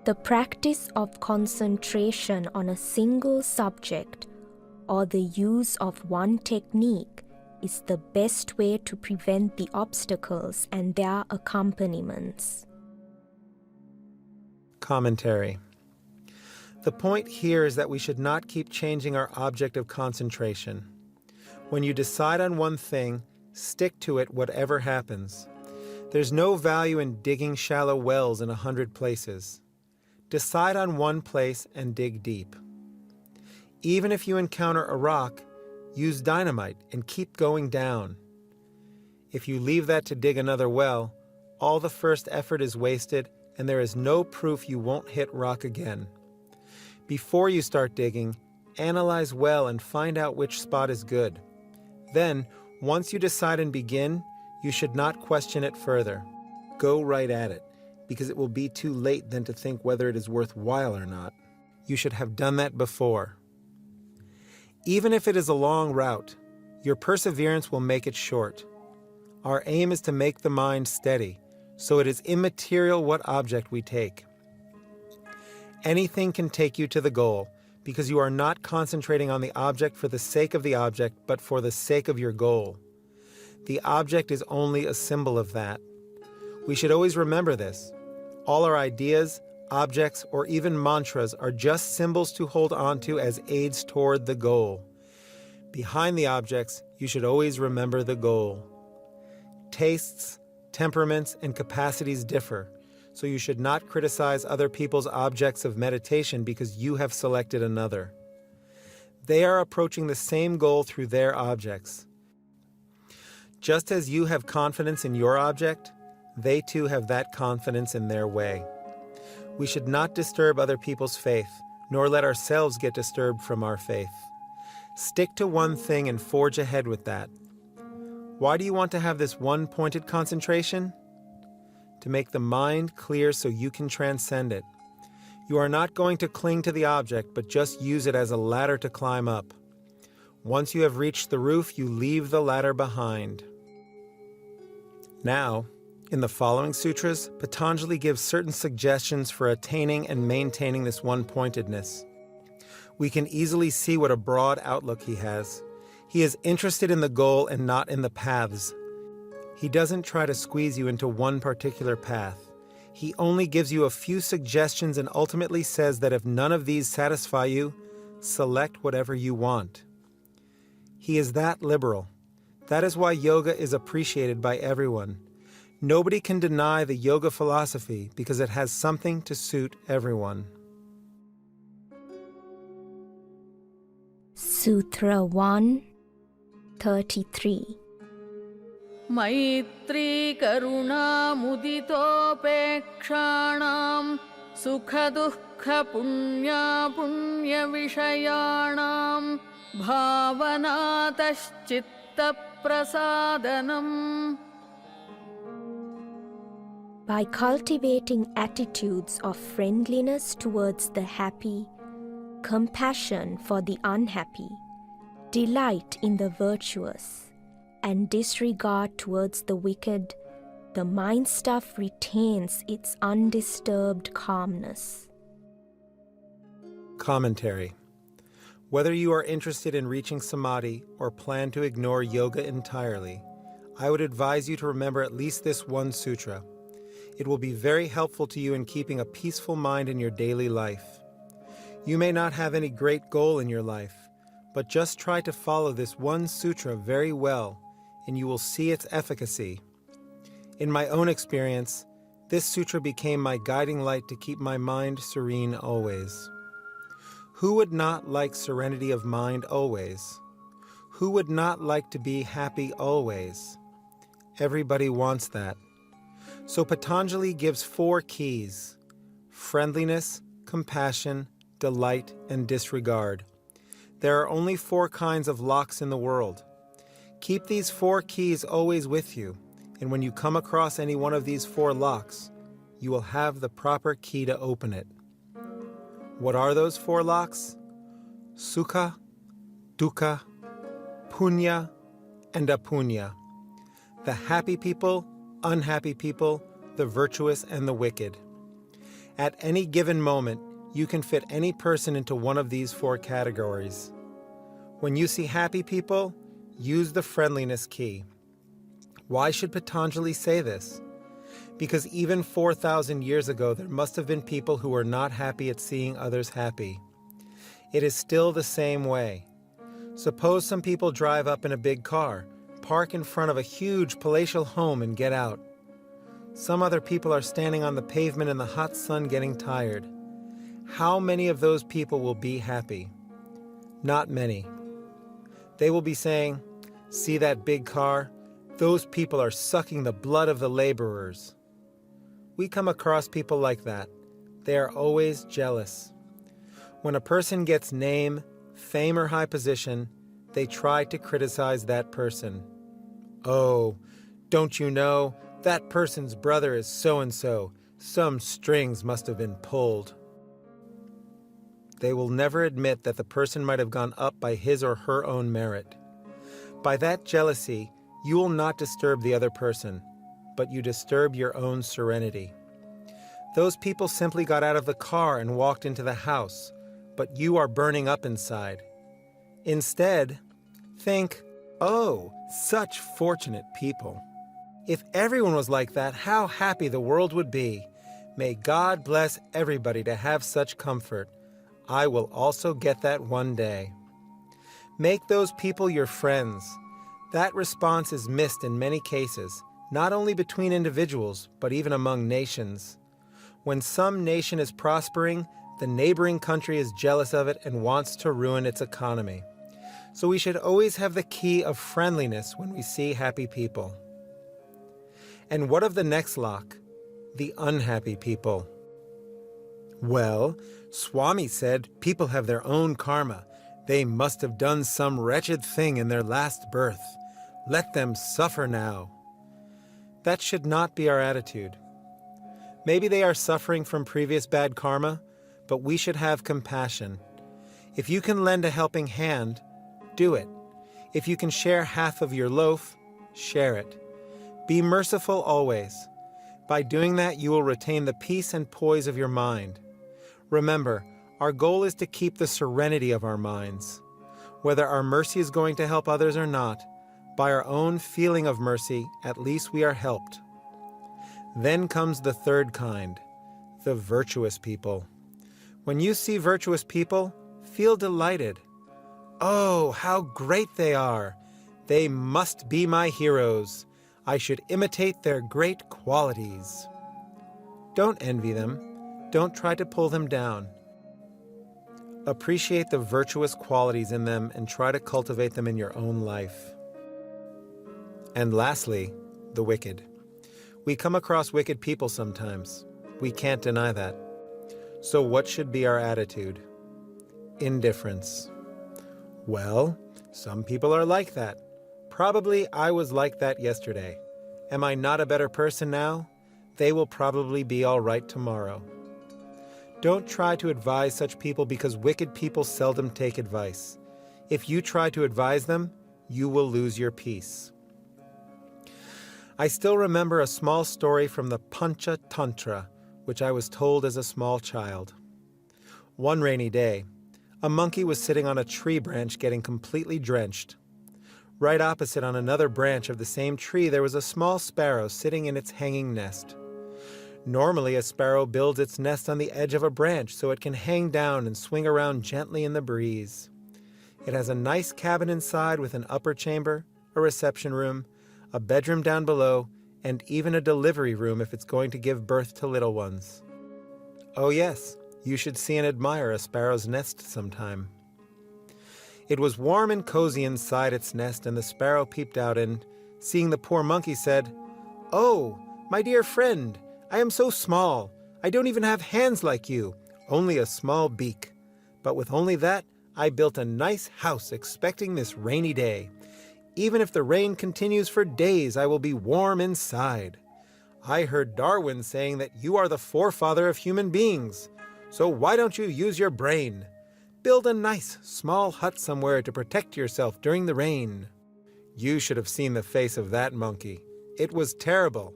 The practice of concentration on a single subject or the use of one technique is the best way to prevent the obstacles and their accompaniments.
Commentary. The point here is that we should not keep changing our object of concentration. When you decide on one thing, stick to it whatever happens. There's no value in digging shallow wells in 100 places. Decide on one place and dig deep. Even if you encounter a rock, use dynamite and keep going down. If you leave that to dig another well, all the first effort is wasted and there is no proof you won't hit rock again. Before you start digging, analyze well and find out which spot is good. Then, once you decide and begin, you should not question it further. Go right at it, because it will be too late then to think whether it is worthwhile or not. You should have done that before. Even if it is a long route, your perseverance will make it short. Our aim is to make the mind steady, so it is immaterial what object we take. Anything can take you to the goal, because you are not concentrating on the object for the sake of the object, but for the sake of your goal. The object is only a symbol of that. We should always remember this. All our ideas, objects, or even mantras are just symbols to hold on to as aids toward the goal. Behind the objects, you should always remember the goal. Tastes, temperaments, and capacities differ, so you should not criticize other people's objects of meditation because you have selected another. They are approaching the same goal through their objects. Just as you have confidence in your object, they too have that confidence in their way. We should not disturb other people's faith, nor let ourselves get disturbed from our faith. Stick to one thing and forge ahead with that. Why do you want to have this one-pointed concentration? To make the mind clear so you can transcend it. You are not going to cling to the object, but just use it as a ladder to climb up. Once you have reached the roof, you leave the ladder behind. Now, in the following sutras, Patanjali gives certain suggestions for attaining and maintaining this one-pointedness. We can easily see what a broad outlook he has. He is interested in the goal and not in the paths. He doesn't try to squeeze you into one particular path. He only gives you a few suggestions and ultimately says that if none of these satisfy you, select whatever you want. He is that liberal. That is why yoga is appreciated by everyone. Nobody can deny the yoga philosophy because it has something to suit everyone.
Sutra 133.
मैत्री करुणा मुदितोपेक्षाणां सुखदुःख पुण्या पुण्यविषयाणां भावनातश्चित्तप्रसादनम्.
By cultivating attitudes of friendliness towards the happy, compassion for the unhappy, delight in the virtuous, and disregard towards the wicked, the mind stuff retains its undisturbed calmness.
Commentary. Whether you are interested in reaching samadhi or plan to ignore yoga entirely, I would advise you to remember at least this one sutra. It will be very helpful to you in keeping a peaceful mind in your daily life. You may not have any great goal in your life, but just try to follow this one sutra very well, and you will see its efficacy. In my own experience, this sutra became my guiding light to keep my mind serene always. Who would not like serenity of mind always? Who would not like to be happy always? Everybody wants that. So Patanjali gives 4 keys: friendliness, compassion, delight, and disregard. There are only 4 kinds of locks in the world. Keep these 4 keys always with you, and when you come across any one of these 4 locks, you will have the proper key to open it. What are those 4 locks? Sukha, dukkha, punya, and apunya. The happy people, unhappy people, the virtuous, and the wicked. At any given moment, you can fit any person into one of these 4 categories. When you see happy people, use the friendliness key. Why should Patanjali say this? Because even 4,000 years ago, there must have been people who were not happy at seeing others happy. It is still the same way. Suppose some people drive up in a big car, park in front of a huge palatial home and get out. Some other people are standing on the pavement in the hot sun getting tired. How many of those people will be happy? Not many. They will be saying, "See that big car? Those people are sucking the blood of the laborers." We come across people like that. They are always jealous. When a person gets name, fame, or high position, they try to criticize that person. "Oh, don't you know, that person's brother is so-and-so. Some strings must have been pulled." They will never admit that the person might have gone up by his or her own merit. By that jealousy, you will not disturb the other person, but you disturb your own serenity. Those people simply got out of the car and walked into the house, but you are burning up inside. Instead, think, "Oh, such fortunate people." If everyone was like that, how happy the world would be. May God bless everybody to have such comfort. I will also get that one day. Make those people your friends. That response is missed in many cases, not only between individuals, but even among nations. When some nation is prospering, the neighboring country is jealous of it and wants to ruin its economy. So we should always have the key of friendliness when we see happy people. And what of the next lock? The unhappy people. Well, Swami said people have their own karma. They must have done some wretched thing in their last birth. Let them suffer now. That should not be our attitude. Maybe they are suffering from previous bad karma, but we should have compassion. If you can lend a helping hand, do it. If you can share half of your loaf, share it. Be merciful always. By doing that, you will retain the peace and poise of your mind. Remember, our goal is to keep the serenity of our minds. Whether our mercy is going to help others or not, by our own feeling of mercy, at least we are helped. Then comes the third kind, the virtuous people. When you see virtuous people, feel delighted. Oh, how great they are! They must be my heroes. I should imitate their great qualities. Don't envy them. Don't try to pull them down. Appreciate the virtuous qualities in them and try to cultivate them in your own life. And lastly, the wicked. We come across wicked people sometimes. We can't deny that. So what should be our attitude? Indifference. Well, some people are like that. Probably I was like that yesterday. Am I not a better person now? They will probably be all right tomorrow. Don't try to advise such people because wicked people seldom take advice. If you try to advise them, you will lose your peace. I still remember a small story from the Pancha Tantra, which I was told as a small child. One rainy day, a monkey was sitting on a tree branch getting completely drenched. Right opposite on another branch of the same tree there was a small sparrow sitting in its hanging nest. Normally a sparrow builds its nest on the edge of a branch so it can hang down and swing around gently in the breeze. It has a nice cabin inside with an upper chamber, a reception room, a bedroom down below, and even a delivery room if it's going to give birth to little ones. Oh yes, you should see and admire a sparrow's nest sometime. It was warm and cozy inside its nest, and the sparrow peeped out and, seeing the poor monkey, said, "Oh, my dear friend, I am so small. I don't even have hands like you, only a small beak. But with only that, I built a nice house expecting this rainy day. Even if the rain continues for days, I will be warm inside. I heard Darwin saying that you are the forefather of human beings. So why don't you use your brain? Build a nice, small hut somewhere to protect yourself during the rain." You should have seen the face of that monkey. It was terrible.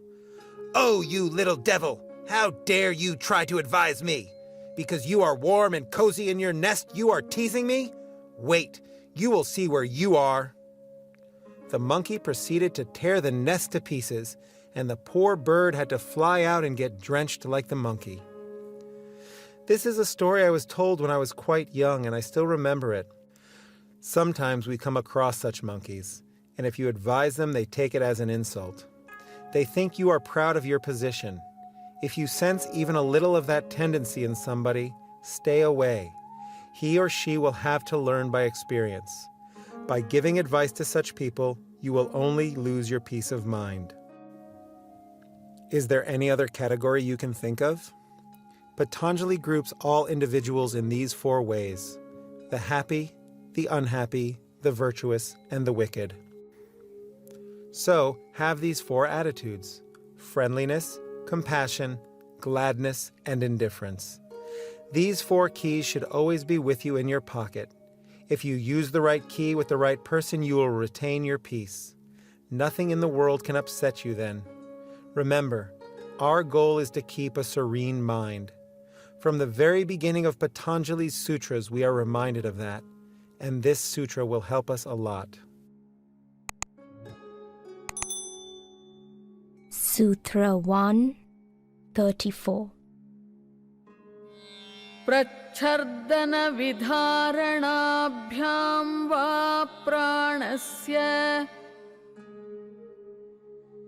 "Oh, you little devil! How dare you try to advise me? Because you are warm and cozy in your nest, you are teasing me? Wait, you will see where you are." The monkey proceeded to tear the nest to pieces, and the poor bird had to fly out and get drenched like the monkey. This is a story I was told when I was quite young, and I still remember it. Sometimes we come across such monkeys, and if you advise them, they take it as an insult. They think you are proud of your position. If you sense even a little of that tendency in somebody, stay away. He or she will have to learn by experience. By giving advice to such people, you will only lose your peace of mind. Is there any other category you can think of? Patanjali groups all individuals in these 4 ways: the happy, the unhappy, the virtuous, and the wicked. So, have these 4 attitudes: friendliness, compassion, gladness, and indifference. These 4 keys should always be with you in your pocket. If you use the right key with the right person, you will retain your peace. Nothing in the world can upset you then. Remember, our goal is to keep a serene mind. From the very beginning of Patanjali's sutras, we are reminded of that, and this sutra will help us a lot.
Sutra 134.
प्रच्छर्दनविधारणाभ्यां वा प्राणस्य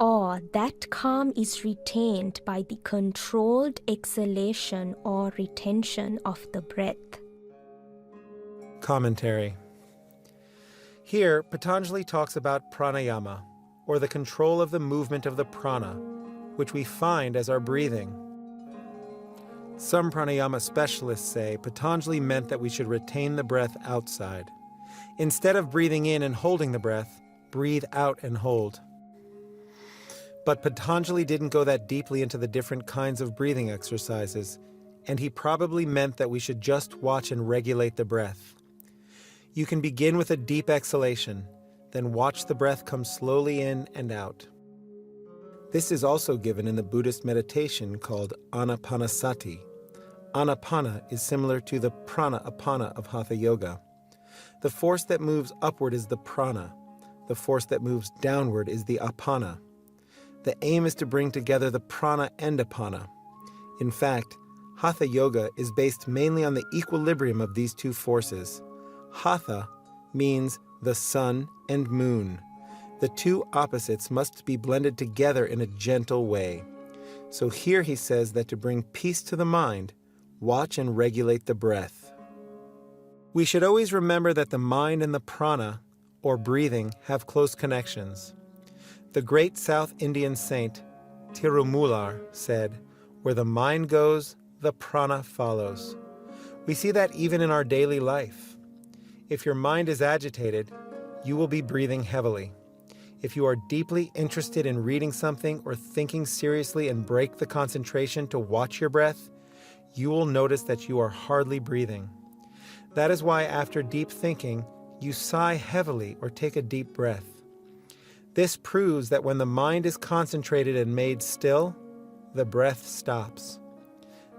Or that calm is retained by the controlled exhalation or retention of the breath.
Commentary. Here, Patanjali talks about pranayama, or the control of the movement of the prana, which we find as our breathing. Some pranayama specialists say Patanjali meant that we should retain the breath outside. Instead of breathing in and holding the breath, breathe out and hold. But Patanjali didn't go that deeply into the different kinds of breathing exercises, and he probably meant that we should just watch and regulate the breath. You can begin with a deep exhalation, then watch the breath come slowly in and out. This is also given in the Buddhist meditation called Anapanasati. Anapana is similar to the prana-apana of Hatha Yoga. The force that moves upward is the prana. The force that moves downward is the apana. The aim is to bring together the prana and apana. In fact, Hatha Yoga is based mainly on the equilibrium of these two forces. Hatha means the sun and moon. The two opposites must be blended together in a gentle way. So here he says that to bring peace to the mind, watch and regulate the breath. We should always remember that the mind and the prana, or breathing, have close connections. The great South Indian saint, Tirumular, said, "Where the mind goes, the prana follows." We see that even in our daily life. If your mind is agitated, you will be breathing heavily. If you are deeply interested in reading something or thinking seriously and break the concentration to watch your breath, you will notice that you are hardly breathing. That is why after deep thinking, you sigh heavily or take a deep breath. This proves that when the mind is concentrated and made still, the breath stops.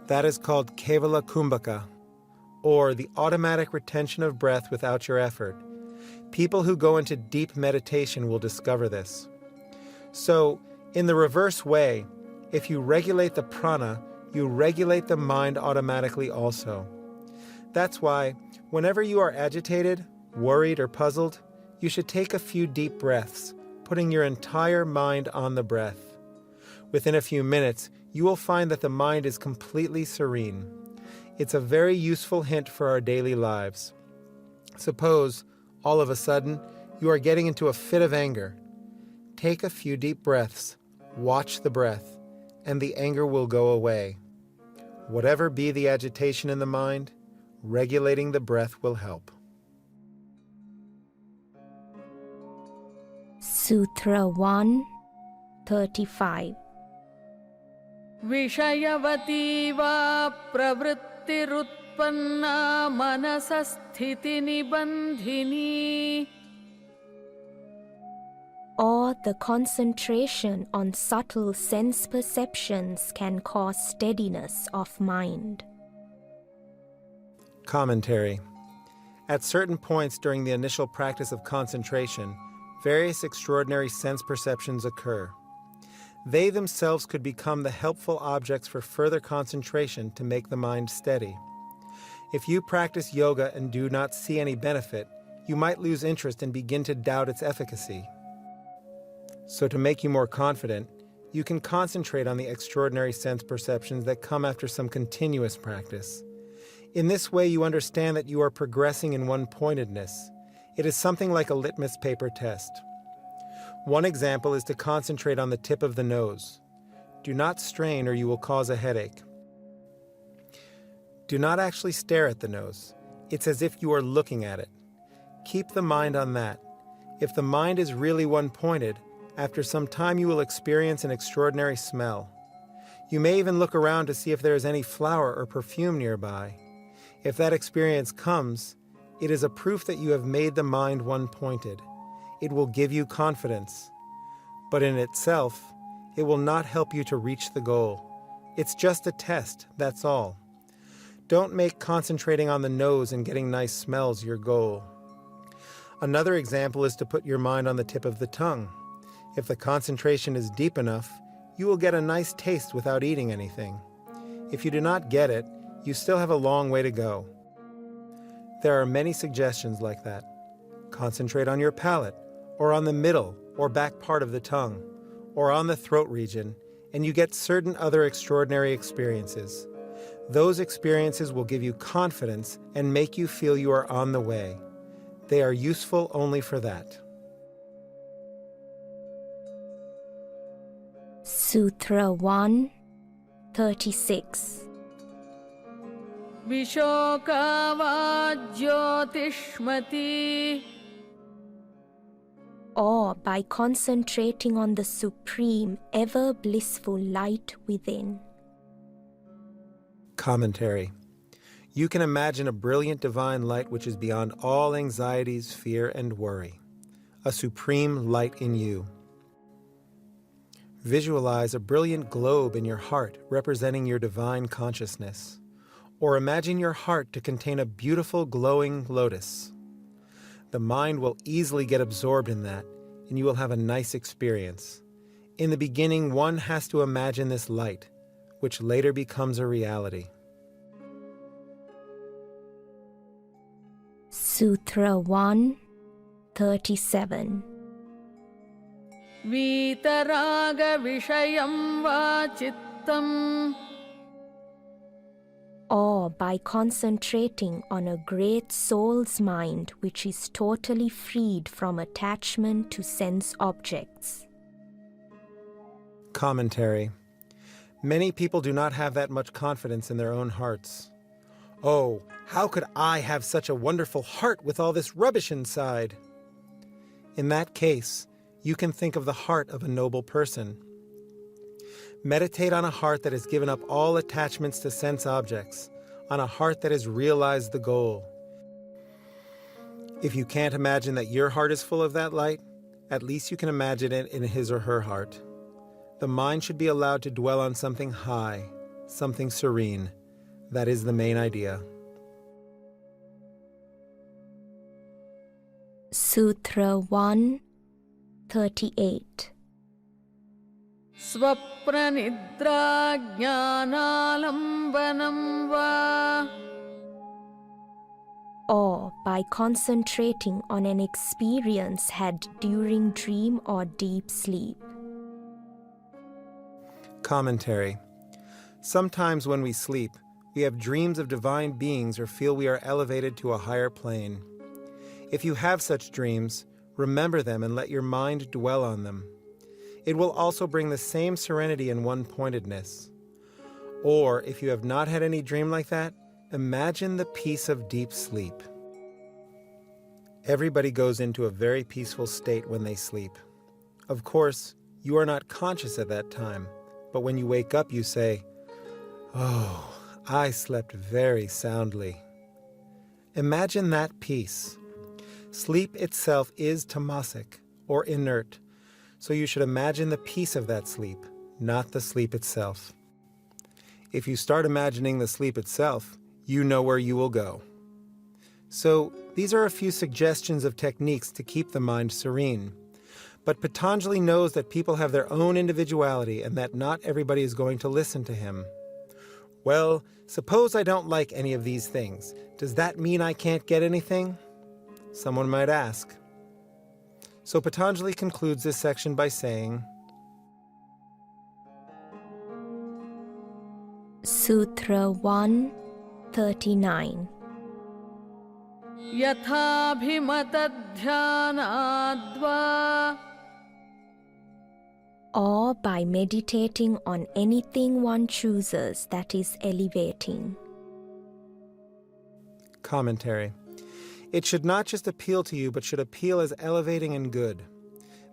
That is called kevala kumbhaka, or the automatic retention of breath without your effort. People who go into deep meditation will discover this. So, in the reverse way, if you regulate the prana, you regulate the mind automatically also. That's why, whenever you are agitated, worried, or puzzled, you should take a few deep breaths, putting your entire mind on the breath. Within a few minutes, you will find that the mind is completely serene. It's a very useful hint for our daily lives. Suppose, all of a sudden, you are getting into a fit of anger. Take a few deep breaths, watch the breath, and the anger will go away. Whatever be the agitation in the mind, regulating the breath will help.
Sutra 135.
विषयवती वा प्रवृत्तिरुत्पन्ना मनसस्थितिनिबन्धिनी.
Or the concentration on subtle sense perceptions can cause steadiness of mind.
Commentary. At certain points during the initial practice of concentration, various extraordinary sense perceptions occur. They themselves could become the helpful objects for further concentration to make the mind steady. If you practice yoga and do not see any benefit, you might lose interest and begin to doubt its efficacy. So to make you more confident, you can concentrate on the extraordinary sense perceptions that come after some continuous practice. In this way, you understand that you are progressing in one-pointedness. It is something like a litmus paper test. One example is to concentrate on the tip of the nose. Do not strain or you will cause a headache. Do not actually stare at the nose. It's as if you are looking at it. Keep the mind on that. If the mind is really one-pointed, after some time you will experience an extraordinary smell. You may even look around to see if there is any flower or perfume nearby. If that experience comes, it is a proof that you have made the mind one-pointed. It will give you confidence. But in itself, it will not help you to reach the goal. It's just a test, that's all. Don't make concentrating on the nose and getting nice smells your goal. Another example is to put your mind on the tip of the tongue. If the concentration is deep enough, you will get a nice taste without eating anything. If you do not get it, you still have a long way to go. There are many suggestions like that. Concentrate on your palate, or on the middle or back part of the tongue, or on the throat region, and you get certain other extraordinary experiences. Those experiences will give you confidence and make you feel you are on the way. They are useful only for that.
Sutra 136.
विशोका ज्योतिष्मति.
Or by concentrating on the supreme, ever blissful light within.
Commentary. You can imagine a brilliant divine light which is beyond all anxieties, fear, and worry. A supreme light in you. Visualize a brilliant globe in your heart representing your divine consciousness. Or imagine your heart to contain a beautiful glowing lotus. The mind will easily get absorbed in that, and you will have a nice experience. In the beginning, one has to imagine this light, which later becomes a reality.
Sutra 137.
वीतराग विषयं वा चित्तम्
Or by concentrating on a great soul's mind which is totally freed from attachment to sense objects.
Commentary. Many people do not have that much confidence in their own hearts. Oh, how could I have such a wonderful heart with all this rubbish inside? In that case, you can think of the heart of a noble person. Meditate on a heart that has given up all attachments to sense objects, on a heart that has realized the goal. If you can't imagine that your heart is full of that light, at least you can imagine it in his or her heart. The mind should be allowed to dwell on something high, something serene. That is the main idea.
Sutra 138.
स्वप्ननिद्रा ज्ञानालम्बनं वा
Or by concentrating on an experience had during dream or deep sleep.
Commentary. Sometimes when we sleep, we have dreams of divine beings or feel we are elevated to a higher plane. If you have such dreams, remember them and let your mind dwell on them. It will also bring the same serenity and one-pointedness. Or, if you have not had any dream like that, imagine the peace of deep sleep. Everybody goes into a very peaceful state when they sleep. Of course, you are not conscious at that time, but when you wake up you say, "Oh, I slept very soundly." Imagine that peace. Sleep itself is tamasic, or inert, so you should imagine the peace of that sleep, not the sleep itself. If you start imagining the sleep itself, you know where you will go. So, these are a few suggestions of techniques to keep the mind serene. But Patanjali knows that people have their own individuality and that not everybody is going to listen to him. Well, suppose I don't like any of these things. Does that mean I can't get anything? Someone might ask. So Patanjali concludes this section by saying,
Sutra 139.
यथाभिमतध्यानाद्वा
Or by meditating on anything one chooses that is elevating.
Commentary. It should not just appeal to you, but should appeal as elevating and good.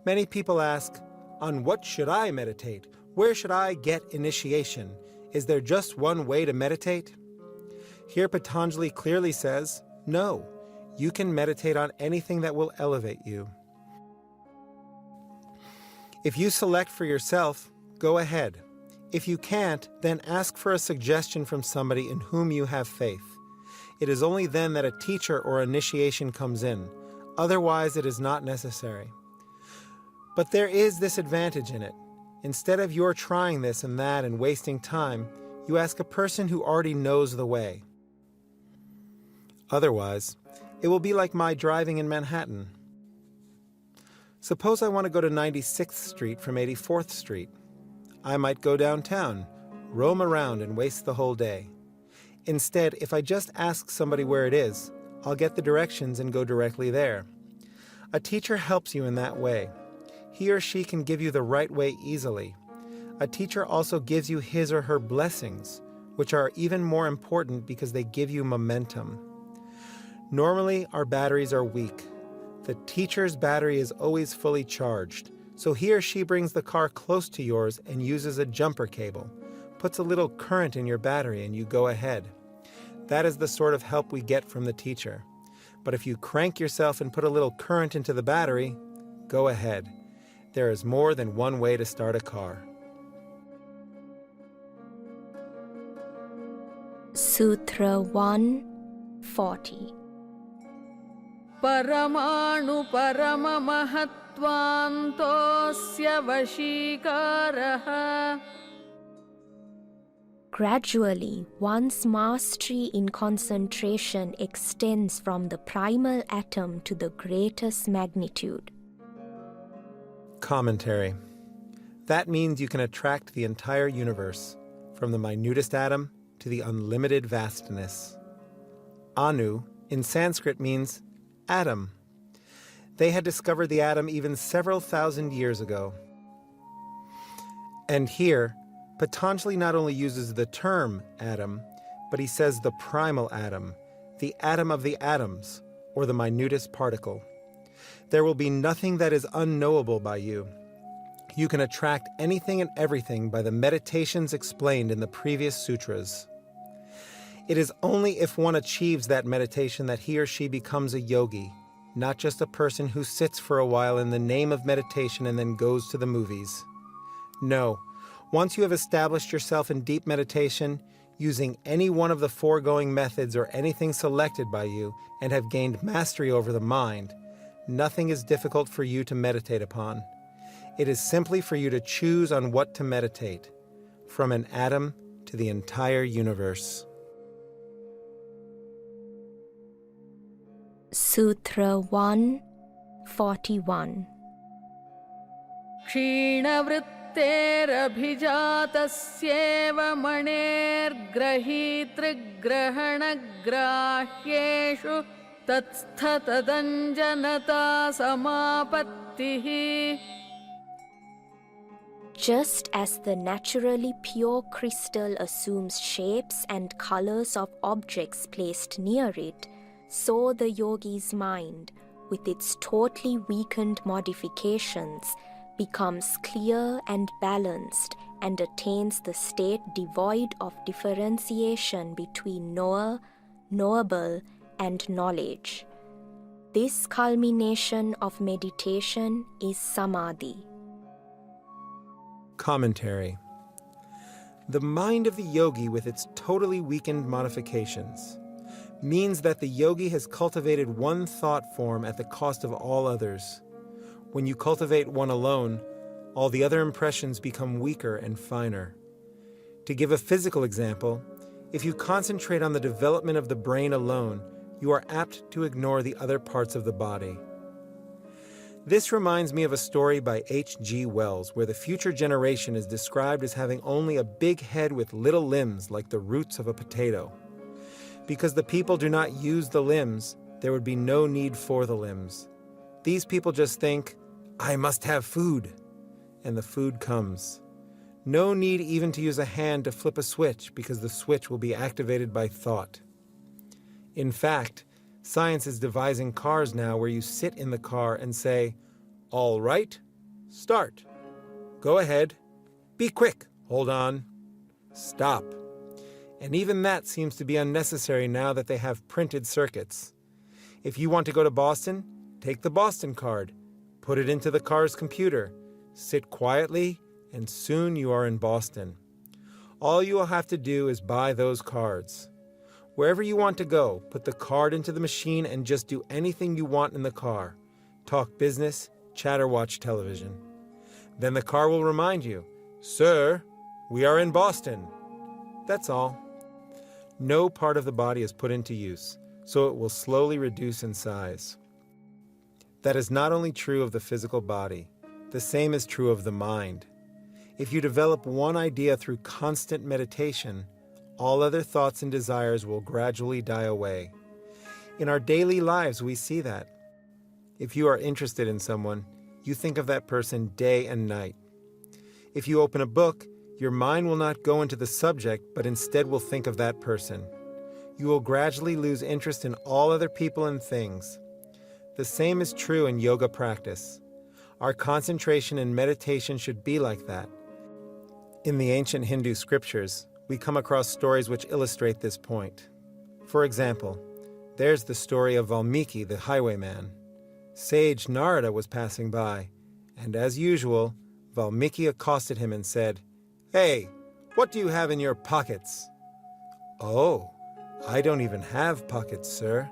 Many people ask, on what should I meditate? Where should I get initiation? Is there just one way to meditate? Here Patanjali clearly says, no, you can meditate on anything that will elevate you. If you select for yourself, go ahead. If you can't, then ask for a suggestion from somebody in whom you have faith. It is only then that a teacher or initiation comes in. Otherwise, it is not necessary. But there is this advantage in it. Instead of your trying this and that and wasting time, you ask a person who already knows the way. Otherwise, it will be like my driving in Manhattan. Suppose I want to go to 96th Street from 84th Street. I might go downtown, roam around and waste the whole day. Instead, if I just ask somebody where it is, I'll get the directions and go directly there. A teacher helps you in that way. He or she can give you the right way easily. A teacher also gives you his or her blessings, which are even more important because they give you momentum. Normally, our batteries are weak. The teacher's battery is always fully charged, so he or she brings the car close to yours and uses a jumper cable, puts a little current in your battery, and you go ahead. That is the sort of help we get from the teacher. But if you crank yourself and put a little current into the battery, go ahead. There is more than one way to start a car.
Sutra 140.
Paramanu paramamahatvantosya vashikaraha.
Gradually, one's mastery in concentration extends from the primal atom to the greatest magnitude.
Commentary. That means you can attract the entire universe, from the minutest atom to the unlimited vastness. Anu, in Sanskrit, means atom. They had discovered the atom even several thousand years ago. And here, Patanjali not only uses the term atom, but he says the primal atom, the atom of the atoms, or the minutest particle. There will be nothing that is unknowable by you. You can attract anything and everything by the meditations explained in the previous sutras. It is only if one achieves that meditation that he or she becomes a yogi, not just a person who sits for a while in the name of meditation and then goes to the movies. No, once you have established yourself in deep meditation, using any one of the foregoing methods or anything selected by you, and have gained mastery over the mind, nothing is difficult for you to meditate upon. It is simply for you to choose on what to meditate, from an atom to the entire universe.
Sutra 141.
क्षीणवृत्तेरभिजातस्येव मणेर्ग्रहीतृग्रहणग्राह्येषु तत्स्थतदञ्जनता समापत्तिः.
Just as the naturally pure crystal assumes shapes and colors of objects placed near it, so the yogi's mind, with its totally weakened modifications, becomes clear and balanced and attains the state devoid of differentiation between knower, knowable, and knowledge. This culmination of meditation is samadhi.
Commentary. The mind of the yogi with its totally weakened modifications means that the yogi has cultivated one thought form at the cost of all others. When you cultivate one alone, all the other impressions become weaker and finer. To give a physical example, if you concentrate on the development of the brain alone, you are apt to ignore the other parts of the body. This reminds me of a story by H.G. Wells where the future generation is described as having only a big head with little limbs like the roots of a potato. Because the people do not use the limbs, there would be no need for the limbs. These people just think, I must have food, and the food comes. No need even to use a hand to flip a switch because the switch will be activated by thought. In fact, science is devising cars now where you sit in the car and say, all right, start. Go ahead. Be quick. Hold on. Stop. And even that seems to be unnecessary now that they have printed circuits. If you want to go to Boston, take the Boston card, put it into the car's computer, sit quietly, and soon you are in Boston. All you will have to do is buy those cards. Wherever you want to go, put the card into the machine and just do anything you want in the car. Talk business, chat or watch television. Then the car will remind you, Sir, we are in Boston. That's all. No part of the body is put into use, so it will slowly reduce in size. That is not only true of the physical body, the same is true of the mind. If you develop one idea through constant meditation, all other thoughts and desires will gradually die away. In our daily lives, we see that. If you are interested in someone, you think of that person day and night. If you open a book, your mind will not go into the subject, but instead will think of that person. You will gradually lose interest in all other people and things. The same is true in yoga practice. Our concentration and meditation should be like that. In the ancient Hindu scriptures, we come across stories which illustrate this point. For example, there's the story of Valmiki, the highwayman. Sage Narada was passing by, And as usual, Valmiki accosted him and said, "Hey, what do you have in your pockets?" "Oh, I don't even have pockets, sir."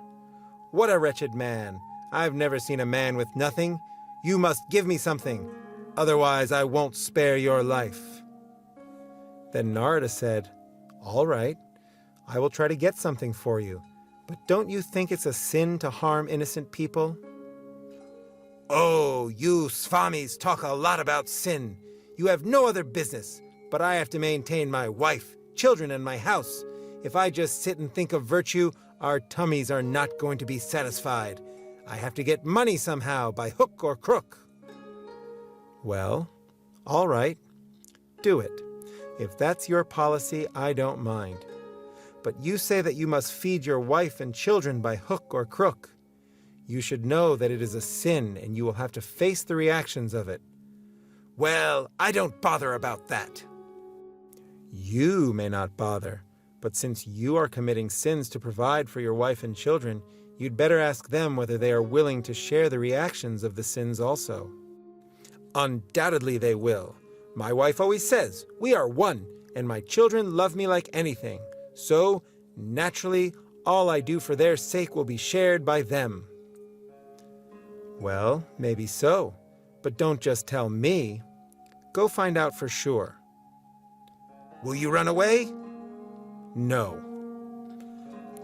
"What a wretched man! I've never seen a man with nothing. You must give me something, otherwise I won't spare your life." Then Narada said, "All right, I will try to get something for you, but don't you think it's a sin to harm innocent people?" "Oh, you Swamis talk a lot about sin. You have no other business, but I have to maintain my wife, children, and my house. If I just sit and think of virtue, our tummies are not going to be satisfied. I have to get money somehow, by hook or crook." "Well, all right, do it. If that's your policy, I don't mind. But you say that you must feed your wife and children by hook or crook. You should know that it is a sin, and you will have to face the reactions of it." "Well, I don't bother about that." "You may not bother, but since you are committing sins to provide for your wife and children, you'd better ask them whether they are willing to share the reactions of the sins also." "Undoubtedly they will. My wife always says, 'We are one,' and my children love me like anything. So, naturally, all I do for their sake will be shared by them." "Well, maybe so, but don't just tell me. Go find out for sure." "Will you run away?" "No."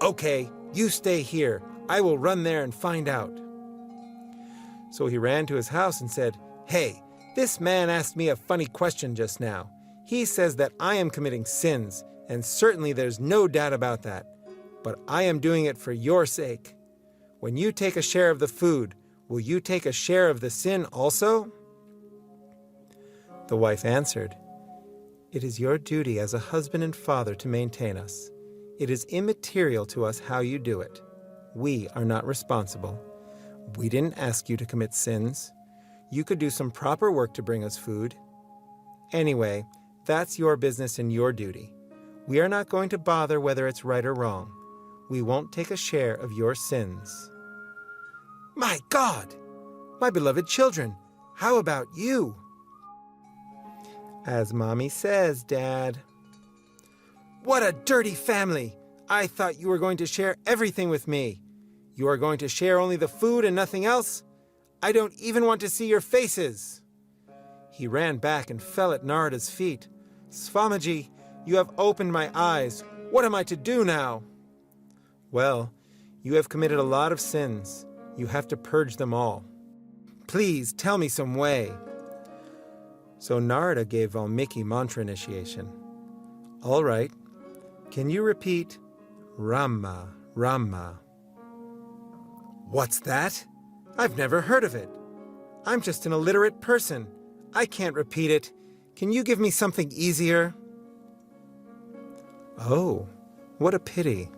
"Okay, you stay here. I will run there and find out." So he ran to his house and said, "Hey, this man asked me a funny question just now. He says that I am committing sins, and certainly there's no doubt about that. But I am doing it for your sake. When you take a share of the food, will you take a share of the sin also?" The wife answered, "It is your duty as a husband and father to maintain us. It is immaterial to us how you do it. We are not responsible. We didn't ask you to commit sins. You could do some proper work to bring us food. Anyway, that's your business and your duty. We are not going to bother whether it's right or wrong. We won't take a share of your sins." "My God! My beloved children, how about you?" "As Mommy says, Dad." "What a dirty family! I thought you were going to share everything with me. You are going to share only the food and nothing else? I don't even want to see your faces." He ran back and fell at Narada's feet. "Swamiji, you have opened my eyes. What am I to do now?" "Well, you have committed a lot of sins. You have to purge them all. Please tell me some way." So Narada gave Valmiki mantra initiation. "All right. Can you repeat Rama, Rama?" "What's that? I've never heard of it. I'm just an illiterate person. I can't repeat it. Can you give me something easier?" "Oh, what a pity.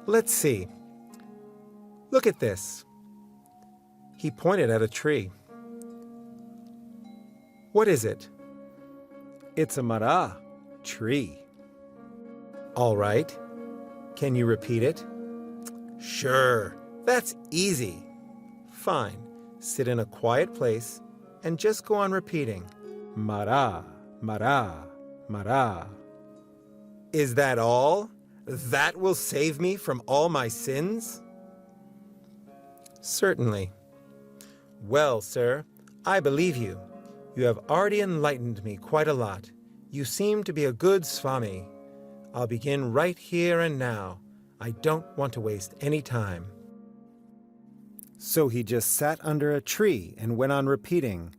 Let's see. Look at this." He pointed at a tree. "What is it?" "It's a mara, tree." "All right. Can you repeat it?" "Sure, that's easy." "Fine. Sit in a quiet place and just go on repeating. Mara, mara, mara." "Is that all? That will save me from all my sins?" "Certainly." "Well, sir, I believe you. You have already enlightened me quite a lot. You seem to be a good Swami. I'll begin right here and now. I don't want to waste any time." So he just sat under a tree and went on repeating,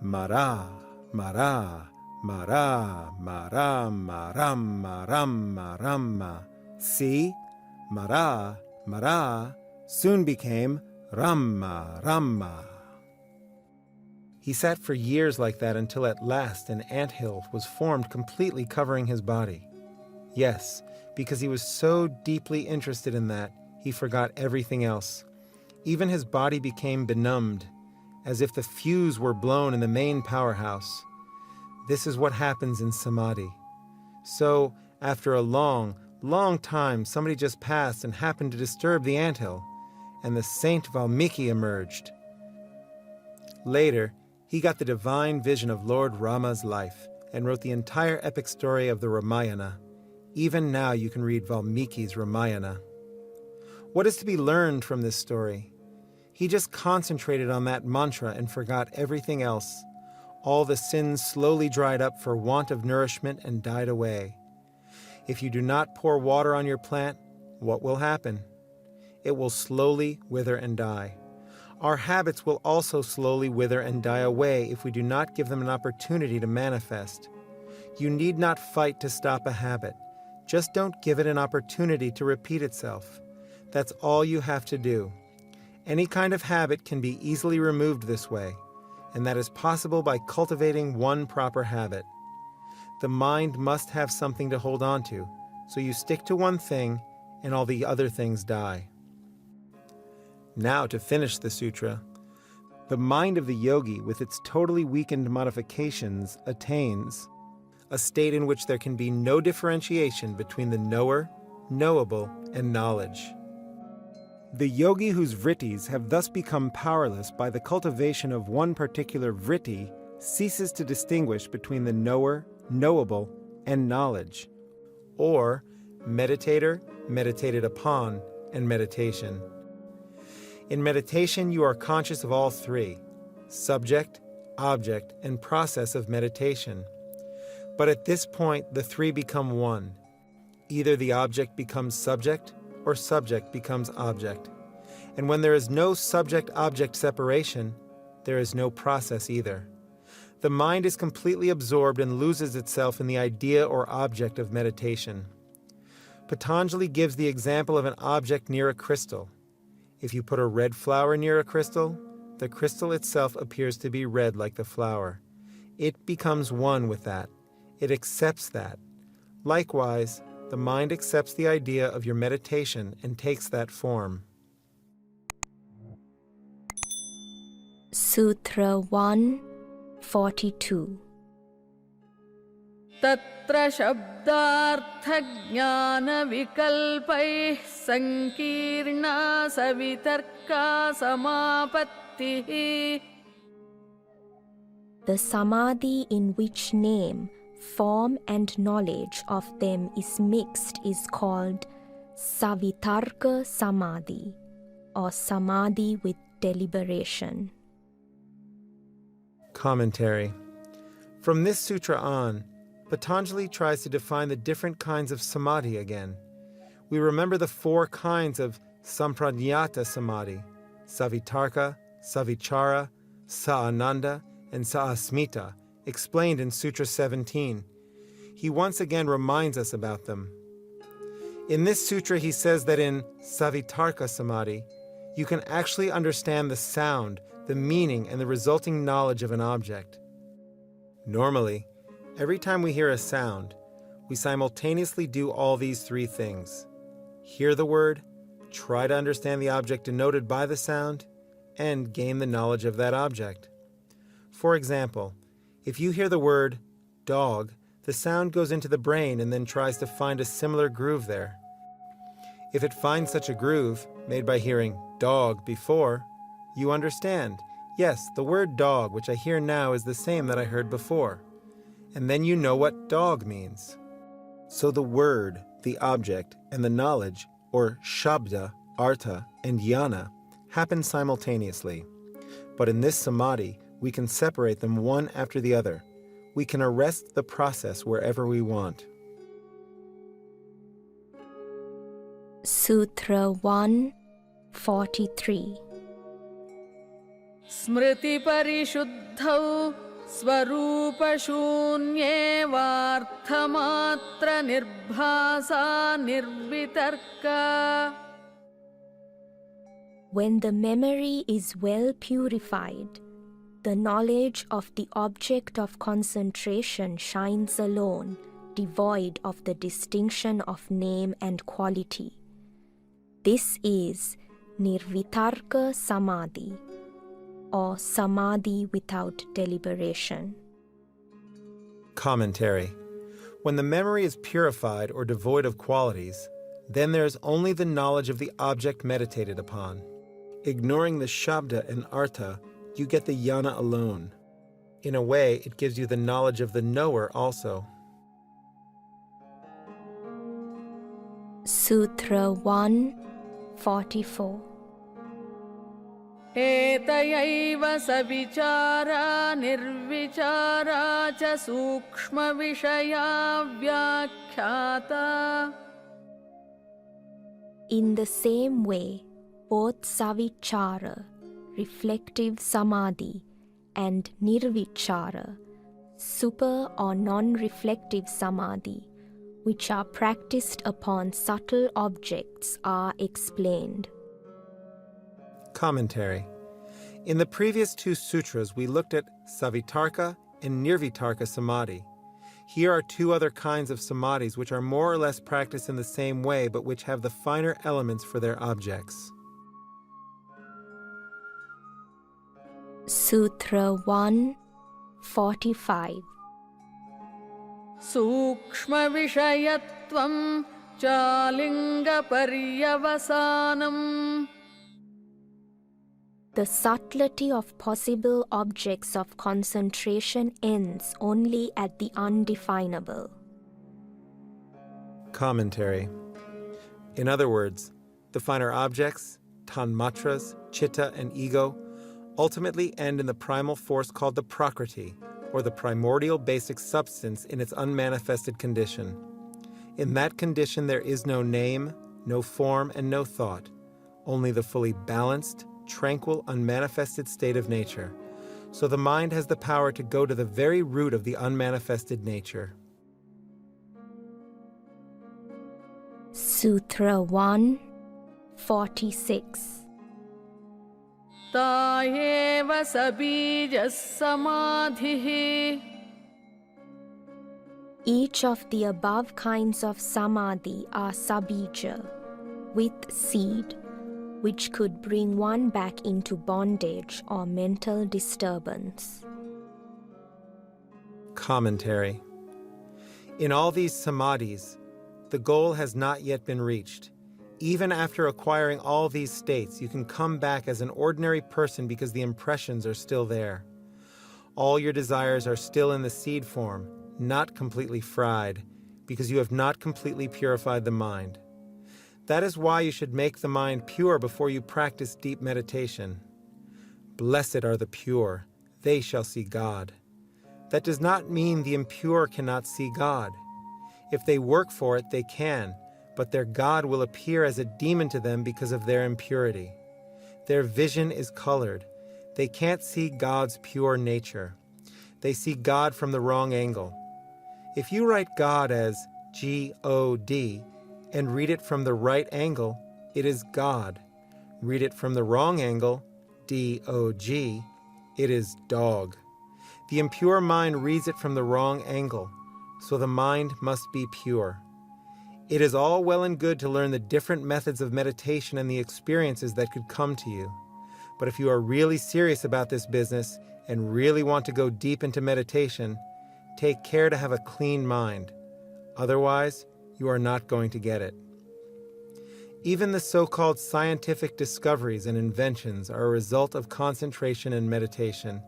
Mara, Mara, Mara, Maram, Maram, Maram, Maram. See? Mara, Mara soon became Rama, Rama. He sat for years like that until at last an anthill was formed completely covering his body. Yes, because he was so deeply interested in that, he forgot everything else. Even his body became benumbed, as if the fuse were blown in the main powerhouse. This is what happens in samadhi. So, after a long, long time, somebody just passed and happened to disturb the anthill, and the saint Valmiki emerged. Later, He got the divine vision of Lord Rama's life and wrote the entire epic story of the Ramayana. Even now you can read Valmiki's Ramayana. What is to be learned from this story? He just concentrated on that mantra and forgot everything else. All the sins slowly dried up for want of nourishment and died away. If you do not pour water on your plant, what will happen? It will slowly wither and die. Our habits will also slowly wither and die away if we do not give them an opportunity to manifest. You need not fight to stop a habit. Just don't give it an opportunity to repeat itself. That's all you have to do. Any kind of habit can be easily removed this way, and that is possible by cultivating one proper habit. The mind must have something to hold on to, so you stick to one thing and all the other things die. Now to finish the sutra, the mind of the yogi with its totally weakened modifications attains a state in which there can be no differentiation between the knower, knowable, and knowledge. The yogi whose vrittis have thus become powerless by the cultivation of one particular vritti ceases to distinguish between the knower, knowable, and knowledge, or meditator, meditated upon, and meditation. In meditation, you are conscious of all three: subject, object, and process of meditation. But at this point, the three become one. Either the object becomes subject, or subject becomes object. And when there is no subject-object separation, there is no process either. The mind is completely absorbed and loses itself in the idea or object of meditation. Patanjali gives the example of an object near a crystal. If you put a red flower near a crystal, the crystal itself appears to be red like the flower. It becomes one with that. It accepts that. Likewise, the mind accepts the idea of your meditation and takes that form.
Sutra 142.
तत्र शब्दार्थज्ञानविकल्पैः सङ्कीर्णा सवितर्का समापत्तिः.
The samadhi in which name, form and knowledge of them is mixed is called savitarka samadhi, or samadhi with deliberation.
Commentary. From this sutra on, Patanjali tries to define the different kinds of samadhi again. We remember the four kinds of samprajñata samadhi: savitarka, savichara, sānanda, and sāsmita, explained in Sutra 17. He once again reminds us about them. In this sutra he says that in savitarka samadhi, you can actually understand the sound, the meaning, and the resulting knowledge of an object. Normally, every time we hear a sound, we simultaneously do all these three things: hear the word, try to understand the object denoted by the sound, and gain the knowledge of that object. For example, if you hear the word dog, the sound goes into the brain and then tries to find a similar groove there. If it finds such a groove, made by hearing dog before, you understand, yes, the word dog, which I hear now, is the same that I heard before. And then you know what dog means. So the word, the object, and the knowledge, or shabda, artha, and jnana, happen simultaneously. But in this samadhi, we can separate them one after the other. We can arrest the process wherever we want.
Sutra 143.
Smriti परिशुद्धौ स्वरूपशून्ये वार्थमात्र निर्भासा निर्वितर्का.
When the memory is well purified, the knowledge of the object of concentration shines alone, devoid of the distinction of name and quality. This is nirvitarka samadhi, or samadhi without deliberation.
Commentary. When the memory is purified or devoid of qualities, then there is only the knowledge of the object meditated upon. Ignoring the shabda and artha, you get the jnana alone. In a way, it gives you the knowledge of the knower also.
Sutra 144.
एतयैव सविचारा निर्विचारा च सूक्ष्मविषया व्याख्याता.
In the same way, both savichara, reflective samadhi, and nirvichara, super or non-reflective samadhi, which are practiced upon subtle objects, are explained.
Commentary. In the previous two sutras, we looked at savitarka and nirvitarka samadhi. Here are two other kinds of samadhis which are more or less practiced in the same way, but which have the finer elements for their objects.
Sutra 145.
सूक्ष्मविषयत्वं चालिङ्गपर्यवसानम्.
The subtlety of possible objects of concentration ends only at the undefinable.
Commentary. In other words, the finer objects, tanmatras, chitta, and ego, ultimately end in the primal force called the prakriti, or the primordial basic substance in its unmanifested condition. In that condition there is no name, no form, and no thought, only the fully balanced, tranquil, unmanifested state of nature. So the mind has the power to go to the very root of the unmanifested nature.
Sutra 146.
तायेव सबीजः समाधिः.
Each of the above kinds of samadhi are sabija, with seed, which could bring one back into bondage or mental disturbance.
Commentary. In all these samadhis, the goal has not yet been reached. Even after acquiring all these states, you can come back as an ordinary person because the impressions are still there. All your desires are still in the seed form, not completely fried, because you have not completely purified the mind. That is why you should make the mind pure before you practice deep meditation. Blessed are the pure, they shall see God. That does not mean the impure cannot see God. If they work for it, they can, but their God will appear as a demon to them because of their impurity. Their vision is colored. They can't see God's pure nature. They see God from the wrong angle. If you write God as G-O-D and read it from the right angle, it is God. Read it from the wrong angle, D-O-G, it is dog. The impure mind reads it from the wrong angle, so the mind must be pure. It is all well and good to learn the different methods of meditation and the experiences that could come to you. But if you are really serious about this business and really want to go deep into meditation, take care to have a clean mind. Otherwise, you are not going to get it. Even the so-called scientific discoveries and inventions are a result of concentration and meditation.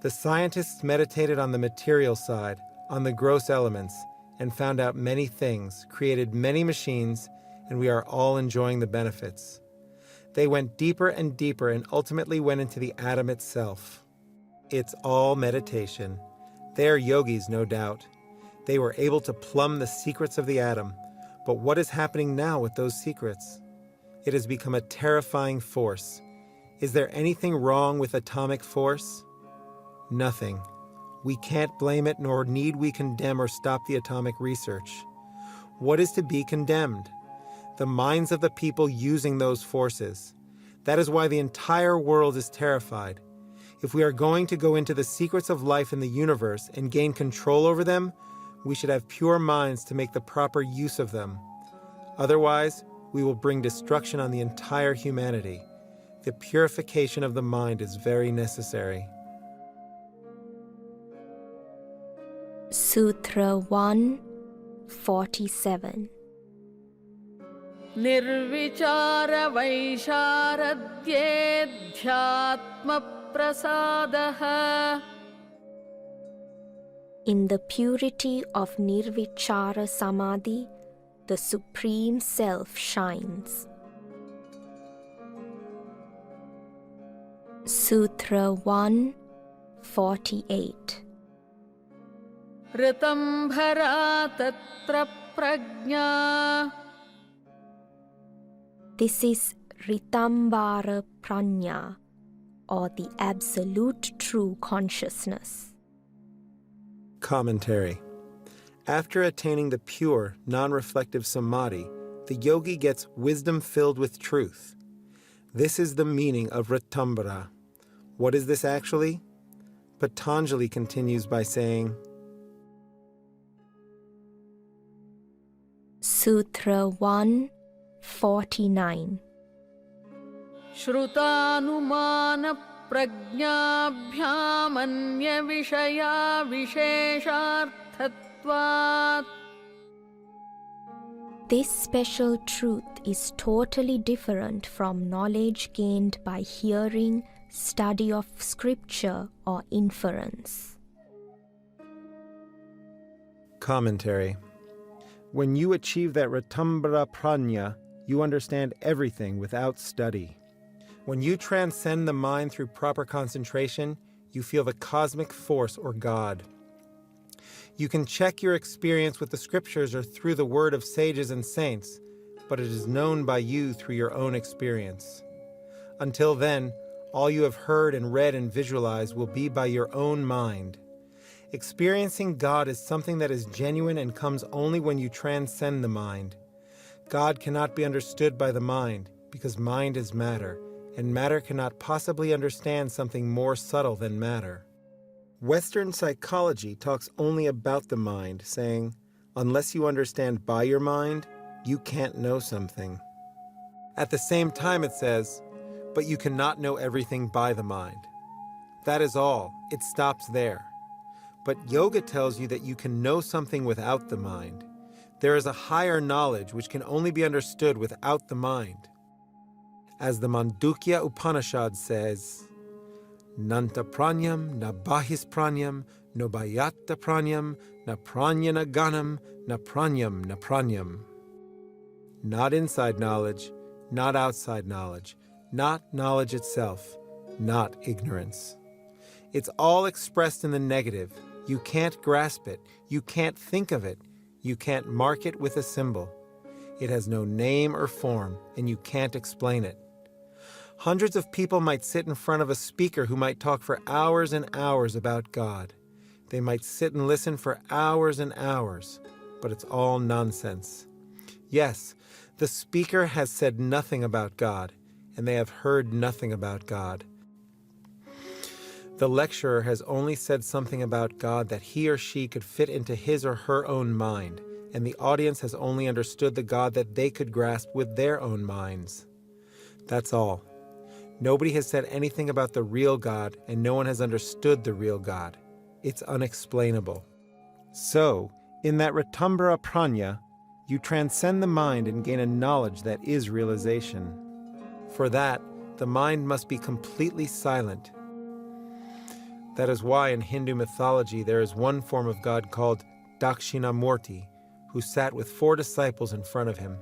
The scientists meditated on the material side, on the gross elements, and found out many things, created many machines, and we are all enjoying the benefits. They went deeper and deeper and ultimately went into the atom itself. It's all meditation. They are yogis, no doubt. They were able to plumb the secrets of the atom, but what is happening now with those secrets? It has become a terrifying force. Is there anything wrong with atomic force? Nothing. We can't blame it, nor need we condemn or stop the atomic research. What is to be condemned? The minds of the people using those forces. That is why the entire world is terrified. If we are going to go into the secrets of life in the universe and gain control over them, we should have pure minds to make the proper use of them. Otherwise, we will bring destruction on the entire humanity. The purification of the mind is very necessary.
Sutra 147.
निर्विचार वैशारद्येऽध्यात्मप्रसादः.
In the purity of Nirvichara Samadhi, the Supreme Self shines. Sutra 148.
Ritambhara तत्र prajna.
This is Ritambara Prajna, or the Absolute True Consciousness.
Commentary. After attaining the pure, non-reflective samadhi, the yogi gets wisdom filled with truth. This is the meaning of Ritambara. What is this actually? Patanjali continues by saying,
Sutra 149.
श्रुतानुमान प्रज्ञाभ्यामन्य विषया विशेषार्थत्वात्.
This special truth is totally different from knowledge gained by hearing, study of scripture, or inference.
Commentary. When you achieve that Ritambara Prajna, you understand everything without study. When you transcend the mind through proper concentration, you feel the cosmic force or God. You can check your experience with the scriptures or through the word of sages and saints, but it is known by you through your own experience. Until then, all you have heard and read and visualized will be by your own mind. Experiencing God is something that is genuine and comes only when you transcend the mind. God cannot be understood by the mind, because mind is matter, and matter cannot possibly understand something more subtle than matter. Western psychology talks only about the mind, saying, unless you understand by your mind, you can't know something. At the same time it says, but you cannot know everything by the mind. That is all. It stops there. But yoga tells you that you can know something without the mind. There is a higher knowledge which can only be understood without the mind. As the Mandukya Upanishad says, Nanta pranyam na bahis pranyam, no bayatta pranyam, na pranyana ganam, na pranyam na pranyam. Not inside knowledge, not outside knowledge, not knowledge itself, not ignorance. It's all expressed in the negative. You can't grasp it. You can't think of it. You can't mark it with a symbol. It has no name or form, and you can't explain it. Hundreds of people might sit in front of a speaker who might talk for hours and hours about God. They might sit and listen for hours and hours, but it's all nonsense. Yes, the speaker has said nothing about God, and they have heard nothing about God. The lecturer has only said something about God that he or she could fit into his or her own mind, and the audience has only understood the God that they could grasp with their own minds. That's all. Nobody has said anything about the real God, and no one has understood the real God. It's unexplainable. So, in that Ritambara Prajna, you transcend the mind and gain a knowledge that is realization. For that, the mind must be completely silent. That is why in Hindu mythology there is one form of God called Dakshinamurti, who sat with 4 disciples in front of him.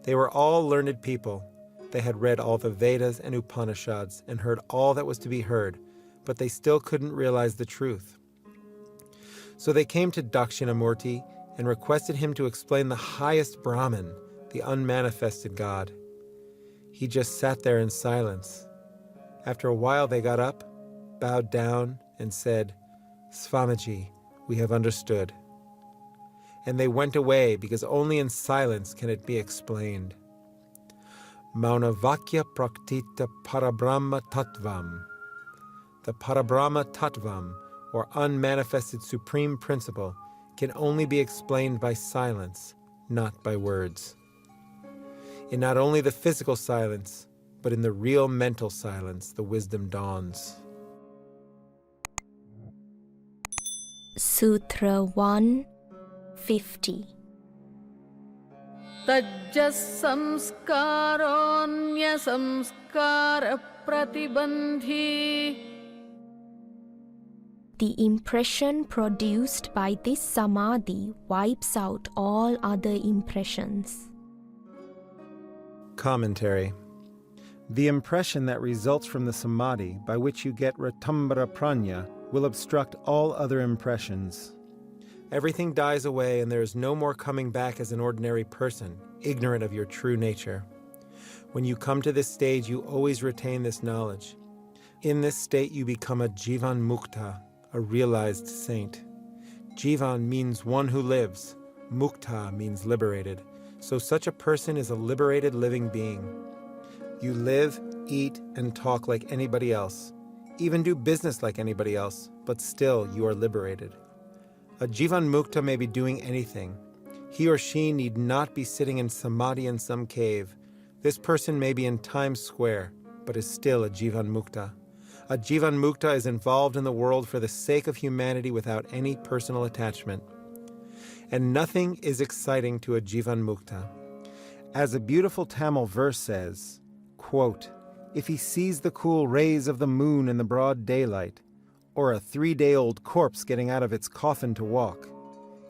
They were all learned people. They had read all the Vedas and Upanishads and heard all that was to be heard, but they still couldn't realize the truth. So they came to Dakshinamurti and requested him to explain the highest Brahman, the unmanifested God. He just sat there in silence. After a while they got up, bowed down, and said, Swamiji, we have understood. And they went away because only in silence can it be explained. Maunavakya praktita parabrahma tattvam. The parabrahma tattvam, or unmanifested supreme principle, can only be explained by silence, not by words. In not only the physical silence, but in the real mental silence, the wisdom dawns.
Sutra 150.
तज्जः संस्कारोऽन्य संस्कार प्रतिबन्धी.
The impression produced by this samadhi wipes out all other impressions.
Commentary. The impression that results from the samadhi, by which you get ratambara prajna, will obstruct all other impressions. Everything dies away and there is no more coming back as an ordinary person, ignorant of your true nature. When you come to this stage, you always retain this knowledge. In this state, you become a jivan mukta, a realized saint. Jivan means one who lives. Mukta means liberated. So such a person is a liberated living being. You live, eat, and talk like anybody else, even do business like anybody else, but still you are liberated. A jivan mukta may be doing anything. He or she need not be sitting in samadhi in some cave. This person may be in Times Square, but is still a jivan mukta. A jivan mukta is involved in the world for the sake of humanity without any personal attachment. And nothing is exciting to a jivan mukta. As a beautiful Tamil verse says, quote, "If he sees the cool rays of the moon in the broad daylight, or a 3-day-old corpse getting out of its coffin to walk,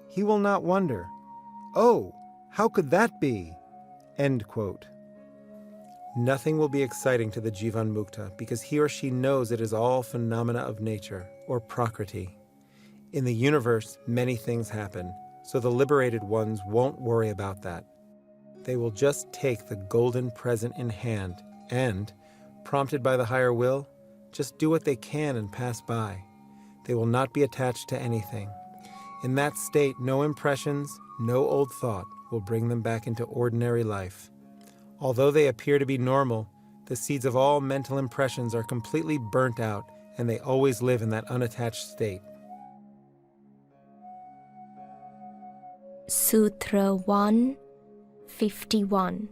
he will not wonder, 'Oh, how could that be?'" End quote. Nothing will be exciting to the jivan mukta because he or she knows it is all phenomena of nature, or prakriti. In the universe, many things happen, so the liberated ones won't worry about that. They will just take the golden present in hand and, prompted by the higher will, just do what they can and pass by. They will not be attached to anything. In that state, no impressions, no old thought will bring them back into ordinary life. Although they appear to be normal, the seeds of all mental impressions are completely burnt out, and they always live in that unattached state.
Sutra 151.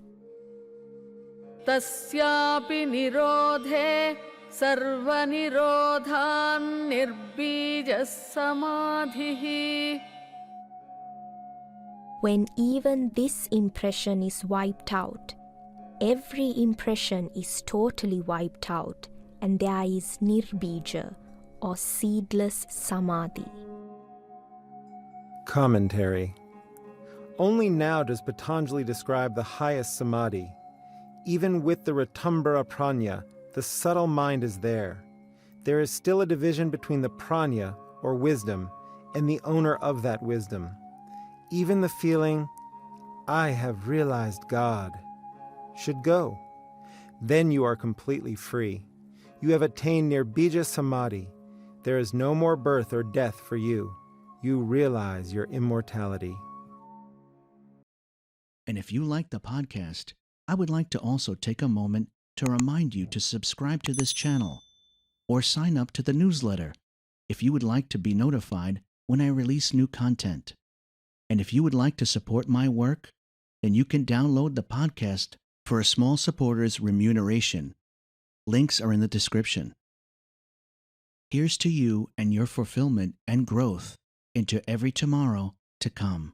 तस्यापि निरोधे सर्वनिरोधान् निर्बीजः समाधिः.
When even this impression is wiped out, every impression is totally wiped out, and there is nirbija, or seedless samadhi.
Commentary. Only now does Patanjali describe the highest samadhi. Even with the ratambara prajna, the subtle mind is there. There is still a division between the prajna, or wisdom, and the owner of that wisdom. Even the feeling, "I have realized God," should go. Then you are completely free. You have attained nirbija samadhi. There is no more birth or death for you. You realize your immortality.
And if you like the podcast, I would like to also take a moment to remind you to subscribe to this channel or sign up to the newsletter if you would like to be notified when I release new content. And if you would like to support my work, then you can download the podcast for a small supporter's remuneration. Links are in the description. Here's to you and your fulfillment and growth into every tomorrow to come.